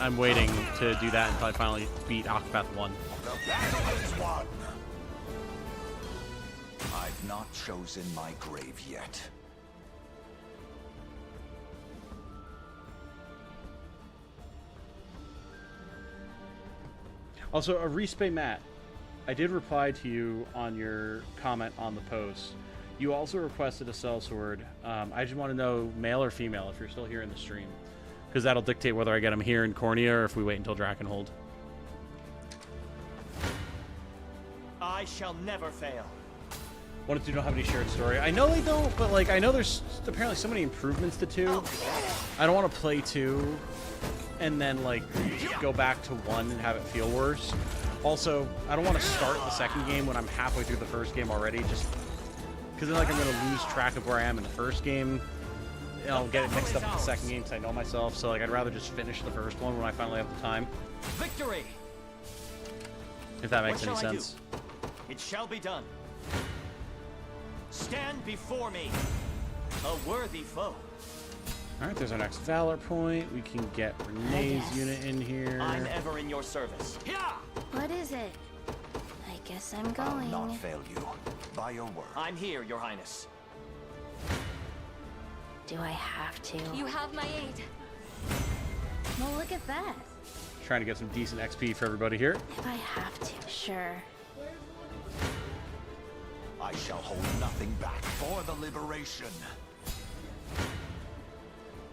I'm waiting to do that until I finally beat Octopath 1. The battle is won. I've not chosen my grave yet. Also, a Respae Matt, I did reply to you on your comment on the post. You also requested a sellsword. I just want to know male or female if you're still here in the stream, because that'll dictate whether I get them here in Cornea or if we wait until Drakenhold. I shall never fail. Wanted to know how many shared story. I know they don't, but like I know there's apparently so many improvements to 2. I don't want to play 2 and then like go back to 1 and have it feel worse. Also, I don't want to start the second game when I'm halfway through the first game already, just because then like I'm going to lose track of where I am in the first game. And I'll get it mixed up with the second game because I know myself. So like I'd rather just finish the first one when I finally have the time. Victory! If that makes What any shall I sense. do? It shall be done. Stand before me, a worthy foe. Alright, there's our next Valor point. We can get Renee's unit in here. I'm ever in your service. Yeah! What is it? I guess I'm I'll going. not fail you. By your word. I'm here, Your Highness. Do I have to? You have my aid. Well, look at that. Trying to get some decent XP for everybody here. If I have to, sure. I shall hold nothing back for the liberation.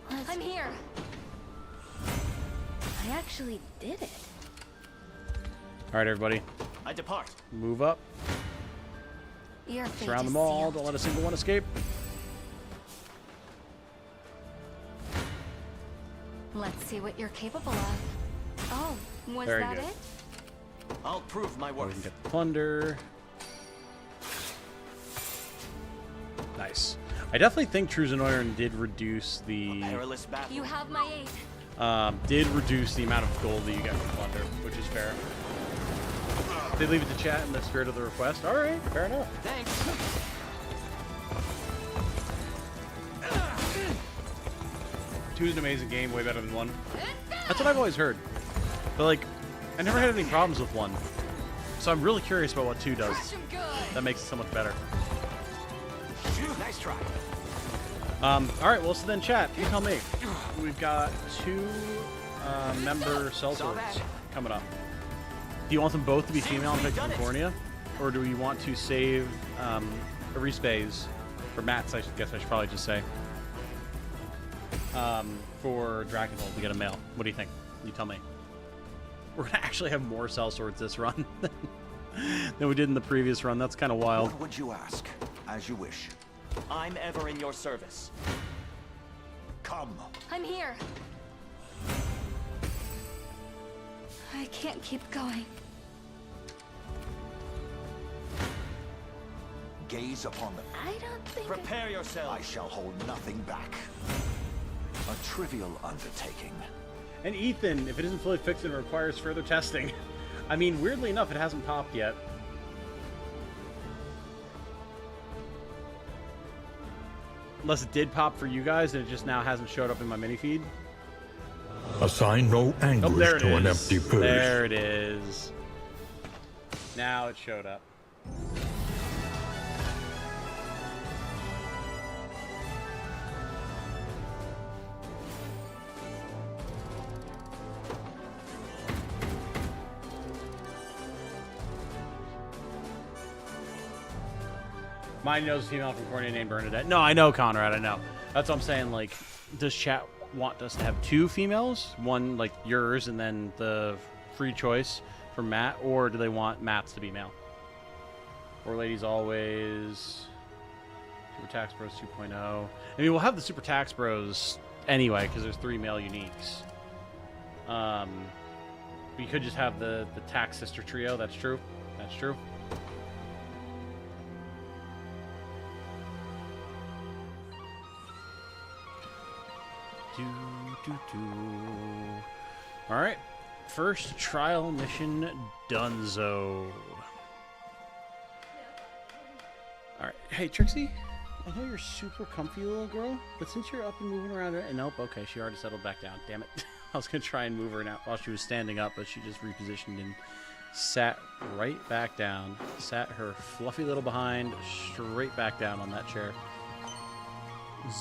I'm here. I actually did it. Alright, everybody. I depart. Move up. Your fate Surround is them all. sealed. Don't let a single one escape. Let's see what you're capable of. Oh, was Very that good. it? I'll prove my We can worth. get the plunder. Nice. I definitely think True Zenoiran did reduce the Perilous battle. You have my aid. did reduce the amount of gold that you get from plunder, which is fair. They leave it to chat in the spirit of the request. All right, fair enough. Thanks. 2 is an amazing game, way better than 1. That's what I've always heard. But like, I never had any problems with 1. So I'm really curious about what 2 does. That makes it so much better. Nice try. All right, well, so then chat, you tell me. We've got 2 member sellswords coming up. Do you want them both to be female and picked from Cornea? Or do we want to save Respae's, or Matt's, I guess I should probably just say, for Drakenhold to get a male? What do you think? You tell me. We're going to actually have more sellswords this run than we did in the previous run. That's kind of wild. What would you ask? As you wish. I'm ever in your service. Come. I'm here. I can't keep going. Gaze upon the... I don't think Prepare yourself. I shall hold nothing back. A trivial undertaking. And Ethan, if it isn't fully fixed and requires further testing. I mean, weirdly enough, it hasn't popped yet. Unless it did pop for you guys and it just now hasn't showed up in my mini feed. Assign no Oh, there anguish it to an is. empty purse. There it is. Now it showed up. Mine knows female from Cornea named Bernadette. No, I know, Conrad, I know. That's what I'm saying, like, does chat want us to have 2 females? One, like, yours, and then the free choice for Matt, or do they want Matt's to be male? Or ladies always. Super Tax Bros 2.0. I mean, we'll have the Super Tax Bros anyway, because there's 3 male uniques. We could just have the Tax Sister Trio. That's true. That's true. All right. First trial mission donezo. All right. Hey, Trixie. I know you're super comfy, little girl, but since you're up and moving around, nope. Okay, she already settled back down. Damn it. I was gonna try and move her now while she was standing up, but she just repositioned and sat right back down. Sat her fluffy little behind straight back down on that chair.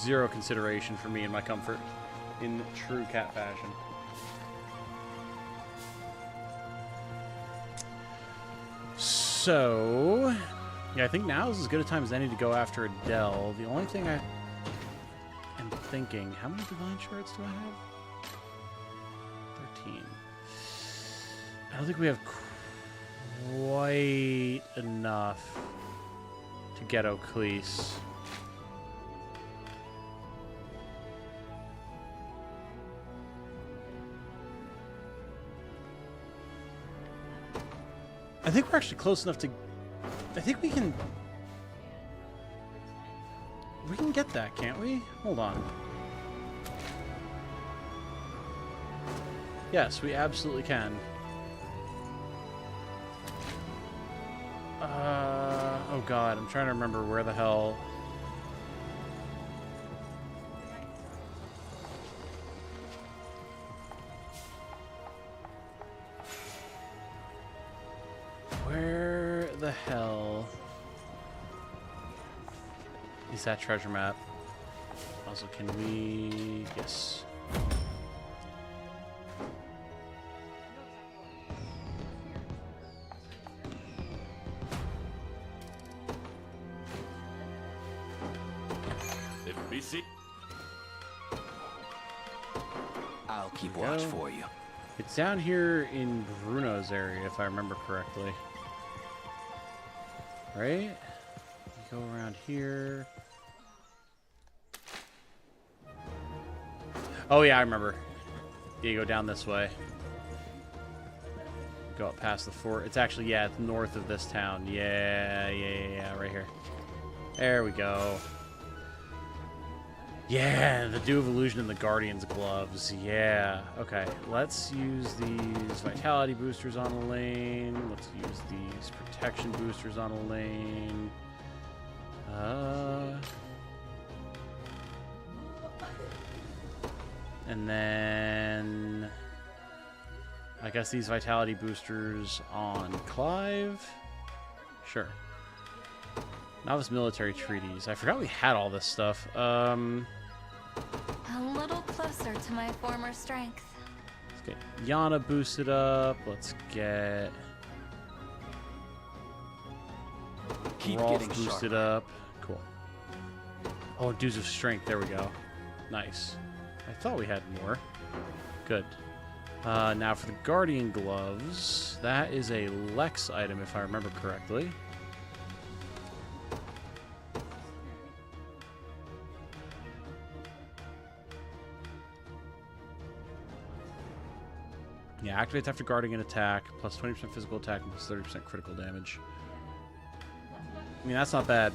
Zero consideration for me and my comfort, in true cat fashion. So, yeah, I think now is as good a time as any to go after Adele. The only thing I am thinking, how many divine shards do I have? 13. I don't think we have quite enough to get O'Cleese. I think we're actually close enough to... I think we can get that, can't we? Hold on. Yes, we absolutely can. Oh god, I'm trying to remember where the hell... Where the hell is that treasure map? Also, can we... Yes. If BC... I'll keep watch for you. It's down here in Bruno's area, if I remember correctly. Right? You go around here. Oh yeah, I remember. Yeah, you go down this way. Go up past the fort. It's actually, yeah, it's north of this town. Yeah, right here. There we go. Yeah, the Dew of Illusion and the Guardian's gloves. Yeah. Okay, let's use these vitality boosters on Alain. Let's use these protection boosters on Alain. And then I guess these vitality boosters on Clive. Sure. Novice military treaties. I forgot we had all this stuff. A little closer to my former strength. Let's get Yana boosted up. Let's get Rolf boosted up. Cool. Oh, dues of strength. There we go. Nice. I thought we had more. Good. Now for the Guardian gloves. That is a Lex item, if I remember correctly. Yeah, activates after guarding an attack, plus 20% physical attack and plus 30% critical damage. I mean, that's not bad.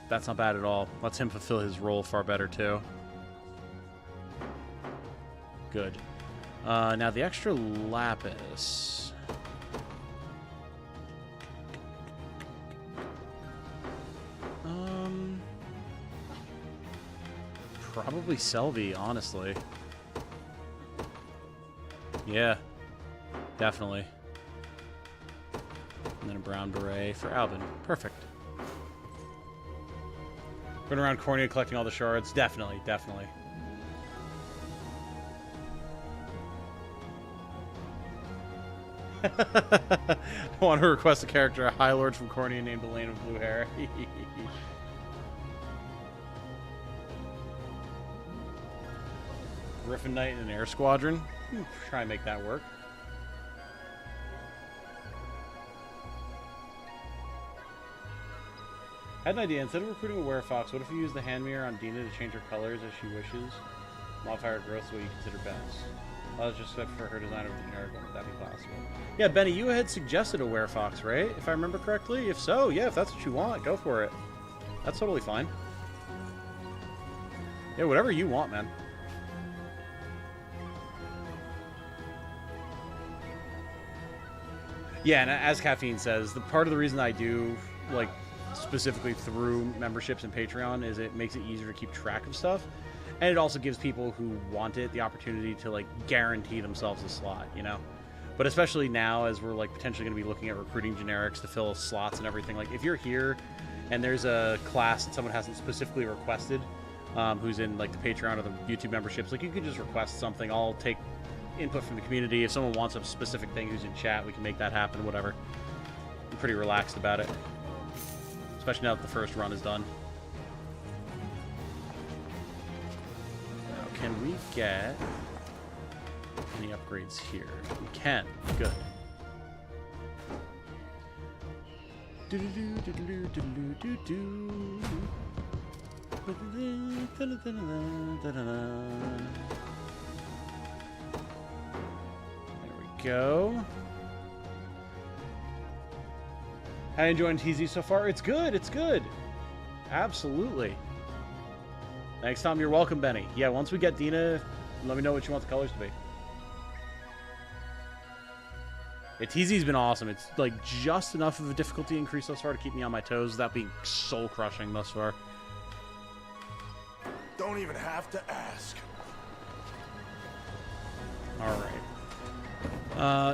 That's not bad at all. Lets him fulfill his role far better, too. Good. Now, the extra lapis. Probably Selvi, honestly. Yeah, definitely. And then a brown beret for Albin. Perfect. Going around Cornea collecting all the shards. Definitely, definitely. I want to request a character, a High Lord from Cornea named Alain with blue hair. Griffin Knight and an Air Squadron. Try and make that work. Had an idea. Instead of recruiting a werefox, what if you use the hand mirror on Dina to change her colors as she wishes? Modify her growth the way you consider best. Well, that's just for her design of the generic one. Would that be possible? Yeah, Benny, you had suggested a werefox, right? If I remember correctly? If so, yeah, if that's what you want, go for it. That's totally fine. Yeah, whatever you want, man. Yeah, and as Caffeine says, the part of the reason I do, like, specifically through memberships and Patreon is it makes it easier to keep track of stuff. And it also gives people who want it the opportunity to, like, guarantee themselves a slot, you know? But especially now, as we're, like, potentially going to be looking at recruiting generics to fill slots and everything, like, if you're here and there's a class that someone hasn't specifically requested, who's in, like, the Patreon or the YouTube memberships, like, you can just request something. I'll take input from the community. If someone wants a specific thing who's in chat, we can make that happen, whatever. I'm pretty relaxed about it. Especially now that the first run is done. Now, can we get any upgrades here? We can. Good. There we go. How you enjoying TZ so far? It's good. It's good. Absolutely. Thanks, Tom. You're welcome, Benny. Yeah, once we get Dina, let me know what you want the colors to be. Yeah, TZ's been awesome. It's like just enough of a difficulty increase thus far to keep me on my toes without being soul crushing thus far. Don't even have to ask. Alright.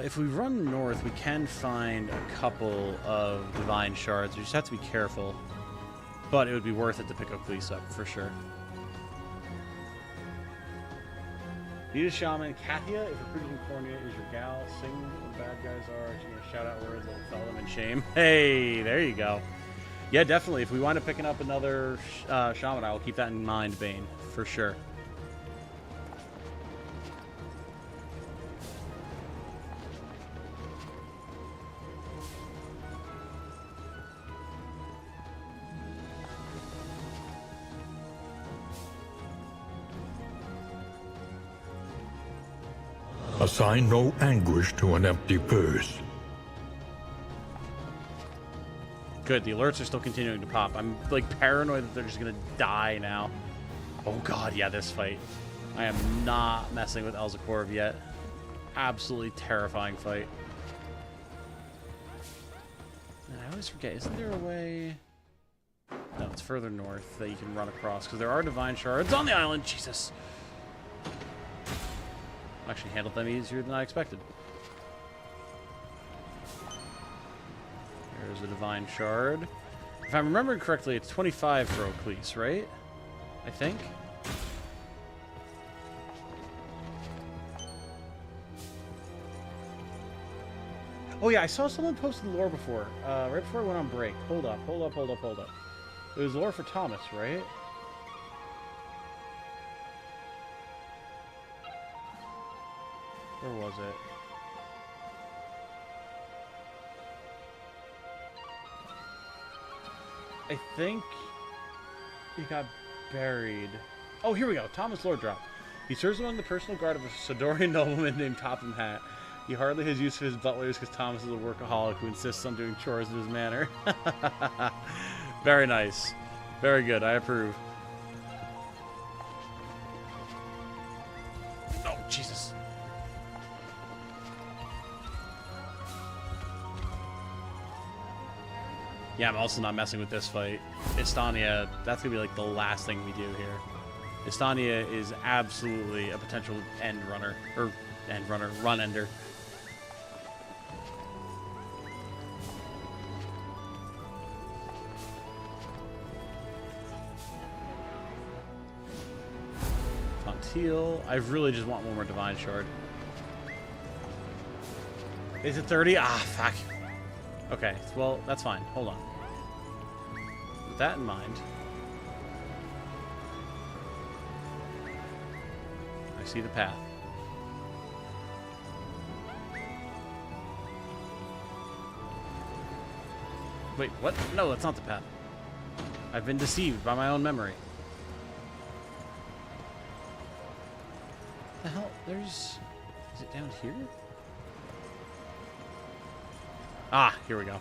If we run north, we can find a couple of divine shards. We just have to be careful. But it would be worth it to pick Oakley up, for sure. Need a shaman. Katia, if recruiting Cornea is your gal, sing what the bad guys are. She's going to shout out words that will tell them in shame. Hey, there you go. Yeah, definitely. If we wind up picking up another shaman, I will keep that in mind, Bane, for sure. Assign no anguish to an empty purse. Good, the alerts are still continuing to pop. I'm, like, paranoid that they're just gonna die now. Oh god, yeah, this fight. I am not messing with Elzakorv yet. Absolutely terrifying fight. And I always forget, isn't there a way... No, it's further north that you can run across, because there are divine shards on the island. Jesus. Actually handled them easier than I expected. There's a divine shard. If I'm remembering correctly, it's 25 for Oakley, right? I think. Oh yeah, I saw someone post the lore before. Right before I went on break. Hold up. It was lore for Thomas, right? Where was it? I think he got buried. Oh, here we go. Thomas Lord drop. He serves among the personal guard of a Sidorian nobleman named Topham Hatt. He hardly has use for his butlers because Thomas is a workaholic who insists on doing chores in his manner. Very nice. Very good. I approve. Oh, Jesus. Yeah, I'm also not messing with this fight. Istania, that's going to be like the last thing we do here. Istania is absolutely a potential end runner. Or end runner, run ender. Fontiel. I really just want one more Divine Shard. Is it 30? Ah, fuck. Okay, well, that's fine. Hold on. With that in mind, I see the path. Wait, what? No, that's not the path. I've been deceived by my own memory. What the hell? There's... Is it down here? Ah, here we go.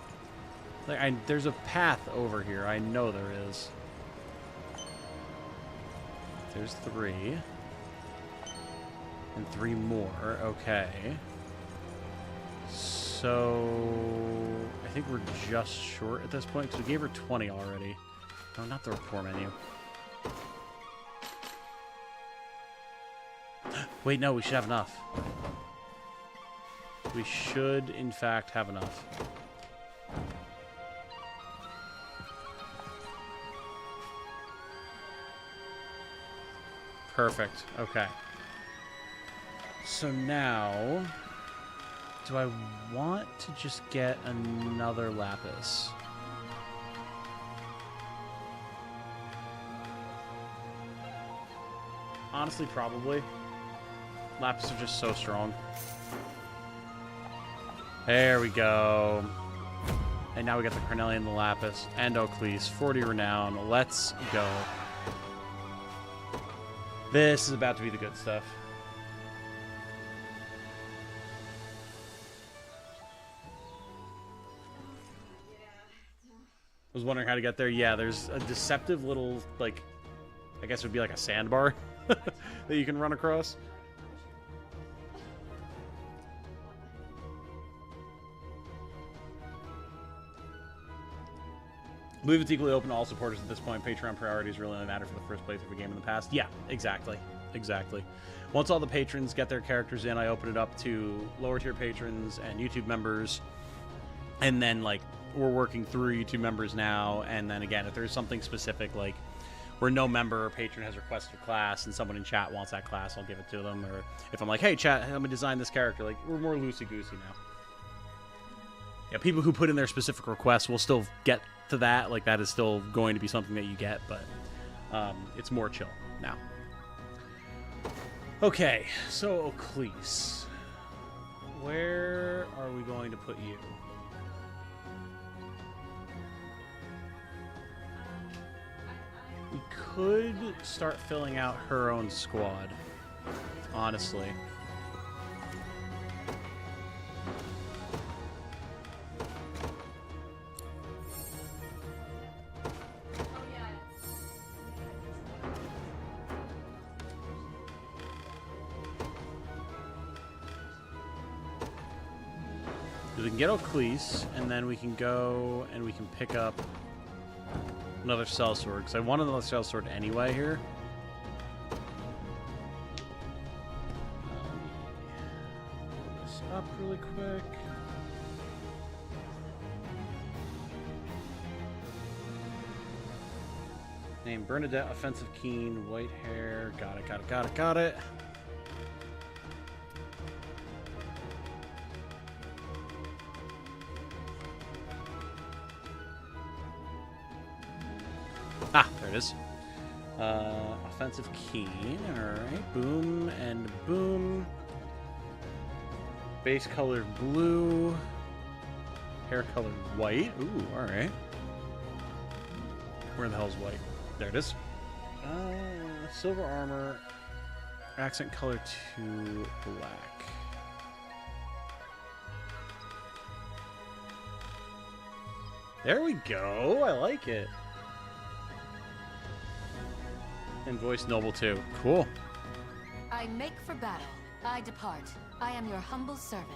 Like, there's a path over here. I know there is. There's 3. And 3 more. Okay. So... I think we're just short at this point, because we gave her 20 already. No, not the rapport menu. Wait, no, we should have enough. We should, in fact, have enough. Perfect. Okay. So now, do I want to just get another lapis? Honestly, probably. Lapis are just so strong. There we go. And now we got the Carnelian, the Lapis, and Oaklease. 40 renown. Let's go. This is about to be the good stuff. I was wondering how to get there. Yeah, there's a deceptive little, like, I guess it would be like a sandbar that you can run across. I believe it's equally open to all supporters at this point. Patreon priorities really only matter for the first playthrough of a game in the past. Yeah, exactly. Exactly. Once all the patrons get their characters in, I open it up to lower tier patrons and YouTube members. And then, like, we're working through YouTube members now. And then, again, if there's something specific, like, where no member or patron has requested a class and someone in chat wants that class, I'll give it to them. Or if I'm like, hey, chat, I'm going to design this character. Like, we're more loosey-goosey now. Yeah, people who put in their specific requests will still get to that. Like, that is still going to be something that you get, but it's more chill now. Okay, so Oaklease. Where are we going to put you? We could start filling out her own squad, honestly. We can get Oaklease, and then we can go and we can pick up another sellsword, because I want another sellsword anyway here. Pull this up really quick. Name Bernadette, offensive keen, white hair. Got it, got it, got it, got it. Ah, there it is. Offensive keen. Alright. Boom and boom. Base colored blue. Hair colored white. Ooh, alright. Where the hell's white? There it is. Silver armor. Accent color to black. There we go. I like it. And voice noble too. Cool. I make for battle. I depart. I am your humble servant.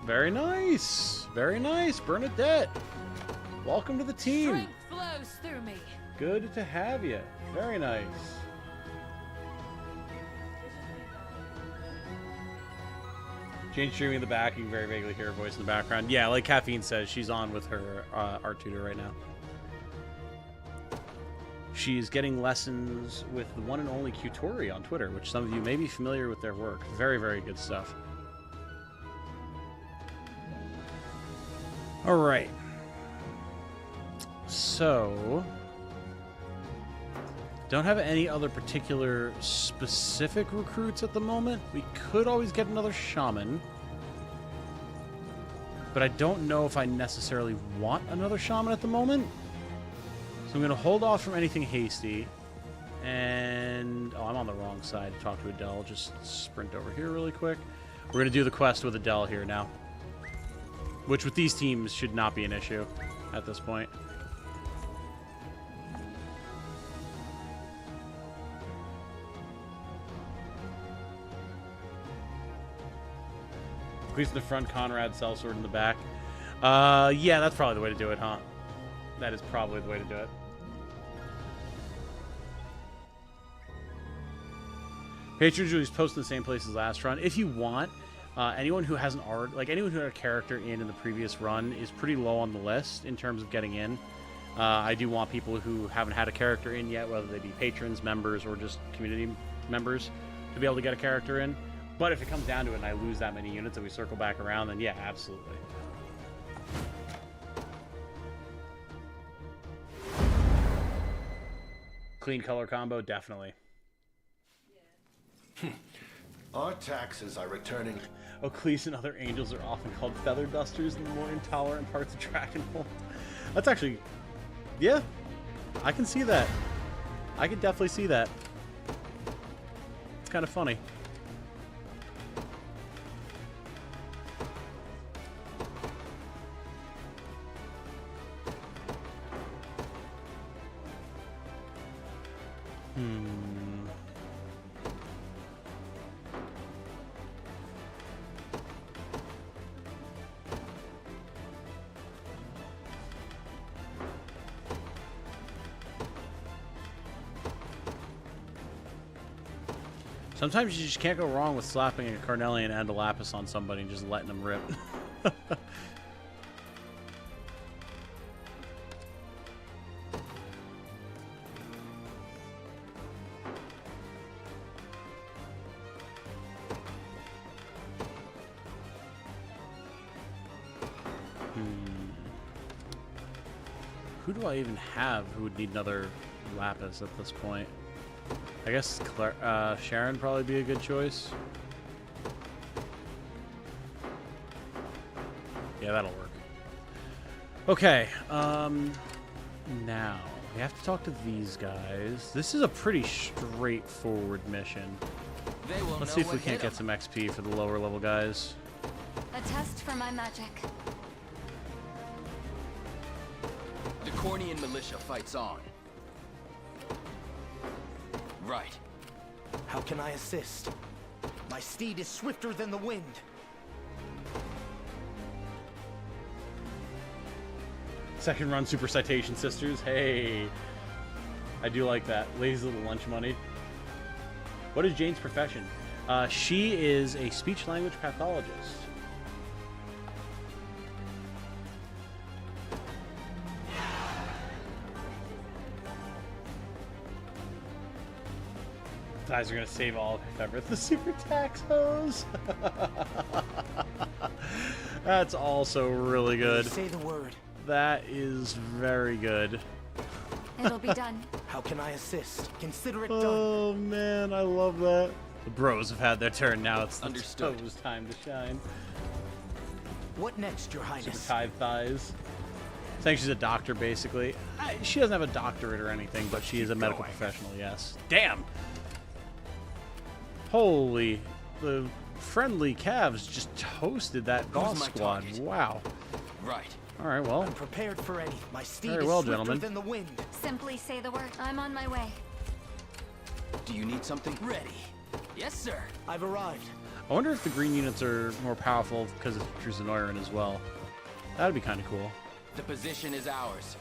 Very nice. Very nice, Bernadette. Welcome to the team. Strength flows through me. Good to have you. Very nice. Jane streaming in the back. You can very vaguely hear her voice in the background. Yeah, like Caffeine says, she's on with her art tutor right now. She's getting lessons with the one and only Qtori on Twitter, which some of you may be familiar with their work. Very, very good stuff. All right. So, don't have any other particular specific recruits at the moment. We could always get another shaman, but I don't know if I necessarily want another shaman at the moment. So I'm going to hold off from anything hasty. And... oh, I'm on the wrong side to talk to Adele. Just sprint over here really quick. We're going to do the quest with Adele here now. Which with these teams should not be an issue at this point. Cleese in the front, Conrad, Sellsword in the back. Yeah, that's probably the way to do it, huh? That is probably the way to do it. Patrons usually post in the same place as last run. If you want, anyone who hasn't already, like anyone who had a character in the previous run is pretty low on the list in terms of getting in. I do want people who haven't had a character in yet, whether they be patrons, members, or just community members, to be able to get a character in. But if it comes down to it and I lose that many units and we circle back around, then yeah, absolutely. Clean color combo, definitely. Our taxes are returning. Cleese and other angels are often called feather dusters in the more intolerant parts of Dragonhold. That's actually... yeah, I can see that. I can definitely see that. It's kind of funny. Sometimes you just can't go wrong with slapping a Carnelian and a Lapis on somebody and just letting them rip. Who do I even have who would need another Lapis at this point? I guess Sharon probably be a good choice. Yeah, that'll work. Okay, now we have to talk to these guys. This is a pretty straightforward mission. Let's see if we can't get some XP for the lower level guys. A test for my magic. The Cornian militia fights on. Right. How can I assist? My steed is swifter than the wind. Second run Super Citation Sisters. Hey. I do like that. Lady's little lunch money. What is Jane's profession? She is a speech language pathologist. Guys are gonna save all of if ever the super tax hose. That's also really good. Say the word. That is very good. It'll be done. How can I assist? Consider it done. Oh man, I love that. The bros have had their turn. Now it's the Understood. toes time to shine. What next, Your Highness? Super tithe thighs. Saying she's a doctor, basically. She doesn't have a doctorate or anything, but she is a medical professional. Yes. Damn. Holy, the friendly calves just toasted that boss squad. Wow. Right. All right, well. I'm prepared for any. My steed Very is well, swifter gentlemen. than the wind. Simply say the word. I'm on my way. Do you need something? Ready. Yes, sir. I've arrived. I wonder if the green units are more powerful because it's true Zenoiran as well. That'd be kind of cool. The position is ours.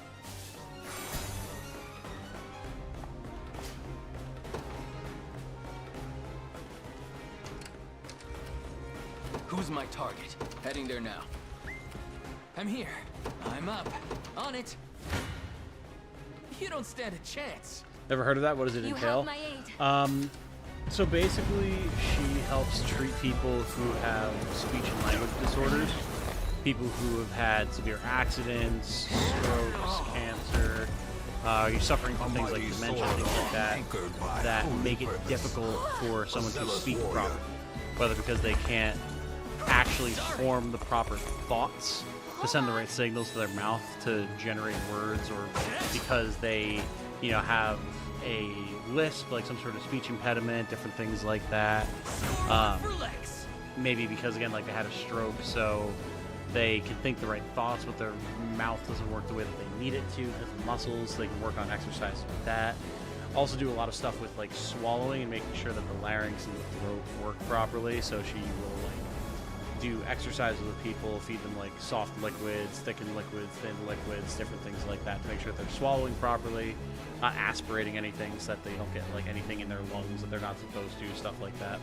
Who's my target? Heading there now. I'm here. I'm up. On it. You don't stand a chance. Never heard of that? What does it You entail? have my aid. So basically, she helps treat people who have speech and language disorders. People who have had severe accidents, strokes, cancer. You're suffering from things like dementia, things like that, that make it difficult for someone to speak properly. Whether because they can't actually form the proper thoughts to send the right signals to their mouth to generate words, or because they, you know, have a lisp, like some sort of speech impediment, different things like that. Maybe because, again, like they had a stroke, so they can think the right thoughts, but their mouth doesn't work the way that they need it to because of muscles. So they can work on exercises with that. Also do a lot of stuff with like swallowing and making sure that the larynx and the throat work properly. So she will like do exercises with people, feed them like soft liquids, thickened liquids, thin liquids, different things like that to make sure that they're swallowing properly, not aspirating anything so that they don't get like anything in their lungs that they're not supposed to, stuff like that.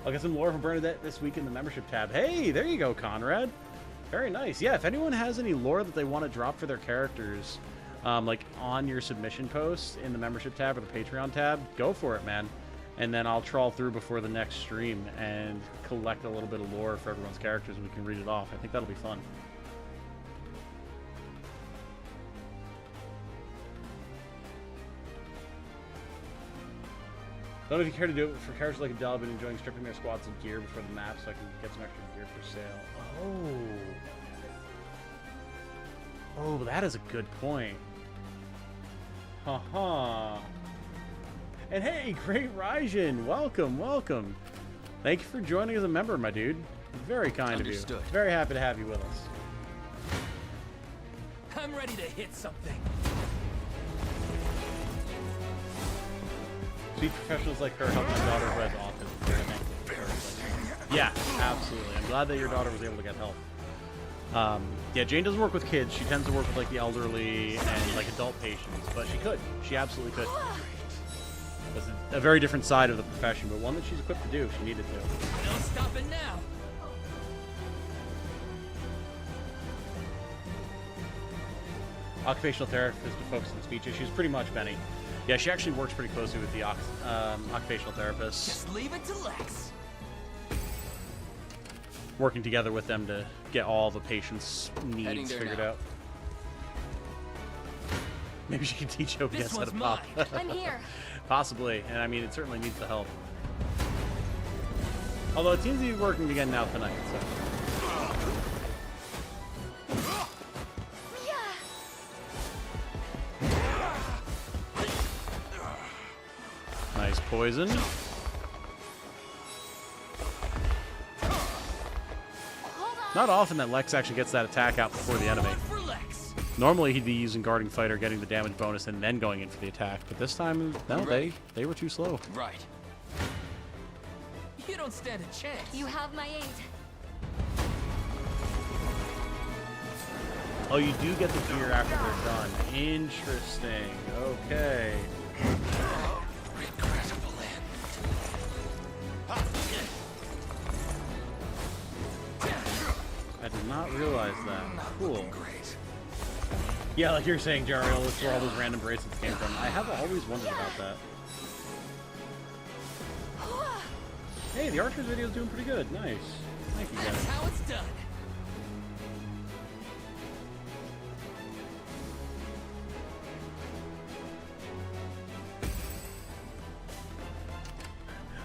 I'll get some lore from Permadeath this week in the membership tab. Hey, there you go, Conrad. Very nice. Yeah, if anyone has any lore that they want to drop for their characters, like on your submission post in the membership tab or the Patreon tab, go for it, man. And then I'll trawl through before the next stream and collect a little bit of lore for everyone's characters and we can read it off. I think that'll be fun. I don't know if you care to do it for characters like Adele. I've been enjoying stripping their squads of gear before the map so I can get some extra gear for sale. Oh, that is a good point. Haha. And hey, Great Raijin, welcome, welcome. Thank you for joining as a member, my dude. Very kind of you. Very happy to have you with us. I'm ready to hit something. See professionals like her help my daughter who has autism. Yeah, absolutely. I'm glad that your daughter was able to get help. Yeah, Jane doesn't work with kids. She tends to work with like the elderly and like adult patients, but she could. She absolutely could. It's a very different side of the profession, but one that she's equipped to do if she needed to. No stopping now. Occupational therapist to focus on speech issues. Pretty much, Benny. Yeah, she actually works pretty closely with the occupational therapist. Just leave it to Lex. Working together with them to get all the patients' needs figured out. Maybe she can teach OBS how to pop. I'm here. Possibly, and I mean, it certainly needs the help. Although it seems to be working again now tonight, so. Nice poison. Not often that Lex actually gets that attack out before the enemy. Normally he'd be using guarding fighter, getting the damage bonus, and then going in for the attack. But this time, no, they were too slow. Right. You don't stand a chance. You have my aid. Oh, you do get the gear after they're done. Interesting. Okay. Regrettable end. I did not realize that. Cool. Yeah, like you're saying, Jariel, that's where all those random bracelets came from. I have always wondered about that. Hey, the Archer's video is doing pretty good. Nice. Thank you, guys. That's how it's done.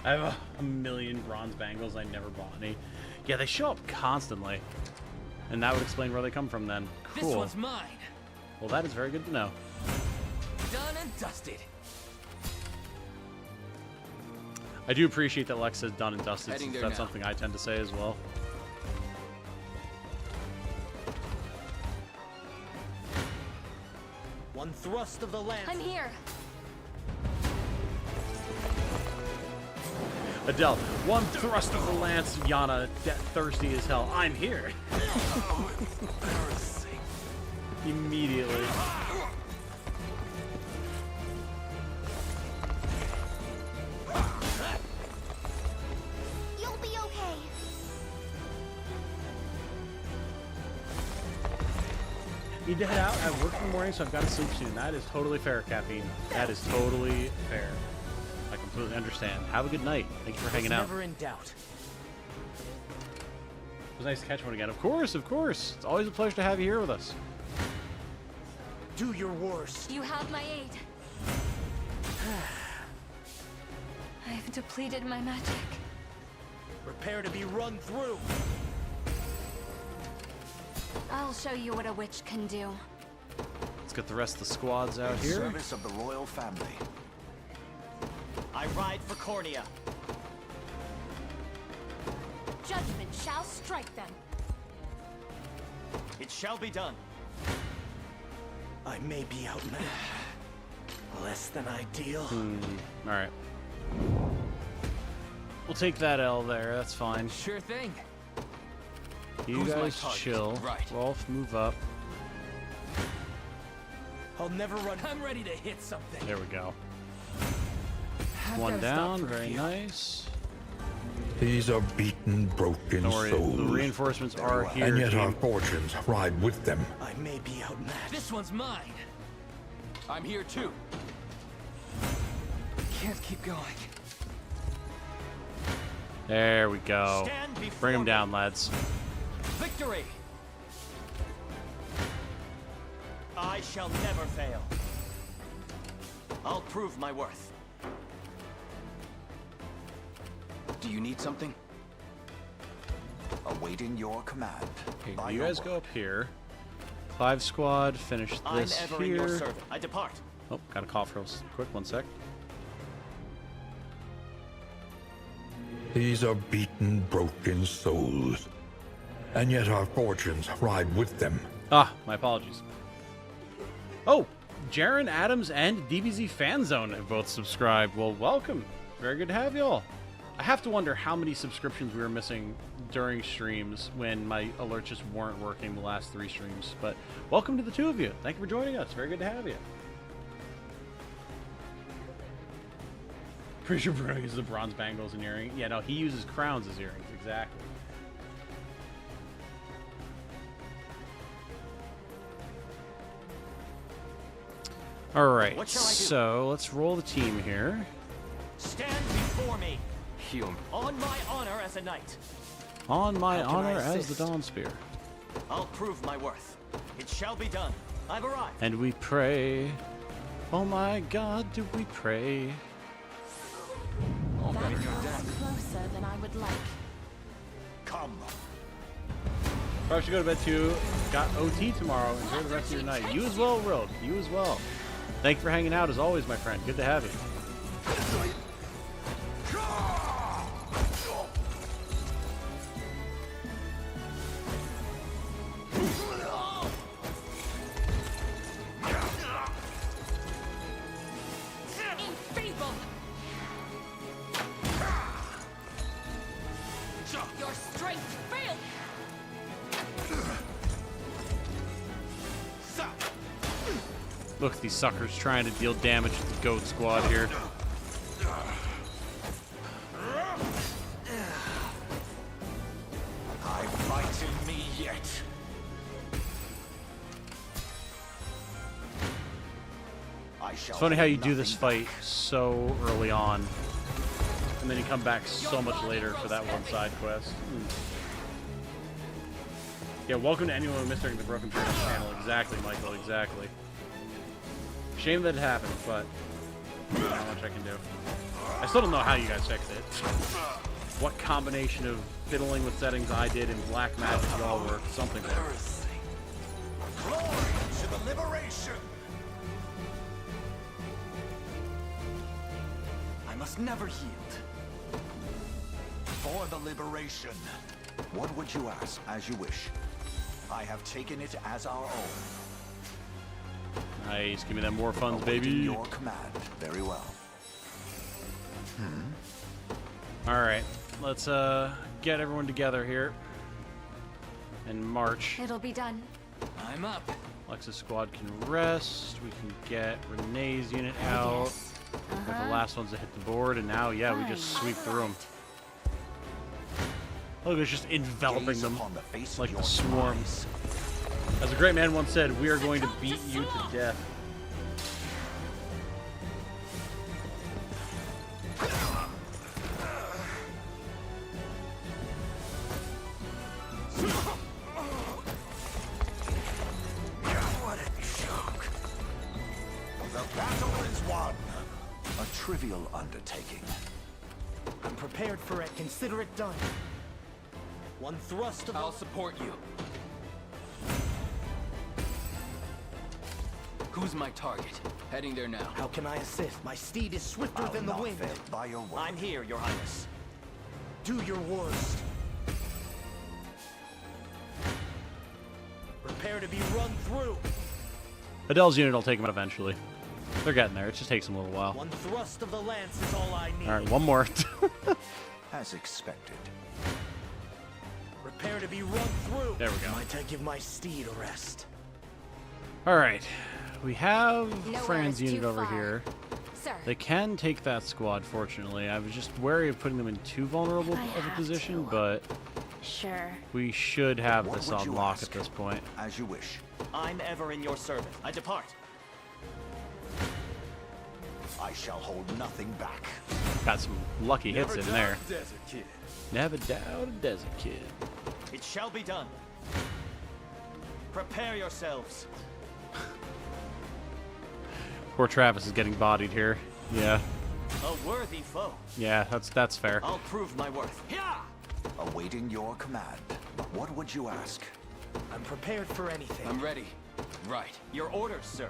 I have a million bronze bangles. I never bought any. Yeah, they show up constantly. And that would explain where they come from then. Cool. This one's mine. Well, that is very good to know. Done and dusted. I do appreciate that Lex says done and dusted, Heading since there that's now. something I tend to say as well. One thrust of the lance. I'm here. Adele, one thrust of the lance, Yana, thirsty as hell. I'm here. Immediately. You'll be okay. Need to head out. I work in the morning, so I've got to sleep soon. That is totally fair, Caffeine. That is totally fair. I completely understand. Have a good night. Thank you for hanging out. Never in doubt. It was nice to catch one again. Of course, of course. It's always a pleasure to have you here with us. Do your worst. You have my aid. I've depleted my magic. Prepare to be run through. I'll show you what a witch can do. Let's get the rest of the squads out In here. service of the royal family. I ride for Cornea. Judgment shall strike them. It shall be done. I may be outmatched. Less than ideal. Alright. We'll take that L there, that's fine. Sure thing. You Who's my guys target? chill. Right. Rolf, move up. I'll never run. I'm ready to hit something. There we go. I've One gotta stop down, for a very few. nice. These are beaten, broken Don't worry, souls. the reinforcements are here. And yet our team. fortunes ride with them. I may be outmatched. This one's mine. I'm here too. Can't keep going. There we go. Stand before Bring them me. down, lads. Victory! I shall never fail. I'll prove my worth. Do you need something? Awaiting your command. Okay, by you your guys word. go up here. Clive squad, finish this I'm ever in your here. service. I depart. Oh, got a cough real quick, 1 sec. These are beaten, broken souls. And yet our fortunes ride with them. Ah, my apologies. Oh, Jaren, Adams, and DBZ Fanzone have both subscribed. Well, welcome. Very good to have y'all. I have to wonder how many subscriptions we were missing during streams when my alerts just weren't working the last 3 streams. But welcome to the 2 of you. Thank you for joining us. Very good to have you. Pretty sure Bruno uses the bronze bangles and earring. Yeah, no, he uses crowns as earrings. Exactly. All right, What shall I do? so let's roll the team here. Stand before me. Heal me. On my honor as a knight. On my How can I honor as the assist? Dawn Spear. I'll prove my worth. It shall be done. I've arrived. And we pray. Oh my God, do we pray? That was closer than I would like. Come. Probably should go to bed too. Got OT tomorrow. Enjoy the rest of your night. You as well, Rogue. You as well. Thank you for hanging out as always, my friend. Good to have you. Enfeeble! Your strength failed! Look at these suckers trying to deal damage to the goat squad here. I fight in me yet. I shall It's funny how you do hold this nothing fight so early on, and then you come back so much later for that one side quest. Yeah, welcome to anyone who missed during the Broken Dreams channel. Exactly, Michael, exactly. Shame that it happened, but I don't know how much I can do. I still don't know how you guys fixed it. What combination of fiddling with settings I did and black magic y'all worked, something worked. Glory to the liberation. I must never yield. For the liberation. What would you ask? As you wish. I have taken it as our own. Nice, give me them more funds, Awaiting baby. your command. Very well. Alright, let's get everyone together here and march. It'll be done. I'm up. Lexus squad can rest. We can get Renee's unit out. They're the last ones to hit the board, and now, yeah, we just sweep through them. Look, it's just enveloping Gaze them upon the face like of the your swarm. demise. As a great man once said, we are going to beat you to death. What a joke. The battle is won. A trivial undertaking. I'm prepared for it. Consider it done. One thrust of I'll support you. Who's my target? Heading there now. How can I assist? My steed is swifter I'll than the not wind. fail by your word. I'm here, Your Highness. Do your worst. Prepare to be run through. Adele's unit will take him out eventually. They're getting there. It just takes them a little while. One thrust of the lance is all I need. All right, one more. As expected. Prepare to be run through. There we go. Might I give my steed a rest? All right. We have Nowhere Fran's is unit too over far. here. Sir. They can take that squad, fortunately. I was just wary of putting them in too vulnerable I of a have position, to. but Sure. we should have What this would on you lock ask? at this point. As you wish. I'm ever in your service. I depart. I shall hold nothing back. Got some lucky hits in there. Desert kid. Never doubt a desert kid. It shall be done. Prepare yourselves. Poor Travis is getting bodied here. Yeah, A worthy foe. yeah, that's fair. I'll prove my worth. Yeah! Awaiting your command. What would you ask? I'm prepared for anything. I'm ready. Right. Your orders, sir.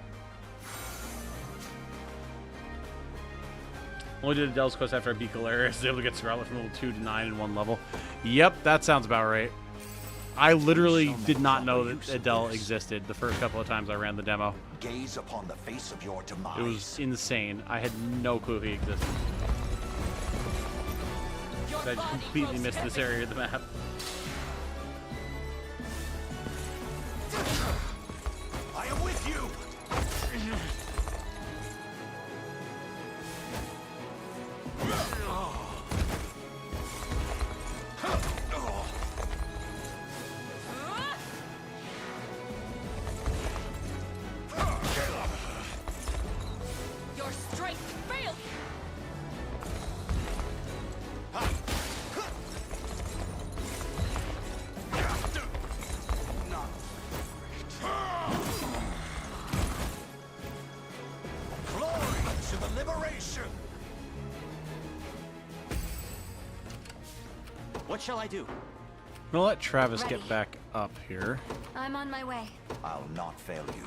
Only did Adele's quest after I beat Galera. I was able to get Scarlet from level 2 to 9 in one level. Yep, that sounds about right. I literally did not know that Adele existed the first couple of times I ran the demo. Gaze upon the face of your demise. It was insane. I had no clue he existed. I just completely missed this area of the map. I am with you. Your strength failed. Glory to the liberation. What shall I do? I'm gonna let Travis Ready. get back up here. I'm on my way. I'll not fail you.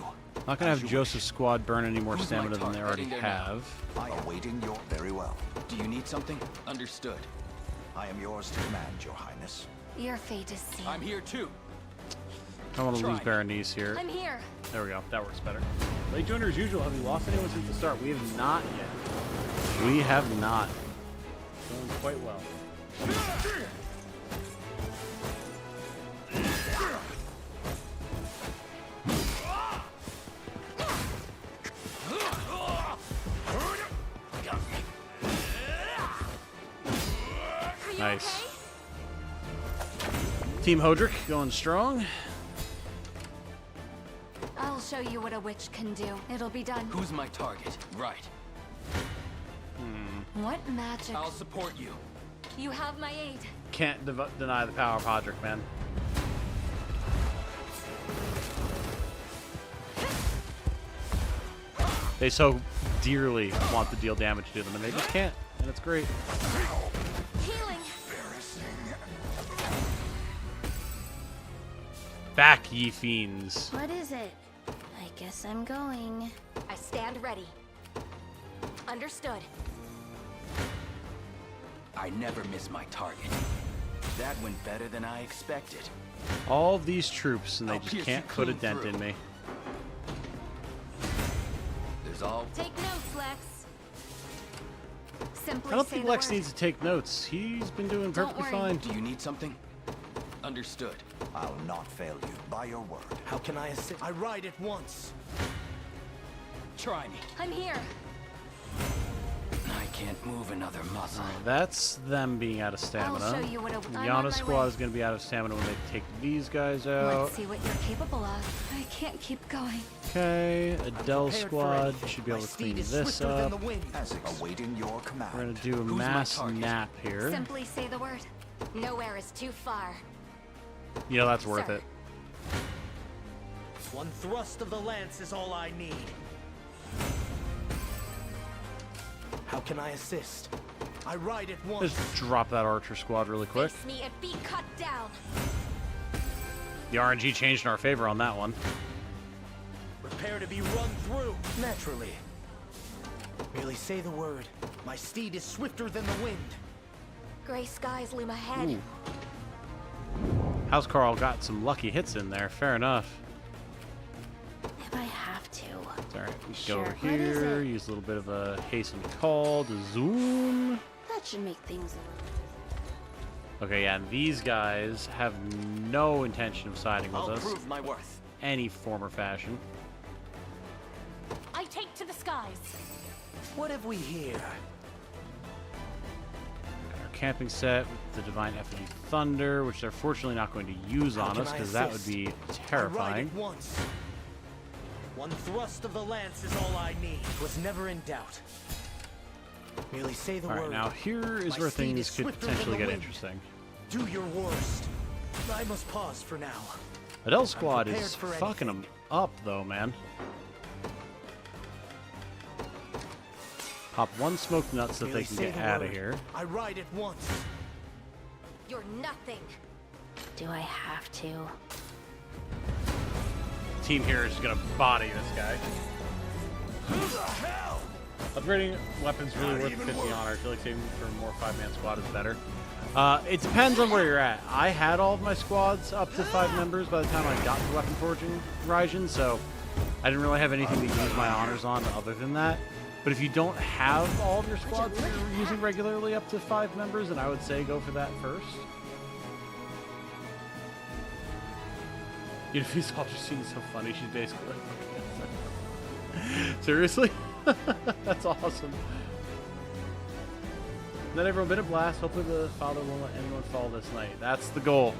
Not gonna As have you Joseph's squad burn any more Who's my stamina than they target? already Heading there now. have. I am awaiting your very well. Do you need something? Understood. I am yours to command, Your Highness. Your fate is sealed. I'm here too. I want to Try lose me. Berenice here. I'm here. There we go. That works better. Late joiner as usual. Have we lost anyone since the start? We have not yet. We have not. Going quite well. Nice. Team Hodrick going strong. I'll show you what a witch can do. It'll be done. Who's my target? Right. What magic? I'll support you. You have my aid. Can't deny the power of Hodrick, man. They so dearly want to deal damage to them, and they just can't, and it's great. Healing. Back, ye fiends. What is it? I guess I'm going. I stand ready. Understood. I never miss my target. That went better than I expected. All of these troops, and they I'll just pierce can't you put a clean dent through. in me. There's all... Take notes, Lex. Simply I don't say think the Lex word. needs to take notes. He's been doing Don't perfectly worry. fine. Do you need something? Understood. I'll not fail you, by your word. How can I assist? I ride at once. Try me. I'm here. I can't move another muscle. That's them being out of stamina. I'll show you what a- I'm on my Yana's squad way. is going to be out of stamina when they take these guys out. Let's see what you're capable of. I can't keep going. Okay, Adele's Prepared for squad anything. should be able My to clean steed is this swifter than up. the wind. Awaiting your command. We're going to do a Who's my mass target? nap here. Simply say the word. Nowhere is too far. You know, that's worth Sir. it. One thrust of the lance is all I need. How can I assist? I ride it once. Just drop that archer squad really quick. Face me and be cut down. The RNG changed in our favor on that one. Prepare to be run through. Naturally. Merely say the word. My steed is swifter than the wind. Gray skies loom ahead. Ooh. House Carl got some lucky hits in there. Fair enough. If I have to. It's alright. We can Sure. go over What is here, it? use a little bit of a hasten call to zoom. That should make things a little. Okay, yeah, and these guys have no intention of siding with I'll us. prove my worth. Any form or fashion. I take to the skies. What have we here? Got our camping set with the Divine Effigy Thunder, which they're fortunately not going to use How on can us, I because that would assist? be I ride terrifying. it once. One thrust of the lance is all I need. Was never in doubt. Merely say the Alright, word. now here is My where steed things is could swifter than potentially the get wind. interesting. Do your worst. I must pause for now. Adele Squad prepared is for fucking them up, though, man. Pop one smoked nut so that Merely they can say get the out of word. here. I ride it once. You're nothing. Do I have to? Team here is just gonna body this guy. Upgrading weapons really worth 50 honor. I feel like saving for a more 5-man squad is better. It depends on where you're at. I had all of my squads up to 5 members by the time I got to weapon forging Raijin, so I didn't really have anything to use my honors on other than that. But if you don't have all of your squads that you're using regularly up to 5 members, then I would say go for that first. You know, this all just seems so funny. She's basically seriously? That's awesome. Let everyone been a blast. Hopefully the Father won't let anyone fall this night. That's the goal.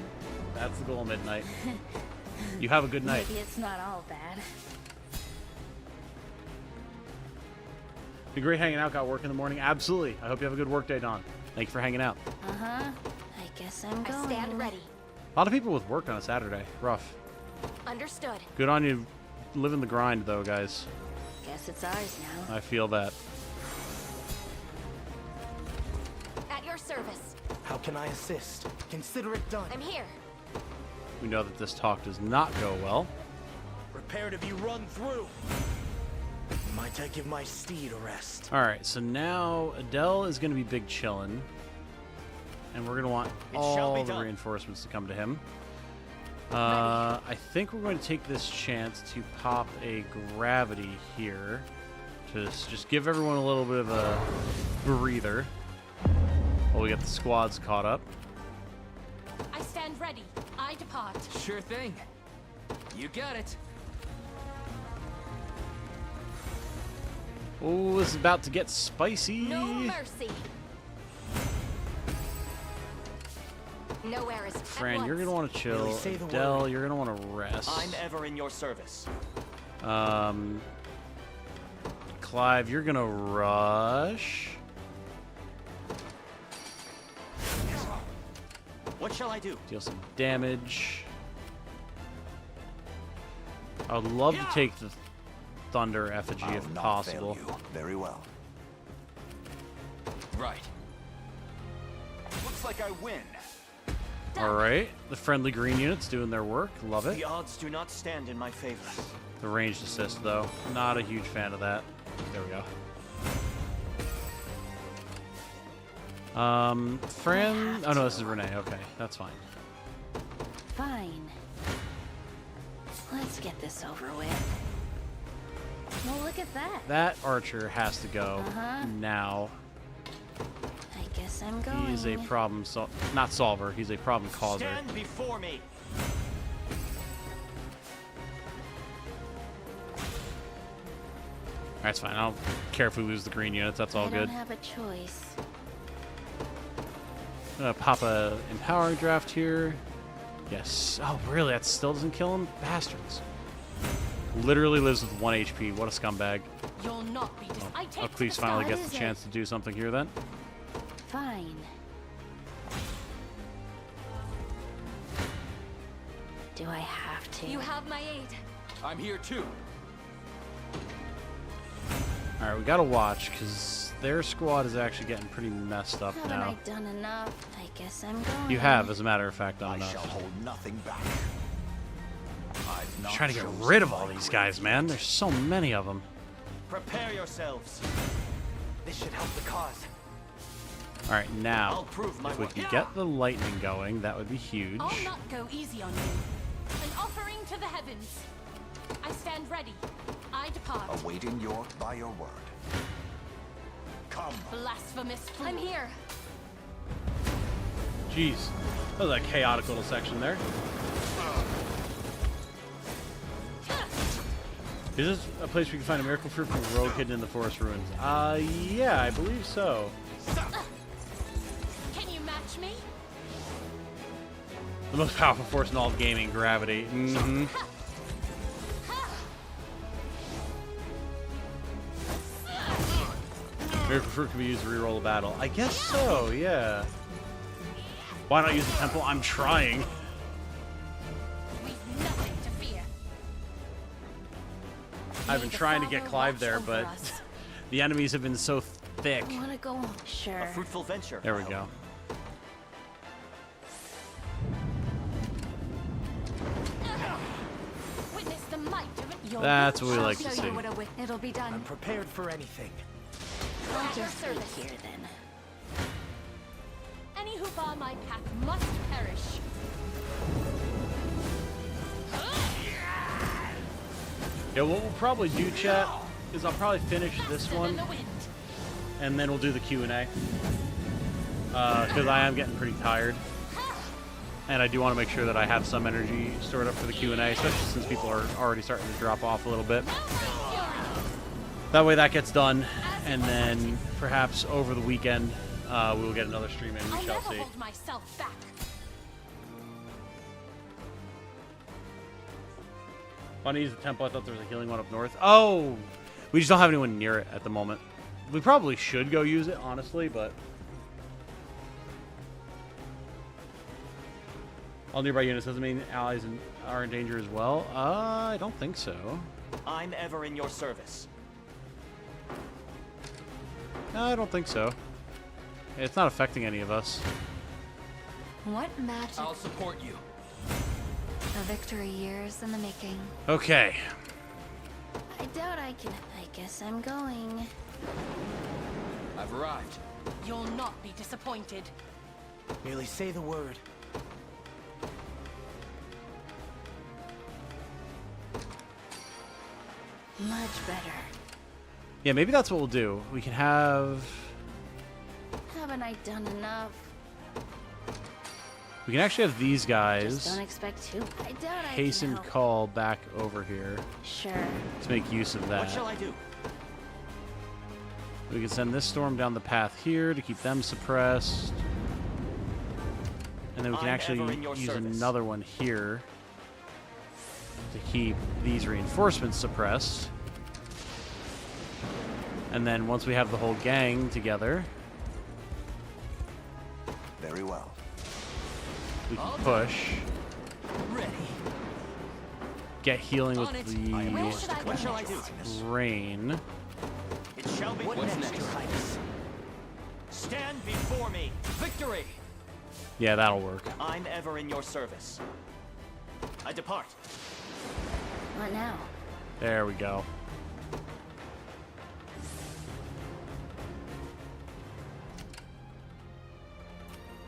That's the goal, Midnight. You have a good night. Maybe it's not all bad. Been great hanging out. Got work in the morning. Absolutely. I hope you have a good work day, Don. Thank you for hanging out. I guess I'm going. I stand ready. A lot of people with work on a Saturday. Rough. Understood. Good on you. Living the grind, though, guys. Guess it's ours now. I feel that. At your service. How can I assist? Consider it done. I'm here. We know that this talk does not go well. Prepare to be run through. Might I give my steed a rest? All right, so now Adele is going to be big chillin', and we're going to want all the reinforcements to come to him. I think we're going to take this chance to pop a gravity here to just give everyone a little bit of a breather while we get the squads caught up. I stand ready. I depart. Sure thing. You got it. Oh, this is about to get spicy. No mercy. Nowhere is Fran, you're gonna want to chill. Adele, you're gonna want to rest. I'm ever in your service. Clive, you're gonna rush. What shall I do? Deal some damage. I would love to take the Thunder Effigy if I'll not possible. fail you. Very well. Right. Looks like I win. Alright, the friendly green units doing their work. Love it. The odds do not stand in my favor. The ranged assist, though. Not a huge fan of that. There we go. Fran... Oh, no, this is Renee. Okay, that's fine. Fine. Let's get this over with. Well, look at that. That archer has to go now. I guess I'm going. He's a problem not solver, he's a problem causer. Stand before me. That's fine. I don't care if we lose the green units. That's all I good. don't have a choice. I'm gonna pop a empowering draft here. Yes. Oh, really? That still doesn't kill him? Bastards. Literally lives with 1 HP. What a scumbag. You'll not be I take Please to finally the gets skies. the chance to do something here then. Fine. Do I have to? You have my aid. I'm here too. Alright, we gotta watch, because their squad is actually getting pretty messed up Haven't now. I done enough? I guess I'm going. You have, as a matter of fact, done I enough. shall hold nothing back. I've not Trying to get chosen rid of all my these guys, man. There's so many of them. Prepare yourselves. This should help the cause. All right, now, I'll prove my if we worth. can get the lightning going, that would be huge. I'll not go easy on you. An offering to the heavens. I stand ready. I depart. Awaiting by your word. Come. Blasphemous fool. I'm here. Jeez, that was a chaotic little section there. Is this a place we can find a miracle fruit from a rogue hidden in the forest ruins? Yeah, I believe so. Can you match me? The most powerful force in all of gaming, gravity. Mm-hmm. Miracle fruit can be used to reroll a battle. I guess so, yeah. Why not use the temple? I'm trying. We've nothing to fear. I've been trying to get Clive there, but the enemies have been so thick. I want to go on. Sure. A fruitful venture. There we go. Witness the might of it. That's what we like to Show see. you what it'll be done. I'm prepared for anything. I'll just wait here then. Any who bar my path must perish. Yeah, what we'll probably do, chat, is I'll probably finish this Faster than one, the wind. and then we'll do the Q&A. Because I am getting pretty tired. And I do want to make sure that I have some energy stored up for the Q&A, especially since people are already starting to drop off a little bit. That way that gets done, and then perhaps over the weekend we will get another stream in. We I'll shall never see. hold myself back. Want to use the temple? I thought there was a healing one up north. Oh, we just don't have anyone near it at the moment. We probably should go use it, honestly, but all nearby units doesn't mean allies are in danger as well. I don't think so. I'm ever in your service. No, I don't think so. It's not affecting any of us. What magic? I'll support you. A victory years in the making. Okay. I doubt I can. I guess I'm going. I've arrived. You'll not be disappointed. Merely say the word. Much better. Yeah, maybe that's what we'll do. We can have... Haven't I done enough? We can actually have these Just guys don't expect to. I doubt I hasten can help. call back over here Sure. to make use of that. What shall I do? We can send this storm down the path here to keep them suppressed. And then we can I'm actually ever in your use service. another one here to keep these reinforcements suppressed. And then once we have the whole gang together, Very well. we can push, Ready. get healing with On it. Where should I What go shall I next? do? rain. It shall be. What's next? Your Highness? Stand before me. Victory. Yeah, that'll work. I'm ever in your service. I depart. What now? There we go.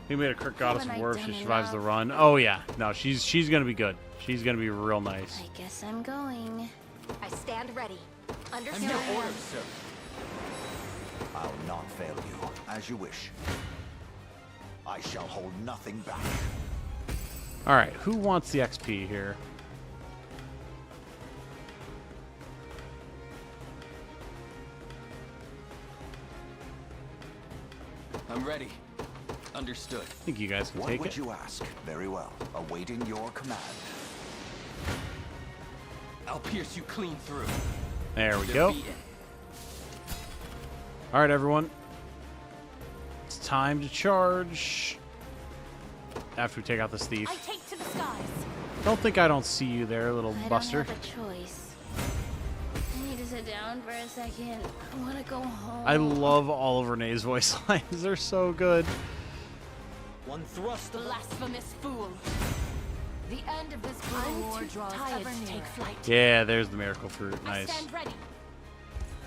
He made a crit goddess of Haven't I war if she done survives the enough? run. Oh yeah, no, she's gonna be good. She's gonna be real nice. I guess I'm going. I stand ready. I'm Understood. your orders, sir. I'll not fail you, as you wish. I shall hold nothing back. All right, who wants the XP here? I'm ready. Understood. I think you guys can What take would it. you ask? Very well. Awaiting your command. I'll pierce you clean through. There we go. Defeated. All right, everyone. It's time to charge. After we take out this thief. I take to the skies. Don't think I don't see you there, little I buster. don't have a choice. I need to sit it down for a second. I want to go home. I love all of Renee's voice lines. They're so good. One thrust. Blasphemous fool. The end of this war draws ever to take flight. Yeah, there's the miracle fruit. I Nice. stand ready.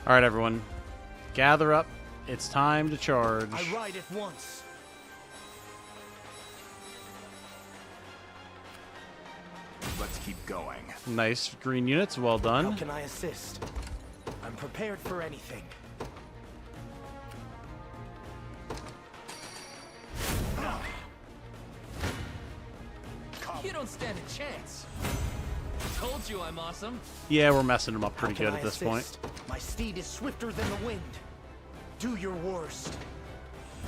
All right, everyone. Gather up. It's time to charge. I ride at once. Let's keep going. Nice green units. Well done. How can I assist? I'm prepared for anything. You don't stand a chance. Told you I'm awesome. Yeah, we're messing them up pretty How can good I at this assist? point. My steed is swifter than the wind. Do your worst.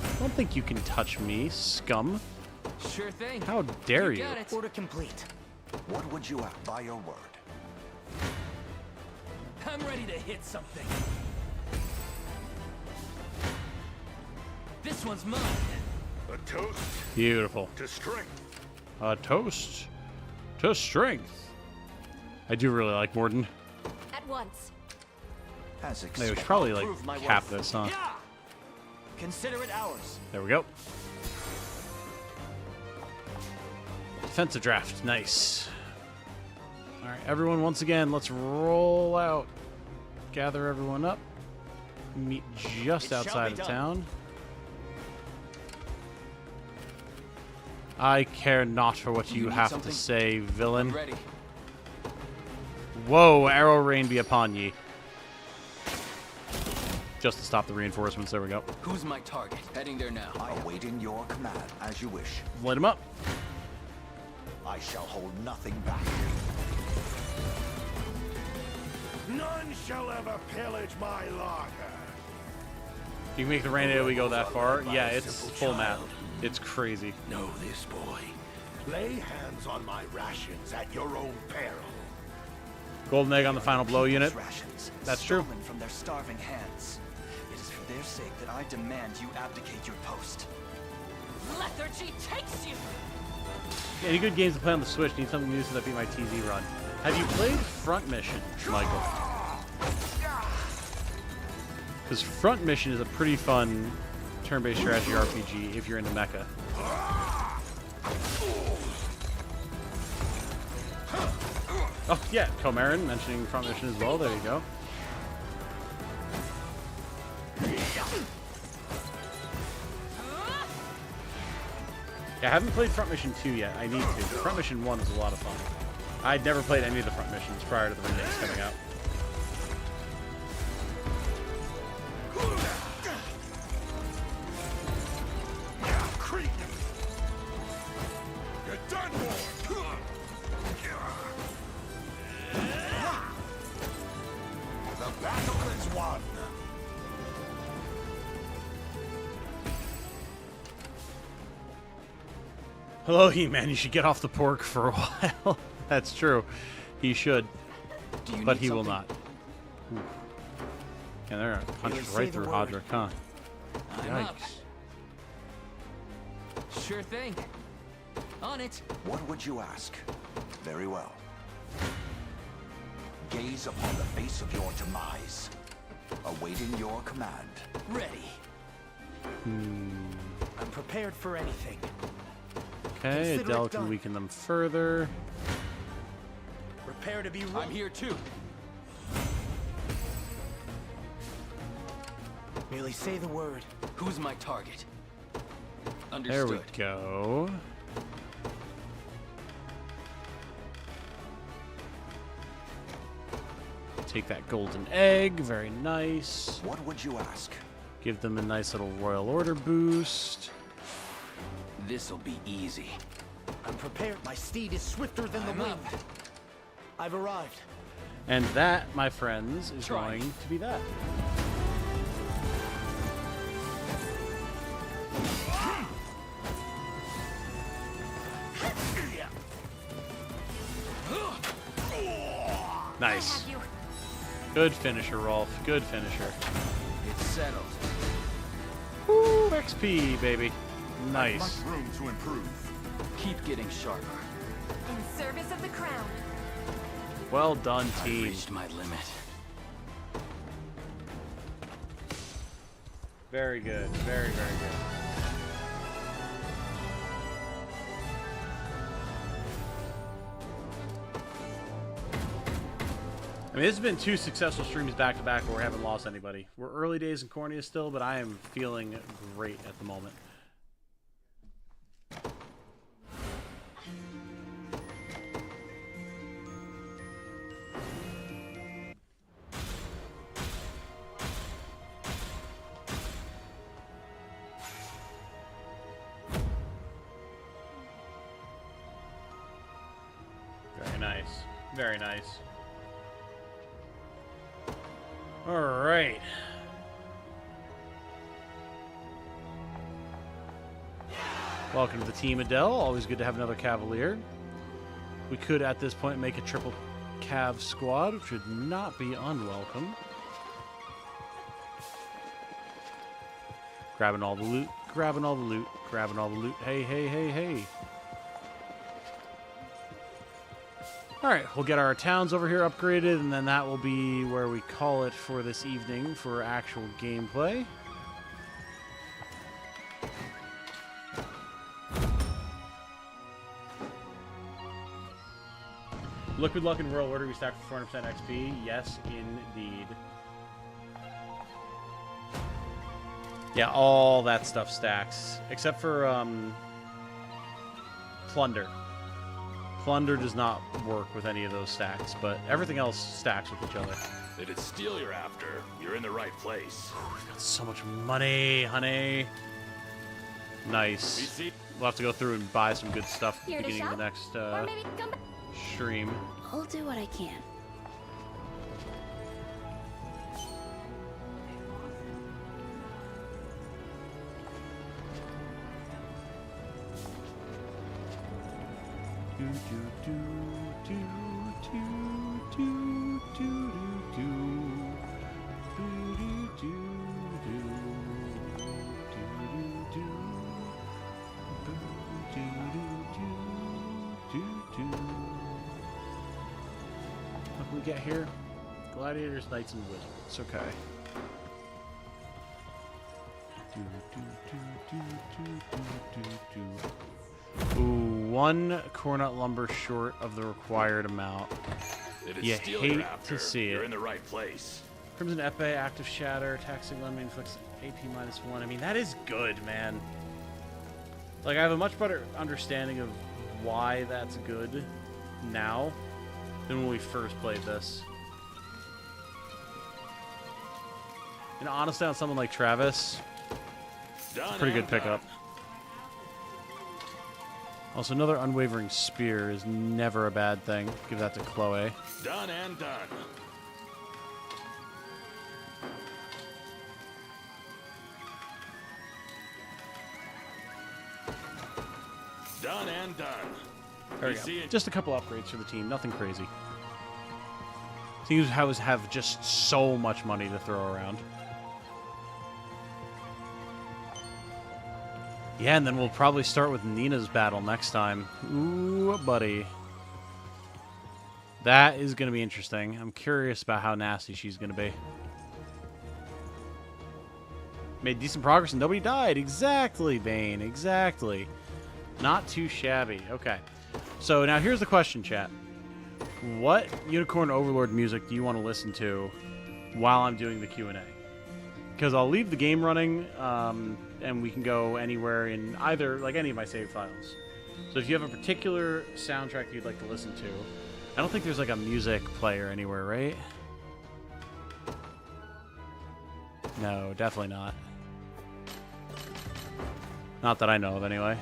I don't think you can touch me, scum. Sure thing. How dare you? Got it. Order complete. What would you have by your word? I'm ready to hit something. This one's mine. A toast Beautiful. to strength. A toast to strength. I do really like Morden. At once. As They expected. should probably like Prove my cap worth. this, huh? Yeah! Consider it ours. There we go. Defensive draft. Nice. All right, everyone, once again, let's roll out. Gather everyone up. Meet just It shall outside be of done. town. I care not for what you need have something? to say, villain. I'm ready. Whoa, arrow rain be upon ye. Just to stop the reinforcements. There we go. Who's my target? Heading there now. Awaiting your command, as you wish. Light him up. I shall hold nothing back. None shall ever pillage my larder. You can make the rain AoE go that far. By Yeah, a it's simple full map. child. It's crazy. Know this, boy. Lay hands on my rations at your own peril. Golden egg on the final blow unit. Rations, That's true. stolen from their starving hands. It is for their sake that I demand you abdicate your post. Lethargy takes you. Any good games to play on the Switch? Need something new so that beat my TZ run. Have you played Front Mission, Michael? Because Front Mission is a pretty fun turn-based strategy RPG if you're into mecha. Oh yeah, Comarin mentioning Front Mission as well. There you go. Yeah, I haven't played Front Mission 2 yet. I need to. Front Mission 1 is a lot of fun. I'd never played any of the Front Missions prior to the remakes coming out. Creep! You're done for! The battle is won! Hello, He-Man. You should get off the pork for a while. That's true. He should. But he will not. Ooh. And they're gonna punch Really right say through the Hodrick, word. huh? I'm up. Sure thing. On it. What would you ask? Very well. Gaze upon the face of your demise. Awaiting your command. Ready. I'm prepared for anything. Okay, Consider Adele it can done. weaken them further. Prepare to be I'm here too. Merely say the word. Who's my target? There Understood. we go. Take that golden egg. Very nice. What would you ask? Give them a nice little Royal Order boost. This'll be easy. I'm prepared. My steed is swifter than the I'm wind. up. I've arrived. And that, my friends, is Try. going to be that. Nice. Have you? Good finisher, Rolf. Good finisher. It's settled. Woo, XP, baby. Nice. Much room to improve. Keep getting sharper. In service of the crown. Well done, I've team. reached my limit. Very good. Very, very good. I mean, this has been 2 successful streams back-to-back where we haven't lost anybody. We're early days in Cornea still, but I am feeling great at the moment. Very nice. Very nice. All right. Welcome to the team, Adele. Always good to have another Cavalier. We could, at this point, make a triple Cav squad, which would not be unwelcome. Grabbing all the loot, grabbing all the loot, grabbing all the loot. Hey, hey, hey, hey. Alright, we'll get our towns over here upgraded, and then that will be where we call it for this evening for actual gameplay. Liquid Luck and Royal Order, we stack for 400% XP. Yes, indeed. Yeah, all that stuff stacks. Except for, Plunder. Plunder does not work with any of those stacks, but everything else stacks with each other. If it's steel you're after, you're in the right place. We've got so much money, honey. Nice. We'll have to go through and buy some good stuff at the beginning of the next stream. I'll do what I can. What can we get here? Gladiators, Knights, and Wizards. Okay. Ooh, 1 Cornut Lumber short of the required amount. You hate to see it. You're in the right place. Crimson Epee, Active Shatter, Taxing Enemy inflicts AP -1. I mean, that is good, man. Like, I have a much better understanding of why that's good now than when we first played this. And honestly, on someone like Travis, it's a pretty good pickup. Also, another Unwavering Spear is never a bad thing. Give that to Chloe. Done and done. Done and done. There we go. Just a couple upgrades for the team. Nothing crazy. Teams have just so much money to throw around. Yeah, and then we'll probably start with Nina's battle next time. Ooh, buddy. That is going to be interesting. I'm curious about how nasty she's going to be. Made decent progress and nobody died. Exactly, Bane. Exactly. Not too shabby. Okay. So now here's the question, chat. What Unicorn Overlord music do you want to listen to while I'm doing the Q&A? Because I'll leave the game running, and we can go anywhere in either, like, any of my save files. So if you have a particular soundtrack you'd like to listen to, I don't think there's, like, a music player anywhere, right? No, definitely not. Not that I know of, anyway.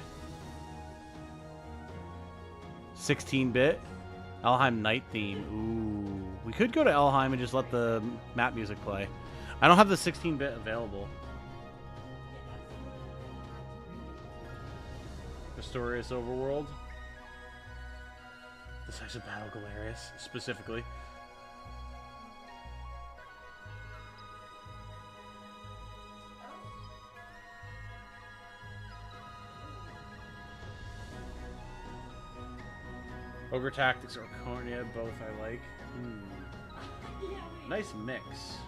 16-bit? Elheim Night Theme. Ooh. We could go to Elheim and just let the map music play. I don't have the 16-bit available. Pistorius Overworld. The size of Battle Galerius, specifically. Ogre Tactics or Cornea, both I like. Nice mix.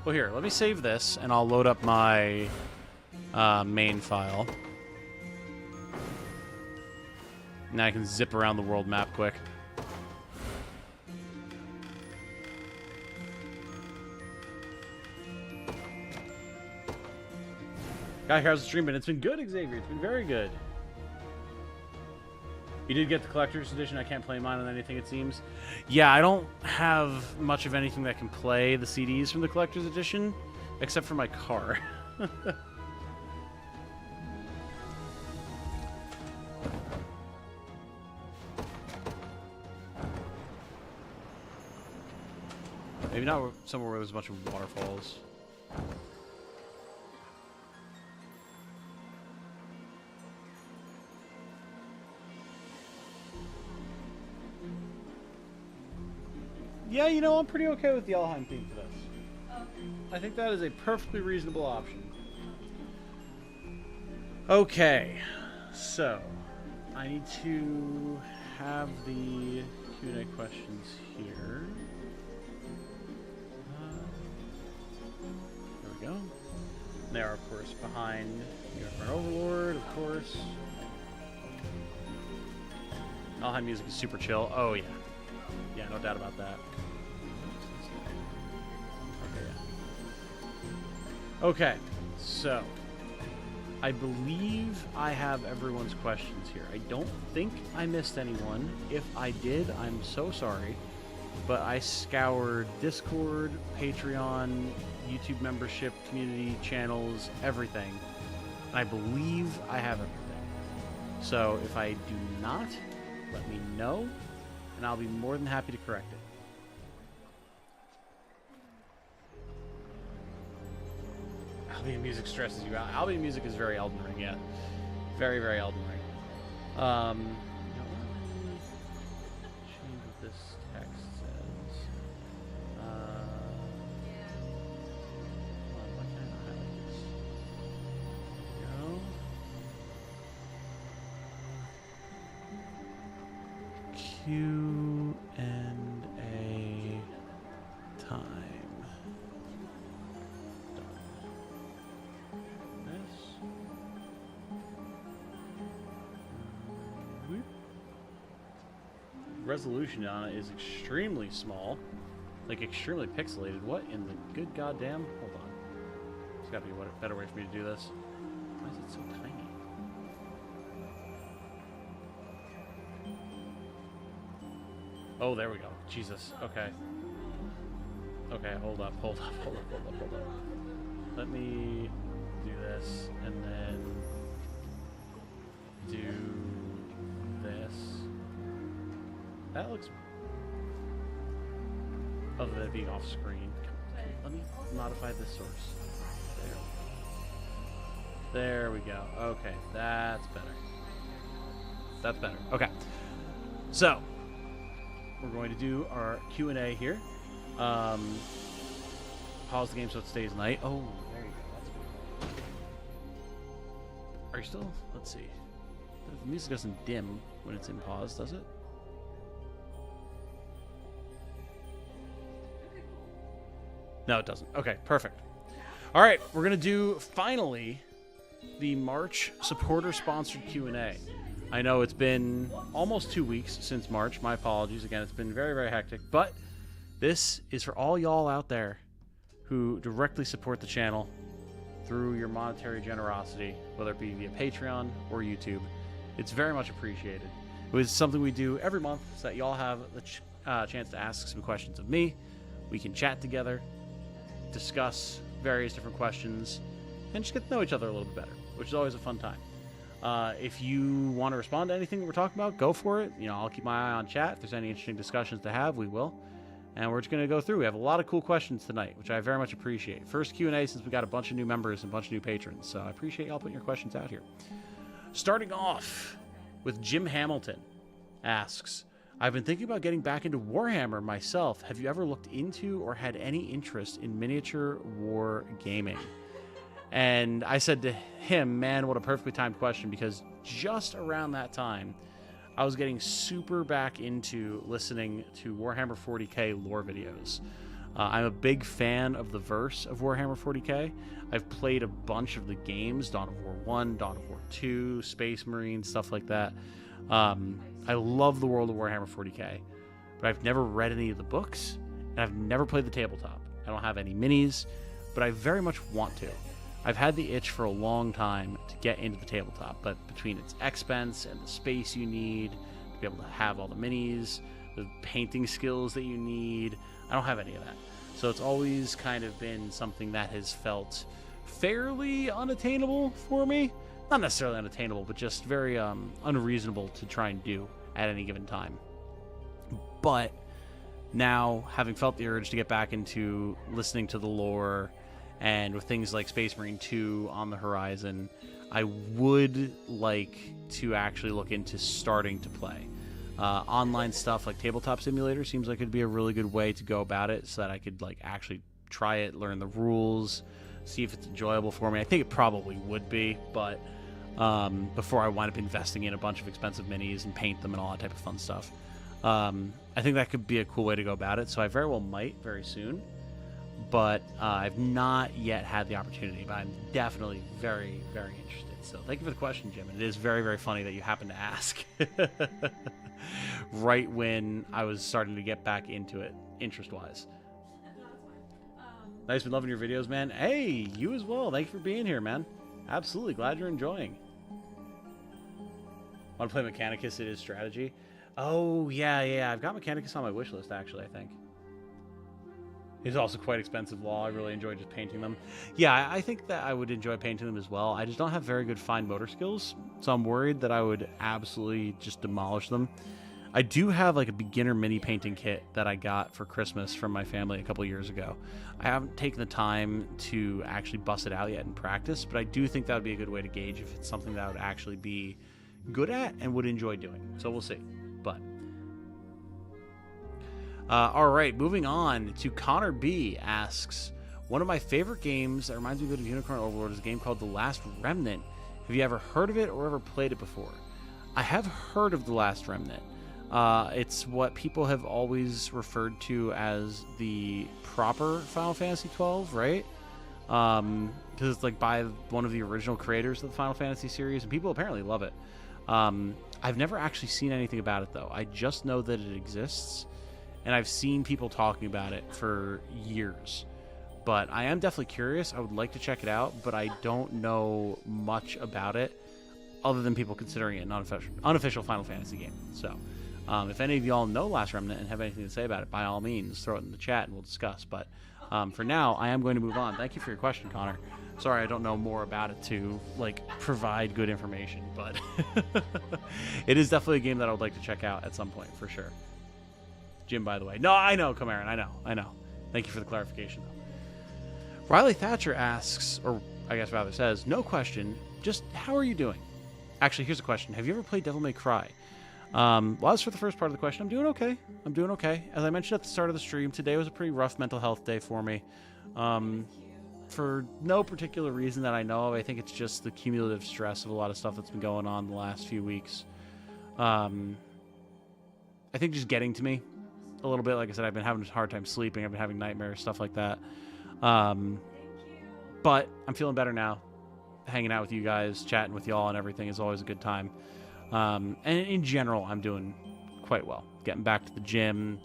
Well, here, let me save this, and I'll load up my main file. Now I can zip around the world map quick. Guy, how's the stream been? It's been good, Xavier. It's been very good. You did get the collector's edition. I can't play mine on anything, it seems. Yeah, I don't have much of anything that can play the CDs from the collector's edition, except for my car. Maybe not somewhere where there's a bunch of waterfalls. Yeah, you know, I'm pretty okay with the Alain theme for this. I think that is a perfectly reasonable option. Okay, so I need to have the Q&A questions here. There we go. They are, of course, behind our Overlord, of course. Alain music is super chill. Oh, yeah. Yeah, no doubt about that. Okay, so I believe I have everyone's questions here. I don't think I missed anyone. If I did, I'm so sorry. But I scoured Discord, Patreon, YouTube membership, community channels, everything. And I believe I have everything. So if I do not, let me know, and I'll be more than happy to correct it. Albion music stresses you out. Albion music is very Elden Ring, yeah. Very, very Elden Ring. Let me change what this text says. Why can't I highlight this? There we go. Q and A time. Resolution on it is extremely small, like extremely pixelated. What in the good goddamn? Hold on, there's got to be a better way for me to do this. Why is it so tiny? Oh, there we go. Jesus. Okay. Okay. Hold up. Let me do this and then do this. That looks... Other than it being off screen. Let me modify this source. There we go. Okay, that's better. That's better. Okay. So, we're going to do our Q&A here. Pause the game so it stays night. Oh, there you go. That's good. Are you still... Let's see. The music doesn't dim when it's in pause, does it? No, it doesn't. Okay, perfect. All right, we're going to do, finally, the March supporter-sponsored Q&A. I know it's been almost 2 weeks since March. My apologies. Again, it's been very, very hectic. But this is for all y'all out there who directly support the channel through your monetary generosity, whether it be via Patreon or YouTube. It's very much appreciated. It was something we do every month so that y'all have the chance to ask some questions of me. We can chat together, discuss various different questions, and just get to know each other a little bit better, which is always a fun time. If you want to respond to anything that we're talking about, go for it. You know, I'll keep my eye on chat. If there's any interesting discussions to have, we will. And we're just going to go through. We have a lot of cool questions tonight, which I very much appreciate. First Q&A since we got a bunch of new members and a bunch of new patrons. So I appreciate y'all putting your questions out here. Starting off with Jim Hamilton asks, I've been thinking about getting back into Warhammer myself. Have you ever looked into or had any interest in miniature war gaming? And I said to him, man, what a perfectly timed question, because just around that time, I was getting super back into listening to Warhammer 40k lore videos. I'm a big fan of the verse of Warhammer 40k. I've played a bunch of the games, Dawn of War 1, Dawn of War 2, Space Marine, stuff like that. I love the world of Warhammer 40k, but I've never read any of the books, and I've never played the tabletop. I don't have any minis, but I very much want to. I've had the itch for a long time to get into the tabletop, but between its expense and the space you need to be able to have all the minis, the painting skills that you need, I don't have any of that. So it's always kind of been something that has felt fairly unattainable for me. Not necessarily unattainable, but just very unreasonable to try and do at any given time. But now, having felt the urge to get back into listening to the lore, and with things like Space Marine 2 on the horizon, I would like to actually look into starting to play. Online stuff like Tabletop Simulator seems like it'd be a really good way to go about it, so that I could like actually try it, learn the rules, see if it's enjoyable for me. I think it probably would be, but before I wind up investing in a bunch of expensive minis and paint them and all that type of fun stuff. I think that could be a cool way to go about it, so I very well might very soon. But I've not yet had the opportunity, but I'm definitely very, very interested. So thank you for the question, Jim. And it is very, very funny that you happened to ask right when I was starting to get back into it, interest-wise. Nice, been loving your videos, man. Hey, you as well. Thank you for being here, man. Absolutely, glad you're enjoying. Want to play Mechanicus? It is strategy. Oh, yeah. I've got Mechanicus on my wish list, actually, I think. It's also quite expensive law. I really enjoy just painting them. Yeah, I think that I would enjoy painting them as well. I just don't have very good fine motor skills, so I'm worried that I would absolutely just demolish them. I do have like a beginner mini painting kit that I got for Christmas from my family a couple years ago. I haven't taken the time to actually bust it out yet in practice, but I do think that would be a good way to gauge if it's something that I would actually be good at and would enjoy doing. So we'll see. But all right, moving on to Connor B asks, one of my favorite games that reminds me a bit of Unicorn Overlord is a game called The Last Remnant. Have you ever heard of it or ever played it before? I have heard of The Last Remnant. It's what people have always referred to as the proper Final Fantasy XII, right? Because it's like by one of the original creators of the Final Fantasy series, and people apparently love it. I've never actually seen anything about it, though. I just know that it exists, and I've seen people talking about it for years. But I am definitely curious. I would like to check it out, but I don't know much about it other than people considering it an unofficial Final Fantasy game. So if any of y'all know Last Remnant and have anything to say about it, by all means, throw it in the chat and we'll discuss. But for now, I am going to move on. Thank you for your question, Connor. Sorry, I don't know more about it to like provide good information, but it is definitely a game that I would like to check out at some point for sure. Jim, by the way. No, I know, Comarin. I know. Thank you for the clarification, though. Riley Thatcher asks, or I guess rather says, no question, just how are you doing? Actually, here's a question. Have you ever played Devil May Cry? Well, as for the first part of the question, I'm doing okay. As I mentioned at the start of the stream, today was a pretty rough mental health day for me. For no particular reason that I know of. I think it's just the cumulative stress of a lot of stuff that's been going on the last few weeks. I think just getting to me a little bit. Like I said, I've been having a hard time sleeping. I've been having nightmares, stuff like that. But I'm feeling better now. Hanging out with you guys, chatting with y'all and everything is always a good time. And in general, I'm doing quite well. Getting back to the gym.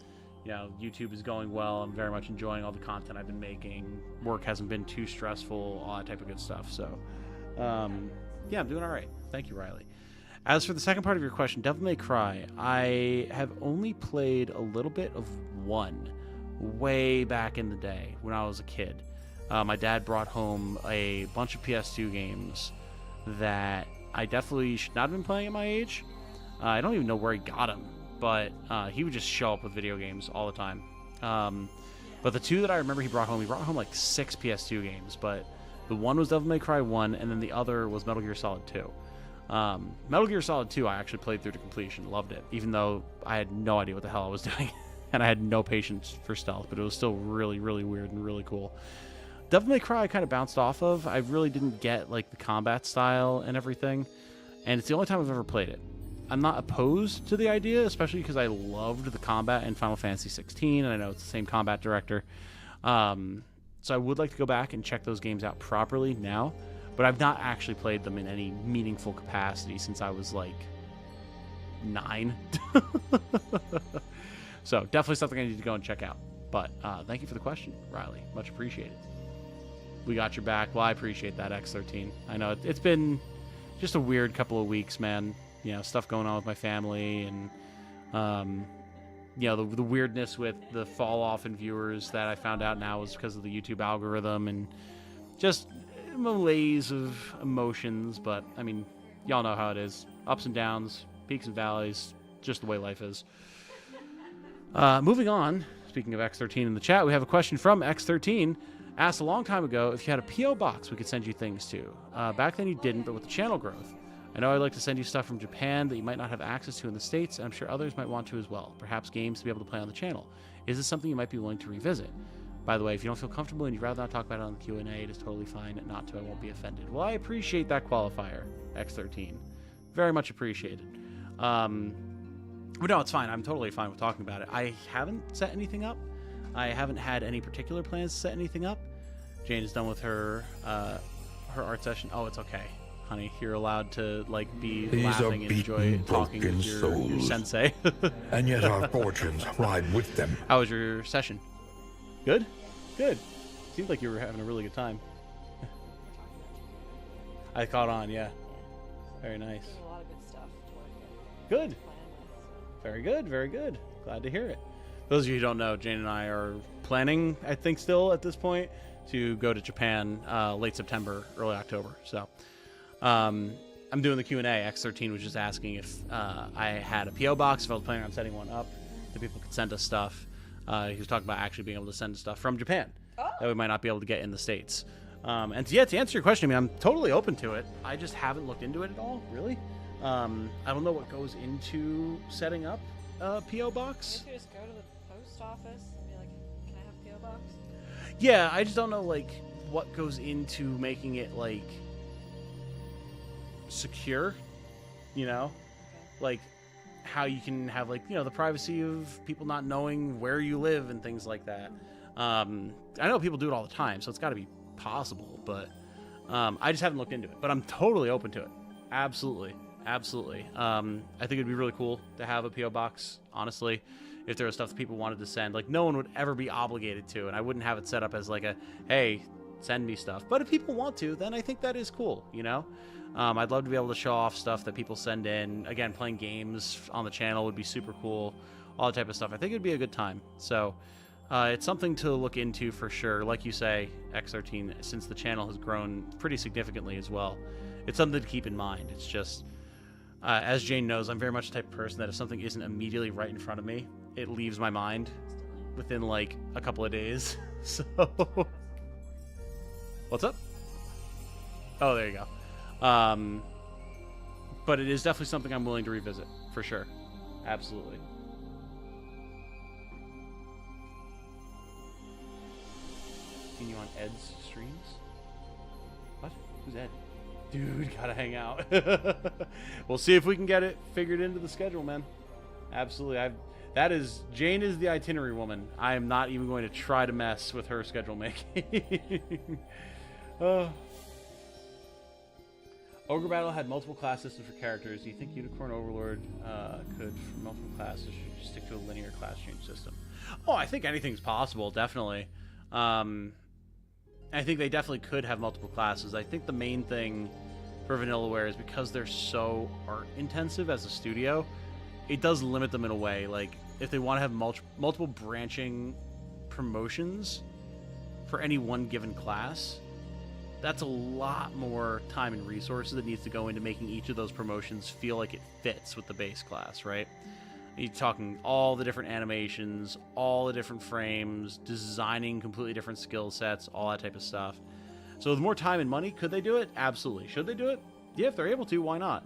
You know, YouTube is going well. I'm very much enjoying all the content I've been making. Work hasn't been too stressful, all that type of good stuff. So, yeah, I'm doing all right. Thank you, Riley. As for the second part of your question, Devil May Cry, I have only played a little bit of one way back in the day when I was a kid. My dad brought home a bunch of PS2 games that I definitely should not have been playing at my age. I don't even know where he got them, but he would just show up with video games all the time. But the two that I remember he brought home like 6 PS2 games, but the one was Devil May Cry 1, and then the other was Metal Gear Solid 2. Metal Gear Solid 2 I actually played through to completion, loved it, even though I had no idea what the hell I was doing, and I had no patience for stealth, but it was still really, really weird and really cool. Devil May Cry I kind of bounced off of. I really didn't get like the combat style and everything, and it's the only time I've ever played it. I'm not opposed to the idea, especially because I loved the combat in Final Fantasy 16, and I know it's the same combat director. So I would like to go back and check those games out properly now, but I've not actually played them in any meaningful capacity since I was like 9. So definitely something I need to go and check out. But thank you for the question, Riley. Much appreciated. We got your back. Well, I appreciate that, X13. I know it's been just a weird couple of weeks, man. You know, stuff going on with my family, and you know, the weirdness with the fall off in viewers that I found out now was because of the YouTube algorithm, and just malaise of emotions. But I mean, y'all know how it is. Ups and downs, peaks and valleys, just the way life is. Moving on, speaking of X13 in the chat, we have a question from X13. Asked a long time ago if you had a P.O. box we could send you things to. Back then you didn't, but with the channel growth, I know I'd like to send you stuff from Japan that you might not have access to in the States, and I'm sure others might want to as well. Perhaps games to be able to play on the channel. Is this something you might be willing to revisit? By the way, if you don't feel comfortable and you'd rather not talk about it on the Q&A, it is totally fine. Not to, I won't be offended. Well, I appreciate that qualifier, X13. Very much appreciated. But no, it's fine. I'm totally fine with talking about it. I haven't set anything up. I haven't had any particular plans to set anything up. Jane is done with her art session. Oh, it's okay, honey. You're allowed to like be These laughing and enjoy talking with your sensei. And yet our fortunes ride with them. How was your session? Good? Good. Seemed like you were having a really good time. I caught on, yeah. Very nice. A lot of good stuff to work with. Good. Very good, very good. Glad to hear it. Those of you who don't know, Jane and I are planning, I think still at this point, to go to Japan late September, early October. So I'm doing the Q&A. X13 was just asking if I had a P.O. box, if I was planning on setting one up, that people could send us stuff. He was talking about actually being able to send stuff from Japan that we might not be able to get in the States. And yeah, to answer your question, I mean, I'm totally open to it. I just haven't looked into it at all, really. I don't know what goes into setting up a P.O. box. I guess you just go to the post office and be like, can I have a P.O. box? Yeah, I just don't know, like, what goes into making it, like, secure, you know? Okay. Like, how you can have, like, you know, the privacy of people not knowing where you live and things like that. I know people do it all the time, so it's got to be possible, but I just haven't looked into it. But I'm totally open to it. Absolutely. Absolutely. I think it'd be really cool to have a P.O. box, honestly, if there was stuff that people wanted to send. Like, no one would ever be obligated to, and I wouldn't have it set up as like a, hey, send me stuff. But if people want to, then I think that is cool, you know? I'd love to be able to show off stuff that people send in. Again, playing games on the channel would be super cool. All that type of stuff. I think it'd be a good time. So it's something to look into for sure. Like you say, X13, since the channel has grown pretty significantly as well, it's something to keep in mind. It's just... as Jane knows, I'm very much the type of person that if something isn't immediately right in front of me, it leaves my mind within like a couple of days. So, what's up? Oh, there you go. But it is definitely something I'm willing to revisit for sure. Absolutely. Seen you on Ed's streams? What? Who's Ed? Dude, gotta hang out. We'll see if we can get it figured into the schedule, man. Absolutely. Jane is the itinerary woman. I am not even going to try to mess with her schedule making. Ogre Battle had multiple class systems for characters. Do you think Unicorn Overlord could, for multiple classes, should stick to a linear class change system? Oh, I think anything's possible, definitely. I think they definitely could have multiple classes. I think the main thing for Vanillaware is because they're so art intensive as a studio, it does limit them in a way. Like, if they want to have multiple branching promotions for any one given class, that's a lot more time and resources that needs to go into making each of those promotions feel like it fits with the base class, right? You're talking all the different animations, all the different frames, designing completely different skill sets, all that type of stuff. So with more time and money, could they do it? Absolutely. Should they do it? Yeah, if they're able to, why not?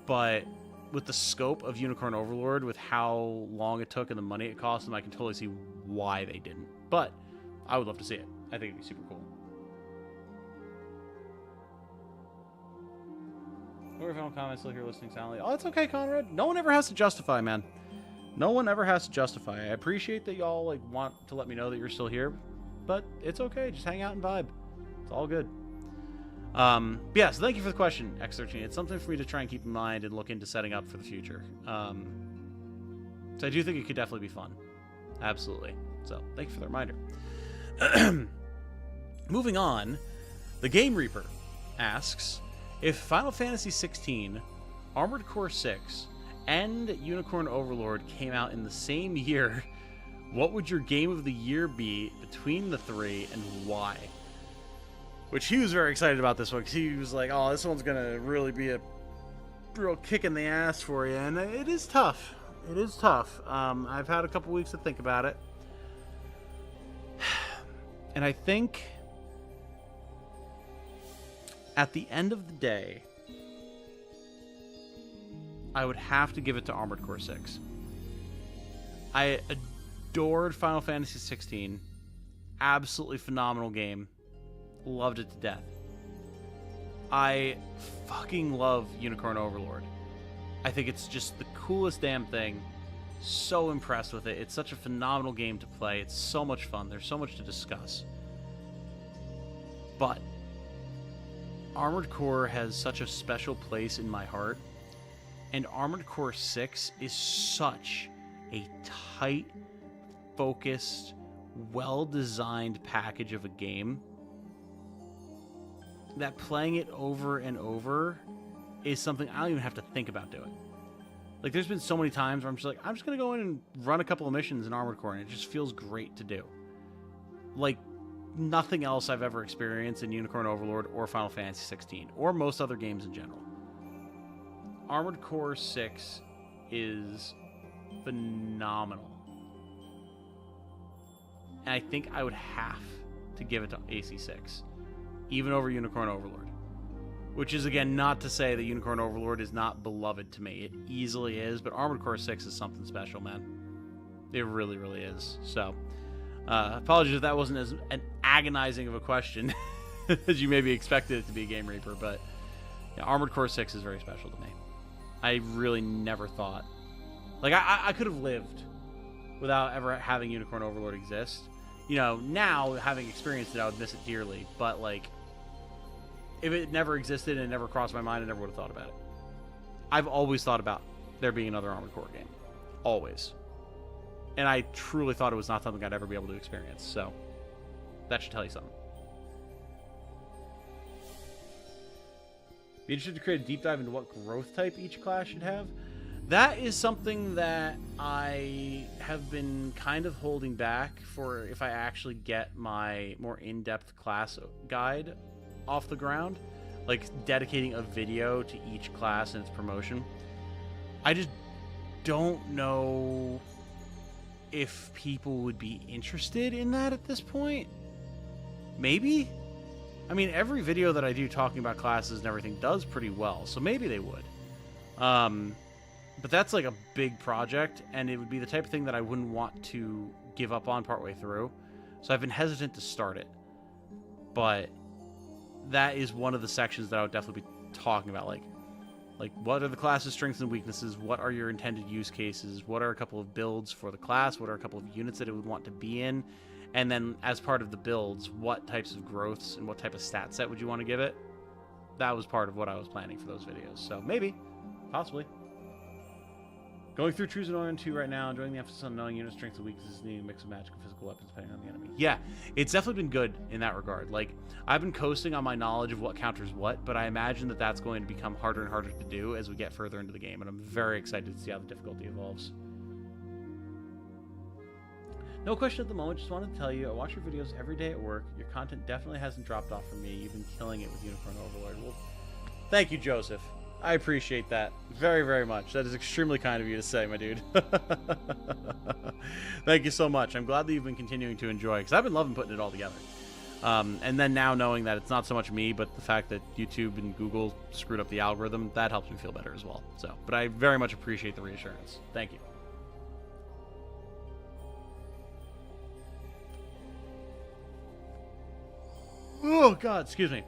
But with the scope of Unicorn Overlord, with how long it took and the money it cost them, I can totally see why they didn't. But I would love to see it. I think it'd be super cool. Or final comments, still here listening silently. Oh, it's okay, Conrad. No one ever has to justify, man. No one ever has to justify. I appreciate that y'all like want to let me know that you're still here. but it's okay. Just hang out and vibe. It's all good. But yeah, so thank you for the question, X13. It's something for me to try and keep in mind and look into setting up for the future. So I do think it could definitely be fun. Absolutely. So thank you for the reminder. Moving on, the Game Reaper asks, if Final Fantasy XVI, Armored Core 6, and Unicorn Overlord came out in the same year, what would your game of the year be between the three, and why? Which he was very excited about this one, because he was like, oh, this one's going to really be a real kick in the ass for you. And it is tough. It is tough. I've had a couple weeks to think about it. And I think at the end of the day, I would have to give it to Armored Core 6. I adored Final Fantasy 16. Absolutely phenomenal game. Loved it to death. I fucking love Unicorn Overlord. I think it's just the coolest damn thing. So impressed with it. It's such a phenomenal game to play. It's so much fun. There's so much to discuss. But Armored Core has such a special place in my heart. And Armored Core 6 is such a tight, focused, well-designed package of a game that playing it over and over is something I don't even have to think about doing. Like, there's been so many times where I'm just like, I'm just going to go in and run a couple of missions in Armored Core, and it just feels great to do. Like, nothing else I've ever experienced in Unicorn Overlord or Final Fantasy 16, or most other games in general. Armored Core 6 is phenomenal. And I think I would have to give it to AC6, even over Unicorn Overlord. Which is, again, not to say that Unicorn Overlord is not beloved to me. It easily is, but Armored Core 6 is something special, man. It really, really is. So, apologies if that wasn't as an agonizing of a question as you maybe expected it to be, Game Reaper, but yeah, Armored Core 6 is very special to me. I really never thought... Like, I could have lived without ever having Unicorn Overlord exist. You know, now, having experienced it, I would miss it dearly, but, like, if it never existed and it never crossed my mind, I never would have thought about it. I've always thought about there being another Armored Core game. Always. And I truly thought it was not something I'd ever be able to experience, so that should tell you something. Be interested to create a deep dive into what growth type each class should have. That is something that I have been kind of holding back for if I actually get my more in-depth class guide off the ground, like dedicating a video to each class and its promotion. I just don't know if people would be interested in that at this point. Maybe? I mean, every video that I do talking about classes and everything does pretty well, so maybe they would. But that's like a big project, and it would be the type of thing that I wouldn't want to give up on partway through. So I've been hesitant to start it. But that is one of the sections that I would definitely be talking about. Like what are the class's strengths and weaknesses? What are your intended use cases? What are a couple of builds for the class? What are a couple of units that it would want to be in? And then as part of the builds, what types of growths and what type of stat set would you want to give it? That was part of what I was planning for those videos. So maybe, possibly. Going through True Zenoiran 2 right now, enjoying the emphasis on knowing unit strengths and weaknesses, needing a mix of magic and physical weapons depending on the enemy. Yeah, it's definitely been good in that regard. Like, I've been coasting on my knowledge of what counters what, but I imagine that that's going to become harder and harder to do as we get further into the game, and I'm very excited to see how the difficulty evolves. No question at the moment, just wanted to tell you, I watch your videos every day at work. Your content definitely hasn't dropped off for me. You've been killing it with Unicorn Overlord. Well, thank you, Joseph. I appreciate that very, very much. That is extremely kind of you to say, my dude. Thank you so much. I'm glad that you've been continuing to enjoy, because I've been loving putting it all together. And then now knowing that it's not so much me, but the fact that YouTube and Google screwed up the algorithm, that helps me feel better as well. So, but I very much appreciate the reassurance. Thank you. Oh, God, excuse me.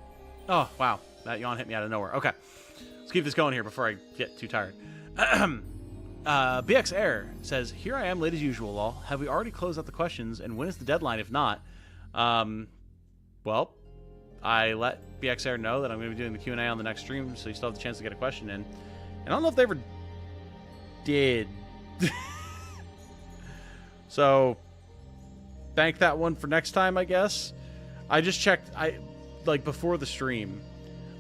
Oh, wow. That yawn hit me out of nowhere. Okay. Let's keep this going here before I get too tired. BX Air says, here I am late as usual, all. Have we already closed out the questions, and when is the deadline? If not, Well, I let BXR know that I'm going to be doing the Q&A on the next stream, so you still have the chance to get a question in. And I don't know if they ever did. So, bank that one for next time, I guess. I just checked, like, before the stream,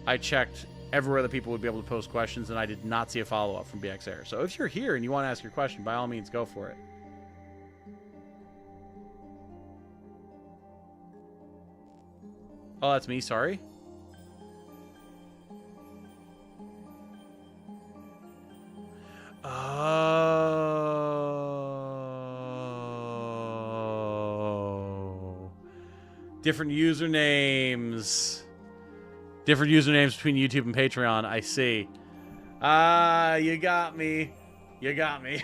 I checked everywhere that people would be able to post questions, and I did not see a follow-up from BXR. So if you're here and you want to ask your question, by all means, go for it. Oh, that's me, sorry. Oh. Different usernames. Different usernames between YouTube and Patreon, I see. Ah, you got me. You got me.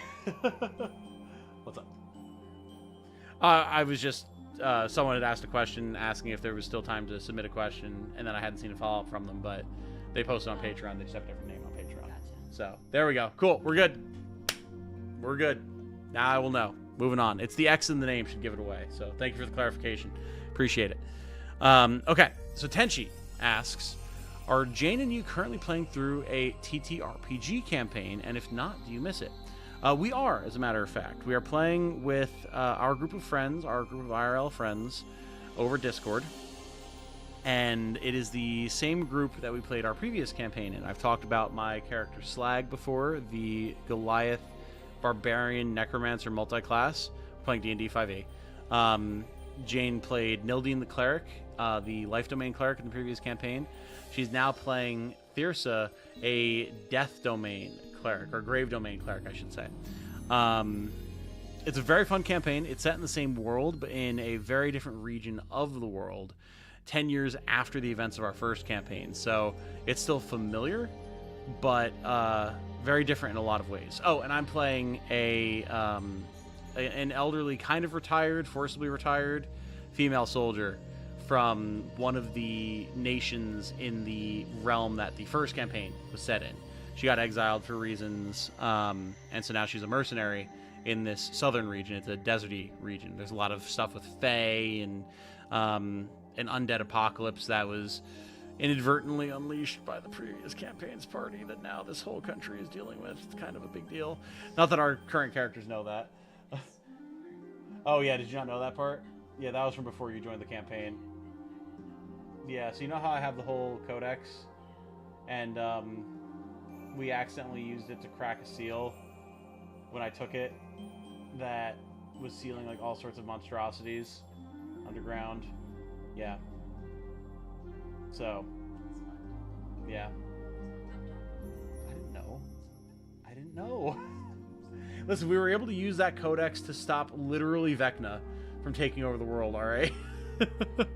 What's up? I was just... someone had asked a question asking if there was still time to submit a question, and then I hadn't seen a follow-up from them, but they posted on Patreon. They just have a different name on Patreon. Gotcha. So, there we go. Cool. We're good. We're good. Now I will know. Moving on. It's the X in the name should give it away. So, thank you for the clarification. Appreciate it. Okay. So, Tenchi asks, are Jane and you currently playing through a TTRPG campaign? And if not, do you miss it? We are, as a matter of fact. We are playing with our group of friends, our group of IRL friends, over Discord. And it is the same group that we played our previous campaign in. I've talked about my character Slag before, the Goliath Barbarian Necromancer multi-class, playing D&D 5e. Jane played Nildine the Cleric, the Life Domain Cleric in the previous campaign. She's now playing Thyrsa, a Death Domain Cleric, or Grave Domain Cleric, I should say. It's a very fun campaign. It's set in the same world, but in a very different region of the world, 10 years after the events of our first campaign. So it's still familiar, but very different in a lot of ways. Oh, and I'm playing an elderly, kind of retired, forcibly retired female soldier from one of the nations in the realm that the first campaign was set in. She got exiled for reasons, and so now she's a mercenary in this southern region. It's a deserty region. There's a lot of stuff with Fae and an undead apocalypse that was inadvertently unleashed by the previous campaign's party that now this whole country is dealing with. It's kind of a big deal. Not that our current characters know that. Oh yeah, did you not know that part? Yeah, that was from before you joined the campaign. Yeah, so you know how I have the whole codex? And, we accidentally used it to crack a seal when I took it that was sealing like all sorts of monstrosities underground. Yeah. So, yeah. I didn't know. Listen, we were able to use that codex to stop literally Vecna from taking over the world, alright?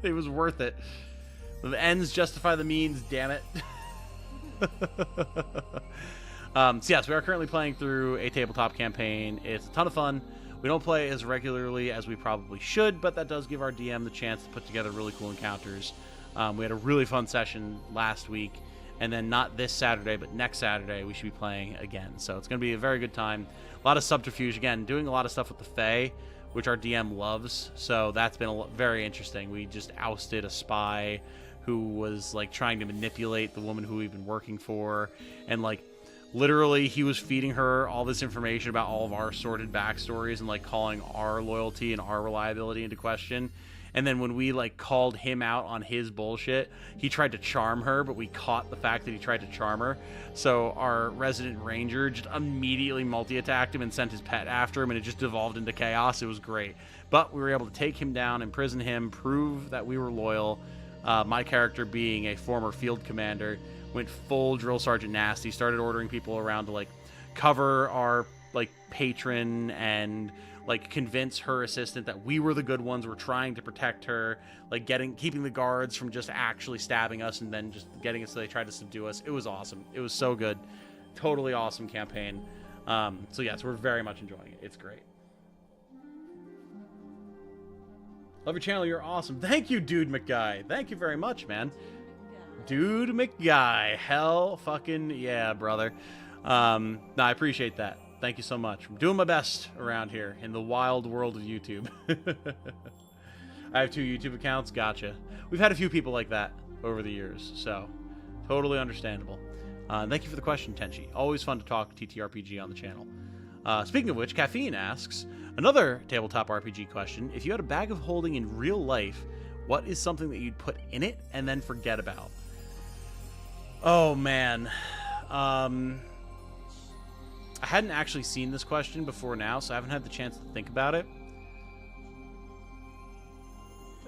It was worth it. The ends justify the means, damn it. So yes, we are currently playing through a tabletop campaign. It's a ton of fun. We don't play as regularly as we probably should, but that does give our DM the chance to put together really cool encounters. We had a really fun session last week, and then not this Saturday, but next Saturday we should be playing again. So it's going to be a very good time. A lot of subterfuge, again, doing a lot of stuff with the Fae, which our DM loves. So that's been very interesting. We just ousted a spy who was like trying to manipulate the woman who we've been working for, and like literally he was feeding her all this information about all of our sordid backstories and like calling our loyalty and our reliability into question. And then when we like called him out on his bullshit, he tried to charm her, but we caught the fact that he tried to charm her. So our resident ranger just immediately multi-attacked him and sent his pet after him, and it just devolved into chaos. It was great. But we were able to take him down, imprison him, prove that we were loyal. My character, being a former field commander, went full drill sergeant nasty, started ordering people around to like cover our like patron and like convince her assistant that we were the good ones. We're trying to protect her, like keeping the guards from just actually stabbing us and then just getting us so they tried to subdue us. It was awesome. It was so good. Totally awesome campaign. So yes, we're very much enjoying it. It's great. Love your channel. You're awesome. Thank you, Dude McGuy. Thank you very much, man. Dude McGuy. Hell fucking yeah, brother. No, I appreciate that. Thank you so much. I'm doing my best around here in the wild world of YouTube. I have 2 YouTube accounts. Gotcha. We've had a few people like that over the years, so totally understandable. Thank you for the question, Tenchi. Always fun to talk TTRPG on the channel. Speaking of which, Caffeine asks, another tabletop RPG question. If you had a bag of holding in real life, what is something that you'd put in it and then forget about? Oh, man. I hadn't actually seen this question before now, so I haven't had the chance to think about it.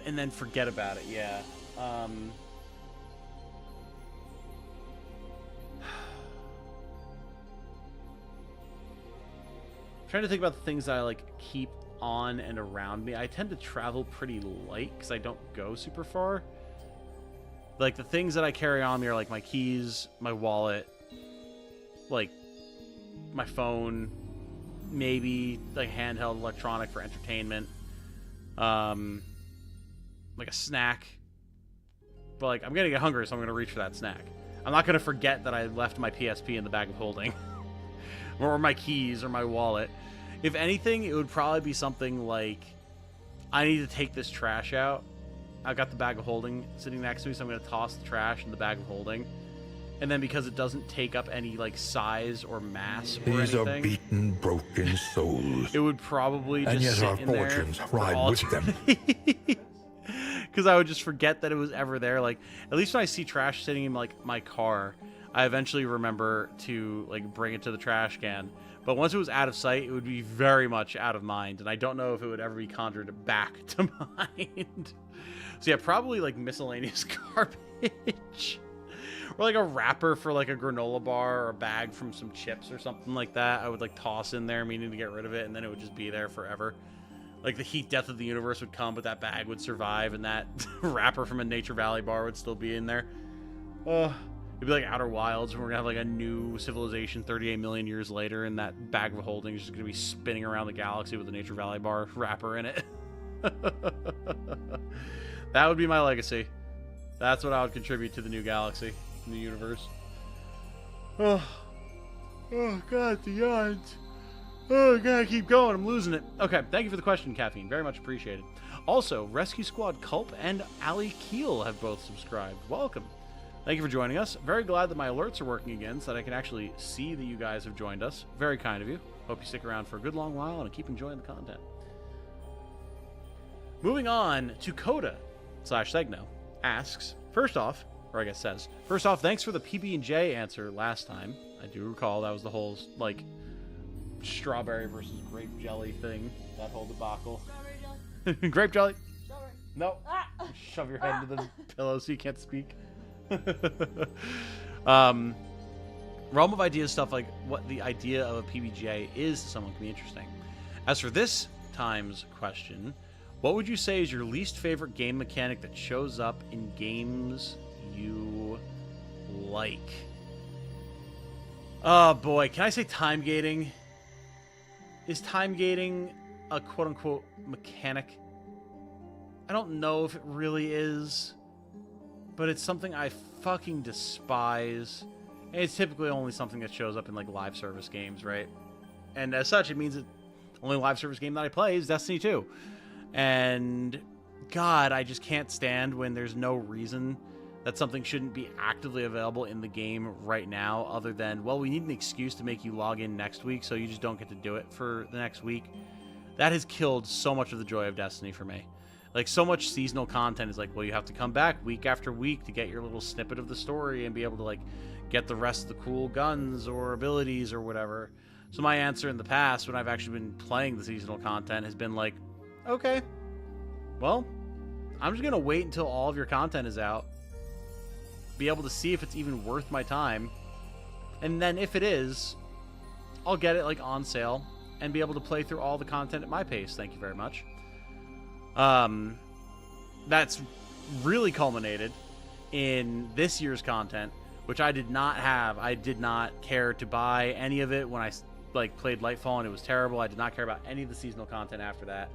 And then forget about it, yeah. Trying to think about the things that I like keep on and around me. I tend to travel pretty light because I don't go super far. Like the things that I carry on me are like my keys, my wallet, like my phone, maybe like handheld electronic for entertainment, like a snack. But like I'm gonna get hungry, so I'm gonna reach for that snack. I'm not gonna forget that I left my PSP in the bag of holding, or my keys, or my wallet. If anything, it would probably be something like, I need to take this trash out. I've got the bag of holding sitting next to me, so I'm going to toss the trash in the bag of holding. And then because it doesn't take up any, like, size or mass or These anything... are beaten, broken souls. It would probably just and yet sit our in there fortunes for ride all with them. Because I would just forget that it was ever there. Like, at least when I see trash sitting in, like, my car, I eventually remember to, like, bring it to the trash can. But once it was out of sight, it would be very much out of mind. And I don't know if it would ever be conjured back to mind. So yeah, probably like miscellaneous garbage. Or like a wrapper for like a granola bar or a bag from some chips or something like that. I would like toss in there meaning to get rid of it, and then it would just be there forever. Like the heat death of the universe would come, but that bag would survive, and that wrapper from a Nature Valley bar would still be in there. It'd be like Outer Wilds, and we're gonna have like a new civilization 38 million years later, and that bag of holding is just gonna be spinning around the galaxy with a Nature Valley bar wrapper in it. That would be my legacy. That's what I would contribute to the new galaxy, new universe. Oh God, the yawns. Oh, I gotta keep going. I'm losing it. Okay, thank you for the question, Caffeine. Very much appreciated. Also, Rescue Squad Culp and Ali Keel have both subscribed. Welcome. Thank you for joining us. Very glad that my alerts are working again so that I can actually see that you guys have joined us. Very kind of you. Hope you stick around for a good long while and keep enjoying the content. Moving on to Coda/Segno asks, first off, thanks for the PB&J answer last time. I do recall that was the whole, like, strawberry versus grape jelly thing. That whole debacle. Grape jelly. No. Shove your head into the pillow so you can't speak. Realm of Ideas stuff, like what the idea of a PBJ is to someone, can be interesting. As for this time's question, what would you say is your least favorite game mechanic that shows up in games you like? Oh boy, can I say time gating? Is time gating a quote-unquote mechanic? I don't know if it really is, but it's something I fucking despise. And it's typically only something that shows up in like live service games, right? And as such, it means that the only live service game that I play is Destiny 2. And God, I just can't stand when there's no reason that something shouldn't be actively available in the game right now, other than, well, we need an excuse to make you log in next week, so you just don't get to do it for the next week. That has killed so much of the joy of Destiny for me. Like, so much seasonal content is like, well, you have to come back week after week to get your little snippet of the story and be able to, like, get the rest of the cool guns or abilities or whatever. So my answer in the past, when I've actually been playing the seasonal content, has been like, okay, well, I'm just going to wait until all of your content is out, be able to see if it's even worth my time, and then if it is, I'll get it, like, on sale and be able to play through all the content at my pace. Thank you very much. That's really culminated in this year's content, which I did not have. I did not care to buy any of it when I like played Lightfall, and it was terrible. I did not care about any of the seasonal content after that.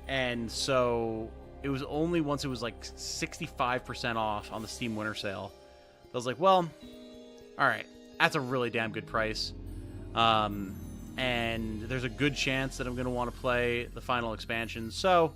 And so it was only once it was like 65% off on the Steam Winter Sale, I was like, well, all right, that's a really damn good price. and there's a good chance that I'm going to want to play the final expansion. So,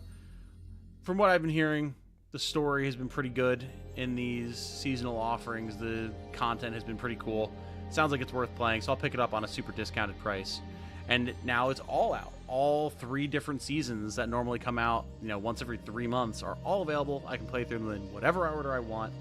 from what I've been hearing, the story has been pretty good in these seasonal offerings. The content has been pretty cool. Sounds like it's worth playing, so I'll pick it up on a super discounted price. And now it's all out. All 3 different seasons that normally come out, once every 3 months are all available. I can play through them in whatever order I want,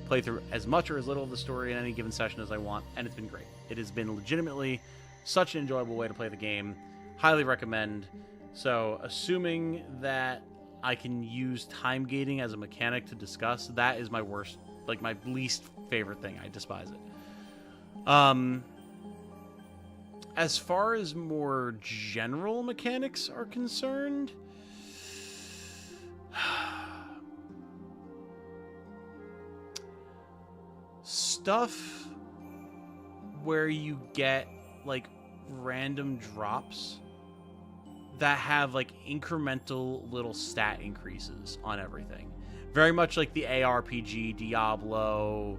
play through as much or as little of the story in any given session as I want, and it's been great. It has been legitimately such an enjoyable way to play the game. Highly recommend. So, assuming that I can use time gating as a mechanic to discuss, that is my worst, my least favorite thing. I despise it. As far as more general mechanics are concerned, stuff where you get random drops that have incremental little stat increases on everything. Very much like the ARPG, Diablo,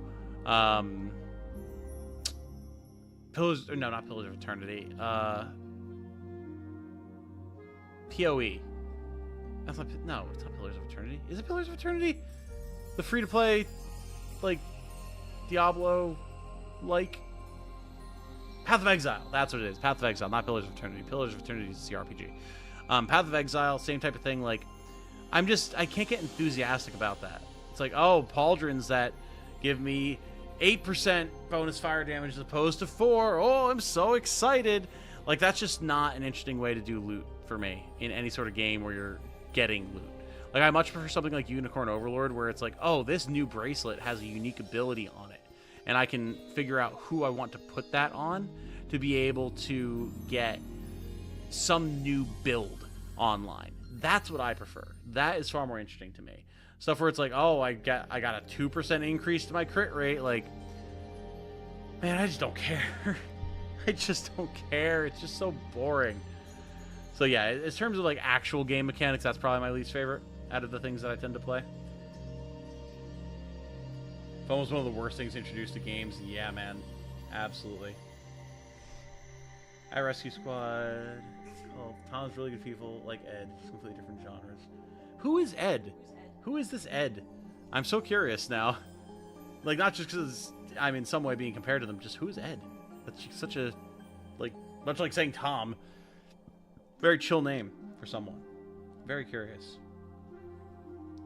Pillars, no, not Pillars of Eternity, PoE. That's not, no, it's not Pillars of Eternity. Is it Pillars of Eternity? The free-to-play, Diablo, Path of Exile. That's what it is. Path of Exile, not Pillars of Eternity. Pillars of Eternity is CRPG. Path of Exile, same type of thing. I can't get enthusiastic about that. It's oh, pauldrons that give me 8% bonus fire damage as opposed to 4. Oh, I'm so excited. That's just not an interesting way to do loot for me in any sort of game where you're getting loot. I much prefer something like Unicorn Overlord, where it's oh, this new bracelet has a unique ability on it, and I can figure out who I want to put that on to be able to get some new build online. That's what I prefer. That is far more interesting to me. Stuff where it's oh, I got a 2% increase to my crit rate. Man, I just don't care. I just don't care. It's just so boring. So yeah, in terms of actual game mechanics, that's probably my least favorite out of the things that I tend to play. Phone was one of the worst things introduced to games. Yeah, man. Absolutely. I Rescue Squad. Oh, Tom's really good people like Ed. Completely different genres. Who is Ed? Who is this Ed? I'm so curious now. Not just because I'm in some way being compared to them, just who is Ed? That's such a, much like saying Tom. Very chill name for someone. Very curious.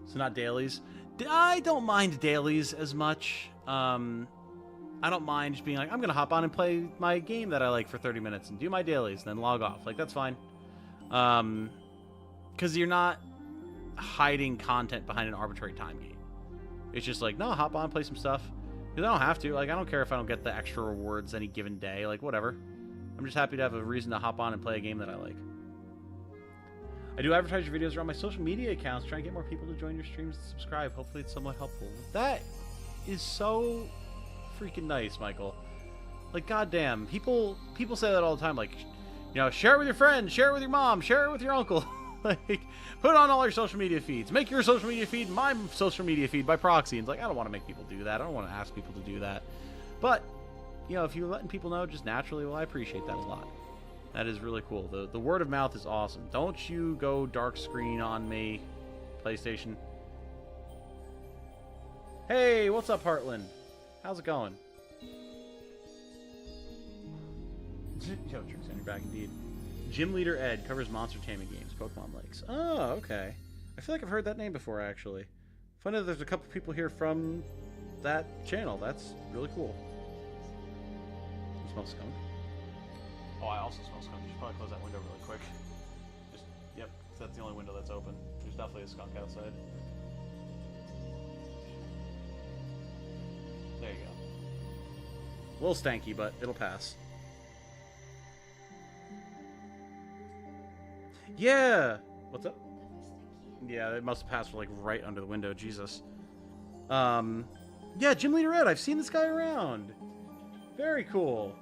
So not dailies. I don't mind dailies as much. I don't mind just being I'm going to hop on and play my game that I like for 30 minutes and do my dailies and then log off. That's fine. Because you're not hiding content behind an arbitrary time gate. It's just no, hop on, play some stuff. Because I don't have to. I don't care if I don't get the extra rewards any given day. Whatever. I'm just happy to have a reason to hop on and play a game that I like. I do advertise your videos around my social media accounts, trying to get more people to join your streams and subscribe. Hopefully it's somewhat helpful. That is so freaking nice, Michael. Goddamn. People say that all the time. Share it with your friends, share it with your mom, share it with your uncle. Put on all your social media feeds. Make your social media feed my social media feed by proxy. And it's I don't want to make people do that. I don't want to ask people to do that. But, if you're letting people know just naturally, well, I appreciate that a lot. That is really cool. The word of mouth is awesome. Don't you go dark screen on me, PlayStation. Hey, what's up, Heartland? How's it going? Yo, Tricks on your back indeed. Gym Leader Ed covers monster taming games, Pokemon Lakes. Oh, okay. I feel like I've heard that name before, actually. Funny that there's a couple people here from that channel. That's really cool. You smell skunk? Oh, I also smell skunk. You should probably close that window really quick. Just, yep, that's the only window that's open. There's definitely a skunk outside. There you go. A little stanky, but it'll pass. Yeah! What's up? Yeah, it must have passed for right under the window. Jesus. Yeah, Gym Leader Ed. I've seen this guy around. Very cool.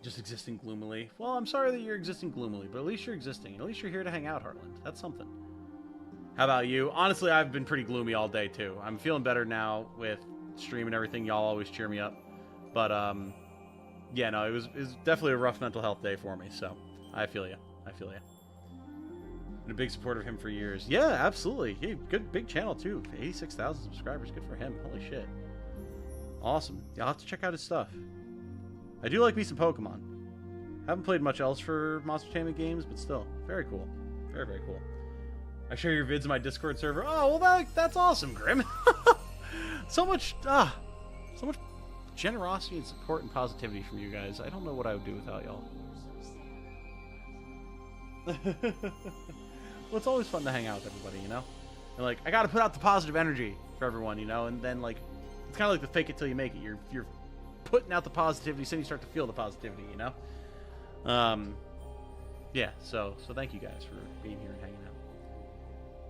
Just existing gloomily. Well, I'm sorry that you're existing gloomily, but at least you're existing. At least you're here to hang out, Heartland. That's something. How about you? Honestly, I've been pretty gloomy all day, too. I'm feeling better now with stream and everything. Y'all always cheer me up. But, yeah, no, it was definitely a rough mental health day for me. So I feel you. I feel you. Been a big supporter of him for years. Yeah, absolutely. He good big channel too. 86,000 subscribers. Good for him. Holy shit. Awesome. Yeah, I'll have to check out his stuff. I do like me some Pokemon. Haven't played much else for Monster Entertainment games, but still, very cool. Very, very cool. I share your vids in my Discord server. Oh, well, that's awesome, Grim. so much generosity and support and positivity from you guys. I don't know what I would do without y'all. Well, it's always fun to hang out with everybody, you know? And, like, I gotta put out the positive energy for everyone, you know? And then, like, it's kind of like the fake it till you make it. You're putting out the positivity, so you start to feel the positivity, you know? Yeah, so thank you guys for being here and hanging out.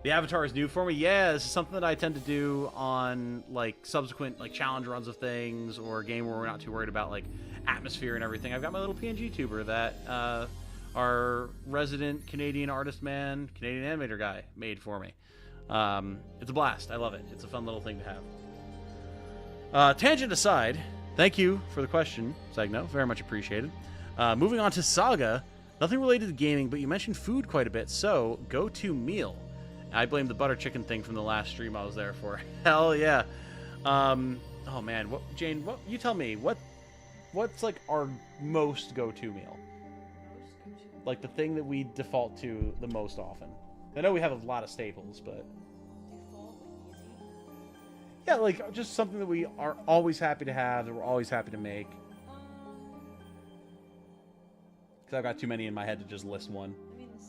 The avatar is new for me. Yeah, this is something that I tend to do on, like, subsequent, like, challenge runs of things or a game where we're not too worried about, like, atmosphere and everything. I've got my little PNG tuber that, our resident Canadian artist man, Canadian animator guy made for me. It's a blast. I love it. It's a fun little thing to have. Tangent aside, thank you for the question, Segno. Very much appreciated. Moving on to Saga. Nothing related to gaming, but you mentioned food quite a bit, so go-to meal. I blame the butter chicken thing from the last stream I was there for. Hell yeah. Oh man, Jane, you tell me, what's like our most go-to meal? Like the thing that we default to the most often. I know we have a lot of staples, but yeah, like just something that we are always happy to have, that we're always happy to make. Because I've got too many in my head to just list one. I mean, the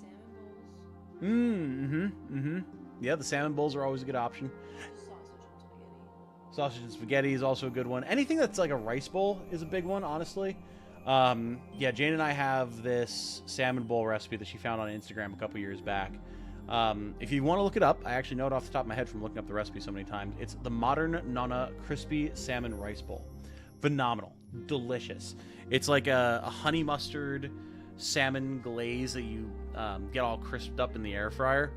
salmon bowls. Yeah, the salmon bowls are always a good option. Sausage and spaghetti is also a good one. Anything that's like a rice bowl is a big one, honestly. Yeah, Jane and I have this salmon bowl recipe that she found on Instagram a couple years back. If you want to look it up, I actually know it off the top of my head from looking up the recipe so many times. It's the Modern Nonna Crispy Salmon Rice Bowl. Phenomenal. Delicious. It's like a honey mustard salmon glaze that you get all crisped up in the air fryer.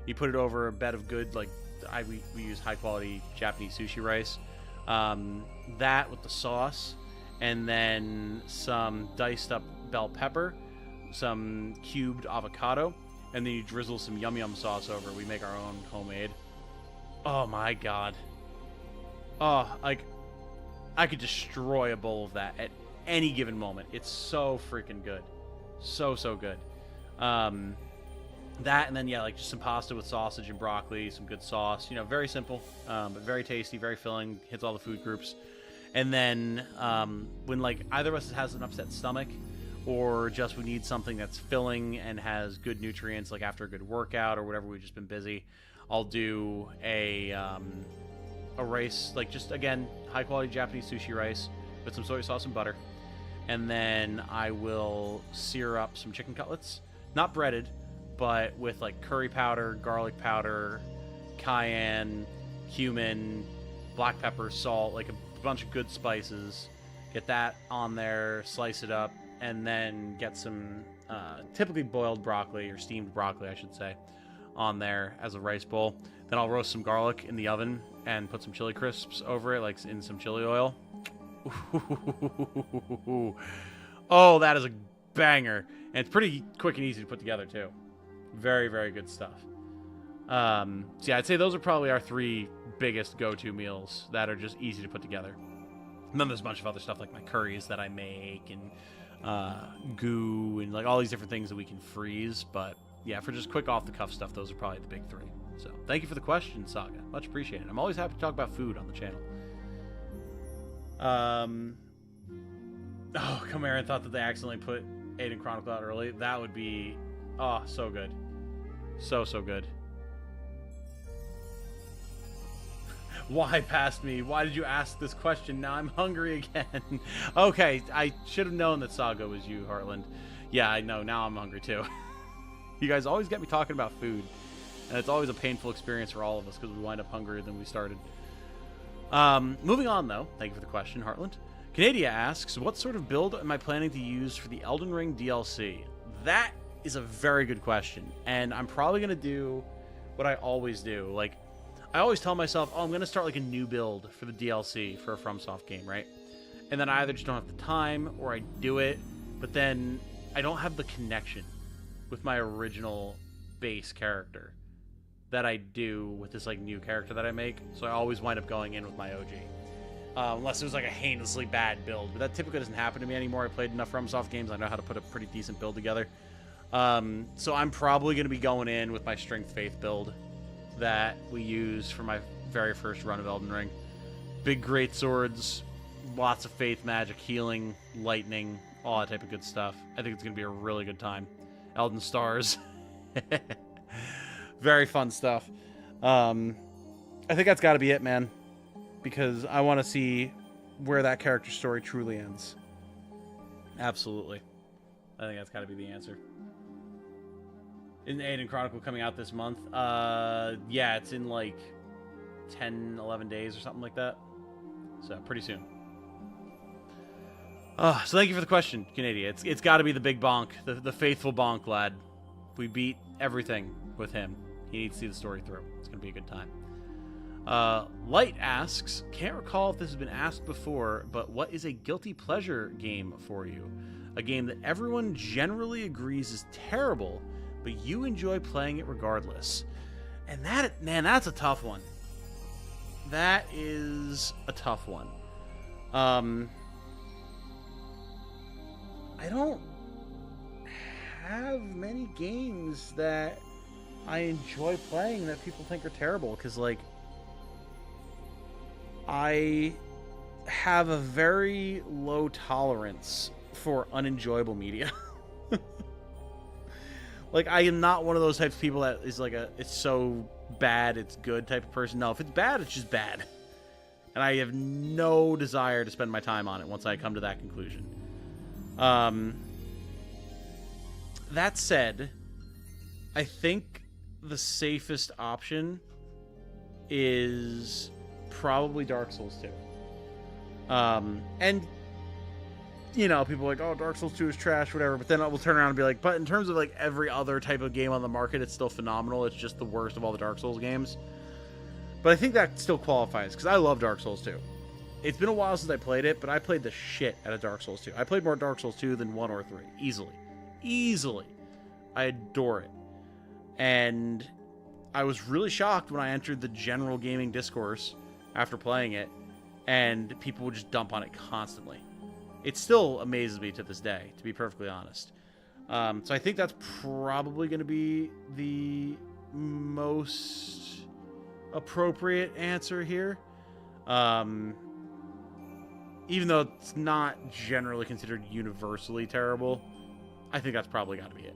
You put it over a bed of good, like, we use high-quality Japanese sushi rice. That with the sauce, and then some diced up bell pepper, some cubed avocado, and then you drizzle some yum yum sauce over. We make our own homemade. Oh my god. Oh, like, I could destroy a bowl of that at any given moment. It's so freaking good. So good. That, and then, yeah, like, just some pasta with sausage and broccoli, some good sauce. You know, very simple, but very tasty, very filling, hits all the food groups. And then when, like, either of us has an upset stomach, or just we need something that's filling and has good nutrients, like after a good workout or whatever, we've just been busy, I'll do a rice, like, just, again, high-quality Japanese sushi rice with some soy sauce and butter. And then I will sear up some chicken cutlets, not breaded, but with, like, curry powder, garlic powder, cayenne, cumin, black pepper, salt, like a bunch of good spices. Get that on there, slice it up, and then get some typically boiled broccoli, or steamed broccoli, I should say, on there as a rice bowl. Then I'll roast some garlic in the oven and put some chili crisps over it, like in some chili oil. Oh, that is a banger. And it's pretty quick and easy to put together, too. Very, very good stuff. So yeah, I'd say those are probably our three biggest go-to meals that are just easy to put together. And then there's a bunch of other stuff like my curries that I make, and goo, and like all these different things that we can freeze. But yeah, for just quick off-the-cuff stuff, those are probably the big three. So thank you for the question, Saga. Much appreciated. I'm always happy to talk about food on the channel. Oh, Chimera thought that they accidentally put Aiden Chronicle out early. That would be, oh, so good. So good. Why past me? Why did you ask this question? Now I'm hungry again. Okay, I should have known that Saga was you, Heartland. Yeah, I know. Now I'm hungry too. You guys always get me talking about food, and it's always a painful experience for all of us because we wind up hungrier than we started. Moving on, though. Thank you for the question, Heartland. Canadia asks, what sort of build am I planning to use for the Elden Ring DLC? That is a very good question, and I'm probably going to do what I always do. Like, I always tell myself, oh, I'm going to start like a new build for the DLC for a FromSoft game, right? and then I either just don't have the time or I do it, but then I don't have the connection with my original base character that I do with this like new character that I make. So I always wind up going in with my OG. Unless it was like a heinously bad build, but that typically doesn't happen to me anymore. I played enough FromSoft games. I know how to put a pretty decent build together. So I'm probably going to be going in with my Strength Faith build that we used for my very first run of Elden Ring. Big great swords, lots of faith magic, healing, lightning, all that type of good stuff. I think it's going to be a really good time. Elden Stars. Very fun stuff. I think that's got to be it, man. Because I want to see where that character story truly ends. Absolutely. I think that's got to be the answer. Isn't Aiden Chronicle coming out this month? Yeah, it's in like 10, 11 days or something like that. So, pretty soon. So thank you for the question, Canadian. It's got to be the big bonk, the faithful bonk lad. We beat everything with him. He needs to see the story through. It's going to be a good time. Light asks, can't recall if this has been asked before, but what is a guilty pleasure game for you? A game that everyone generally agrees is terrible, but you enjoy playing it regardless. And that, man, that's a tough one. That is a tough one. I don't have many games that I enjoy playing that people think are terrible, because, like, I have a very low tolerance for unenjoyable media. Like, I am not one of those types of people that is like it's so bad it's good type of person. No, if it's bad, it's just bad. And I have no desire to spend my time on it once I come to that conclusion. That said, I think the safest option is probably Dark Souls 2. And, you know, people are like, oh, Dark Souls 2 is trash, whatever. But then we'll turn around and be like, but in terms of, like, every other type of game on the market, it's still phenomenal. It's just the worst of all the Dark Souls games. But I think that still qualifies, because I love Dark Souls 2. It's been a while since I played it, but I played the shit out of Dark Souls 2. I played more Dark Souls 2 than 1 or 3. Easily. Easily. I adore it. And I was really shocked when I entered the general gaming discourse after playing it, and people would just dump on it constantly. It still amazes me to this day, to be perfectly honest. So I think that's probably going to be the most appropriate answer here. Even though it's not generally considered universally terrible, I think that's probably got to be it.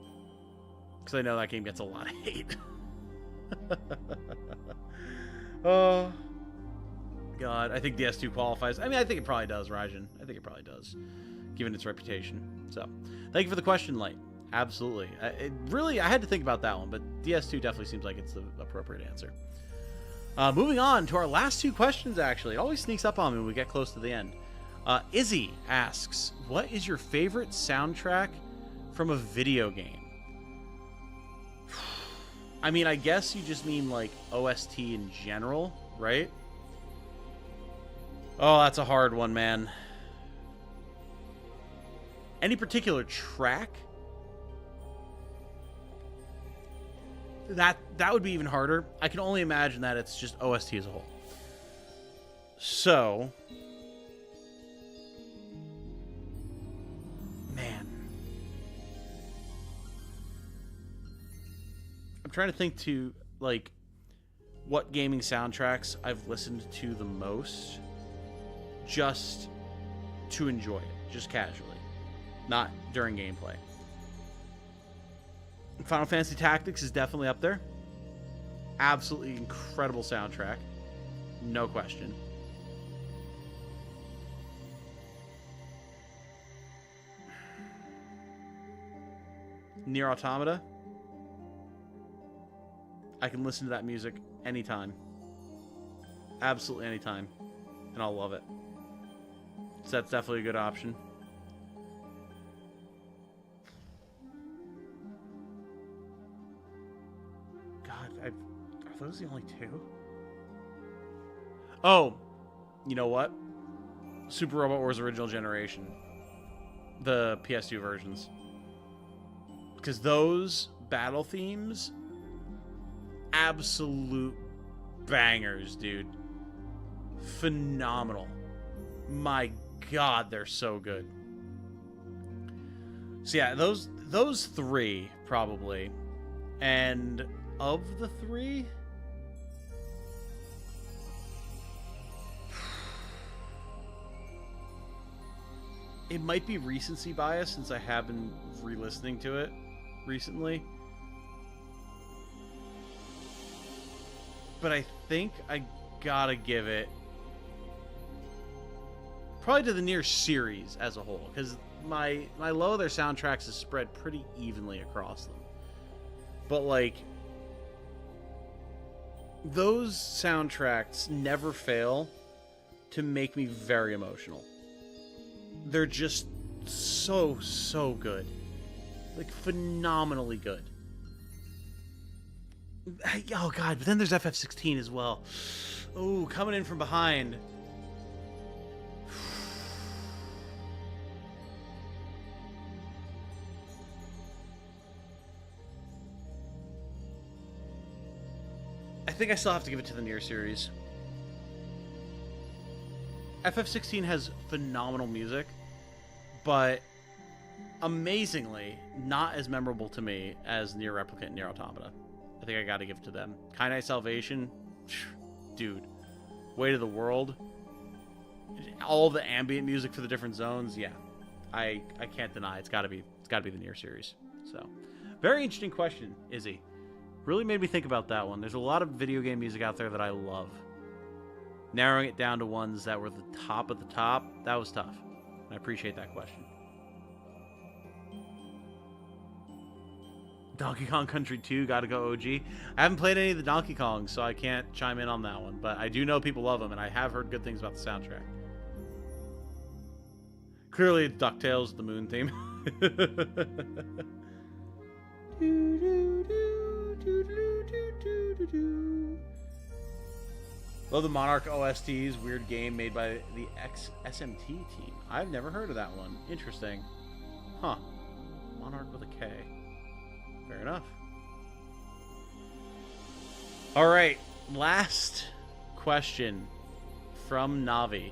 Because I know that game gets a lot of hate. Oh, God. I think DS2 qualifies. I mean, I think it probably does, Rajan. I think it probably does, given its reputation. So, thank you for the question, Light. Absolutely. I had to think about that one, but DS2 definitely seems like it's the appropriate answer. Moving on to our last two questions, actually. It always sneaks up on me when we get close to the end. Izzy asks, what is your favorite soundtrack from a video game? I mean, I guess you just mean, like, OST in general, right? Oh, that's a hard one, man. Any particular track? That would be even harder. I can only imagine that it's just OST as a whole. So, man, I'm trying to think to, like, what gaming soundtracks I've listened to the most just to enjoy it, just casually, not during gameplay. Final Fantasy Tactics is definitely up there. Absolutely incredible soundtrack. No question. Nier Automata. I can listen to that music anytime. Absolutely anytime. And I'll love it. So that's definitely a good option. Are those the only two? Oh, you know what? Super Robot Wars original generation, the PS2 versions, because those battle themes, absolute bangers, dude. Phenomenal. My God, they're so good. So yeah, those three probably, and of the three, it might be recency bias since I have been re-listening to it recently. But I think I gotta give it probably to the Nier series as a whole, because my low of their soundtracks is spread pretty evenly across them. But like, those soundtracks never fail to make me very emotional. They're just so good. Like, phenomenally good. Oh god, but then there's FF16 as well. Oh, coming in from behind. I think I still have to give it to the Nier series. FF16 has phenomenal music, but amazingly not as memorable to me as Nier Replicant and Nier Automata. I think I gotta give it to them. Kainai Salvation, dude. Weight of the World. All the ambient music for the different zones, yeah. I can't deny it's gotta be the Nier series. So, very interesting question, Izzy. Really made me think about that one. There's a lot of video game music out there that I love. Narrowing it down to ones that were the top of the top, that was tough. I appreciate that question. Donkey Kong Country 2, gotta go OG. I haven't played any of the Donkey Kongs, so I can't chime in on that one. But I do know people love them, and I have heard good things about the soundtrack. Clearly, it's DuckTales, the moon theme. Love the Monarch OSTs, weird game made by the SMT team. I've never heard of that one. Interesting. Huh. Monarch with a K. Fair enough. Alright, last question from Navi.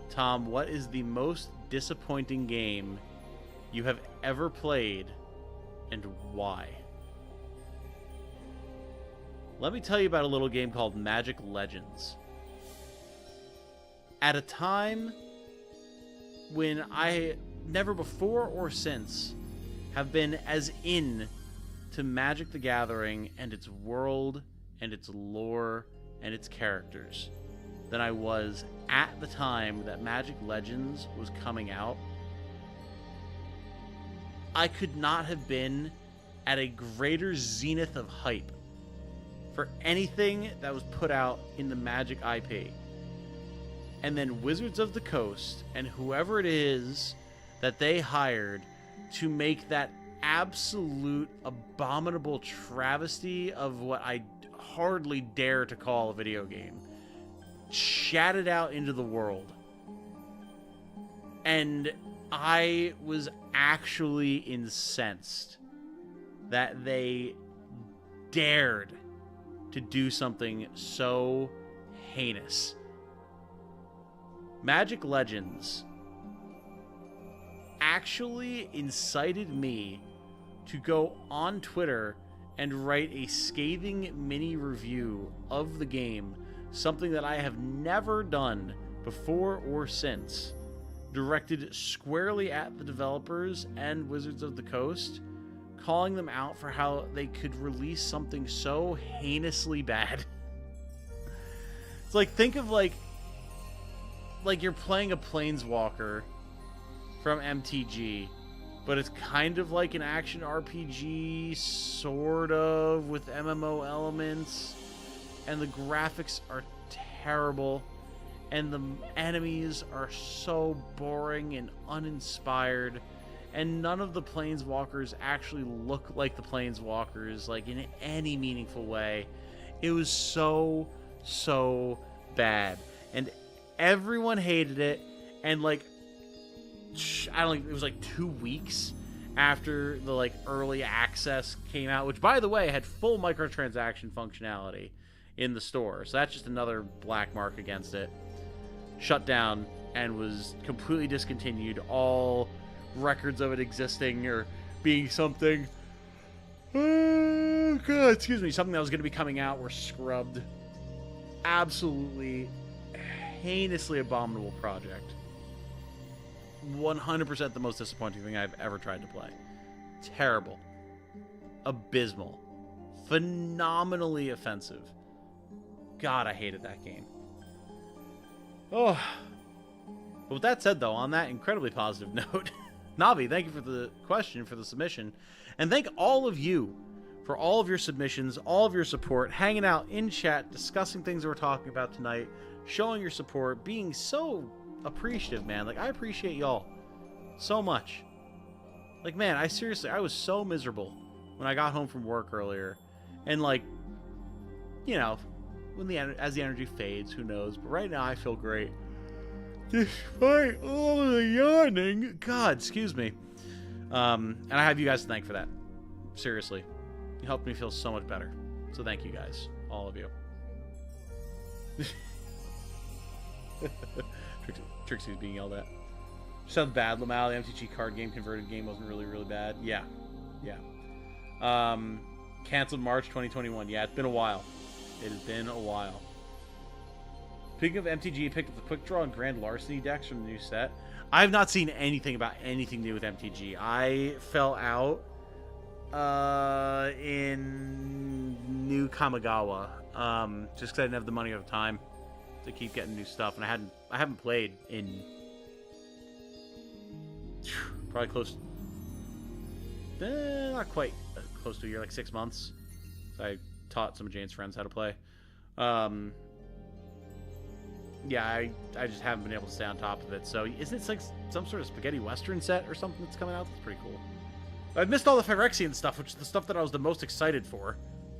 Tom, what is the most disappointing game you have ever played, and why? Let me tell you about a little game called Magic Legends. At a time when I never before or since have been as in to Magic the Gathering and its world and its lore and its characters than I was at the time that Magic Legends was coming out. I could not have been at a greater zenith of hype for anything that was put out in the Magic IP. And then Wizards of the Coast and whoever it is that they hired to make that absolute abominable travesty of what I hardly dare to call a video game shat it out into the world. And I was actually incensed that they dared to do something so heinous. Magic Legends actually incited me to go on Twitter and write a scathing mini review of the game, something that I have never done before or since, directed squarely at the developers and Wizards of the Coast, calling them out for how they could release something so heinously bad. It's like, think of like you're playing a Planeswalker from MTG, but it's kind of like an action RPG, sort of, with MMO elements, and the graphics are terrible, and the enemies are so boring and uninspired, and none of the Planeswalkers actually look like the Planeswalkers, like, in any meaningful way. It was so bad. And everyone hated it, And like, I don't think it was like 2 weeks after the like early access came out, which by the way had full microtransaction functionality in the store. So that's just another black mark against it. Shut down and was completely discontinued. All records of it existing or being something, oh god, excuse me, something that was going to be coming out were scrubbed. Absolutely heinously abominable project. 100% the most disappointing thing I've ever tried to play. Terrible. Abysmal. Phenomenally offensive. God, I hated that game. Oh. But with that said, though, on that incredibly positive note, Navi, thank you for the question, for the submission. And thank all of you for all of your submissions, all of your support, hanging out in chat, discussing things that we're talking about tonight, showing your support, being so appreciative, man. Like, I appreciate y'all so much. Like, man, I was so miserable when I got home from work earlier. And, like, you know, as the energy fades, who knows? But right now, I feel great. Despite all the yawning. God, excuse me. And I have you guys to thank for that. Seriously. You helped me feel so much better. So thank you guys. All of you. Trixie's being yelled at. Sounds bad, Lamal. The MTG card game converted game wasn't really bad. Yeah. Canceled March 2021. Yeah, it's been a while. It has been a while. Speaking of MTG, picked up the Quick Draw and Grand Larceny decks from the new set. I have not seen anything about anything new with MTG. I fell out in New Kamigawa just because I didn't have the money or the time to keep getting new stuff, and I haven't played in probably not quite close to a year, like 6 months. So I taught some of Jane's friends how to play. Yeah, I just haven't been able to stay on top of it. So isn't it like some sort of spaghetti western set or something that's coming out? That's pretty cool. I've missed all the Phyrexian stuff, which is the stuff that I was the most excited for.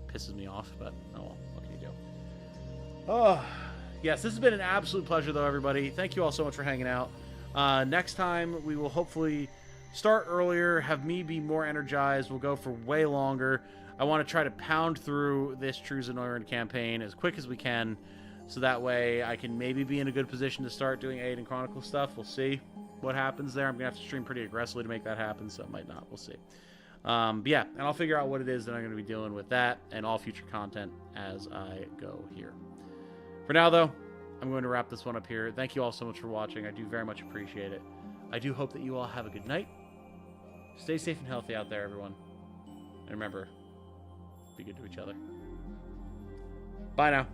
Pisses me off, but oh well, what can you do? Oh, yes, this has been an absolute pleasure, though, everybody. Thank you all so much for hanging out. Next time, we will hopefully start earlier, have me be more energized. We'll go for way longer. I want to try to pound through this True Zenoiran campaign as quick as we can, so that way I can maybe be in a good position to start doing Aiden Chronicle stuff. We'll see what happens there. I'm going to have to stream pretty aggressively to make that happen, so it might not. We'll see. But yeah, and I'll figure out what it is that I'm going to be dealing with that and all future content as I go here. For now, though, I'm going to wrap this one up here. Thank you all so much for watching. I do very much appreciate it. I do hope that you all have a good night. Stay safe and healthy out there, everyone. And remember, be good to each other. Bye now.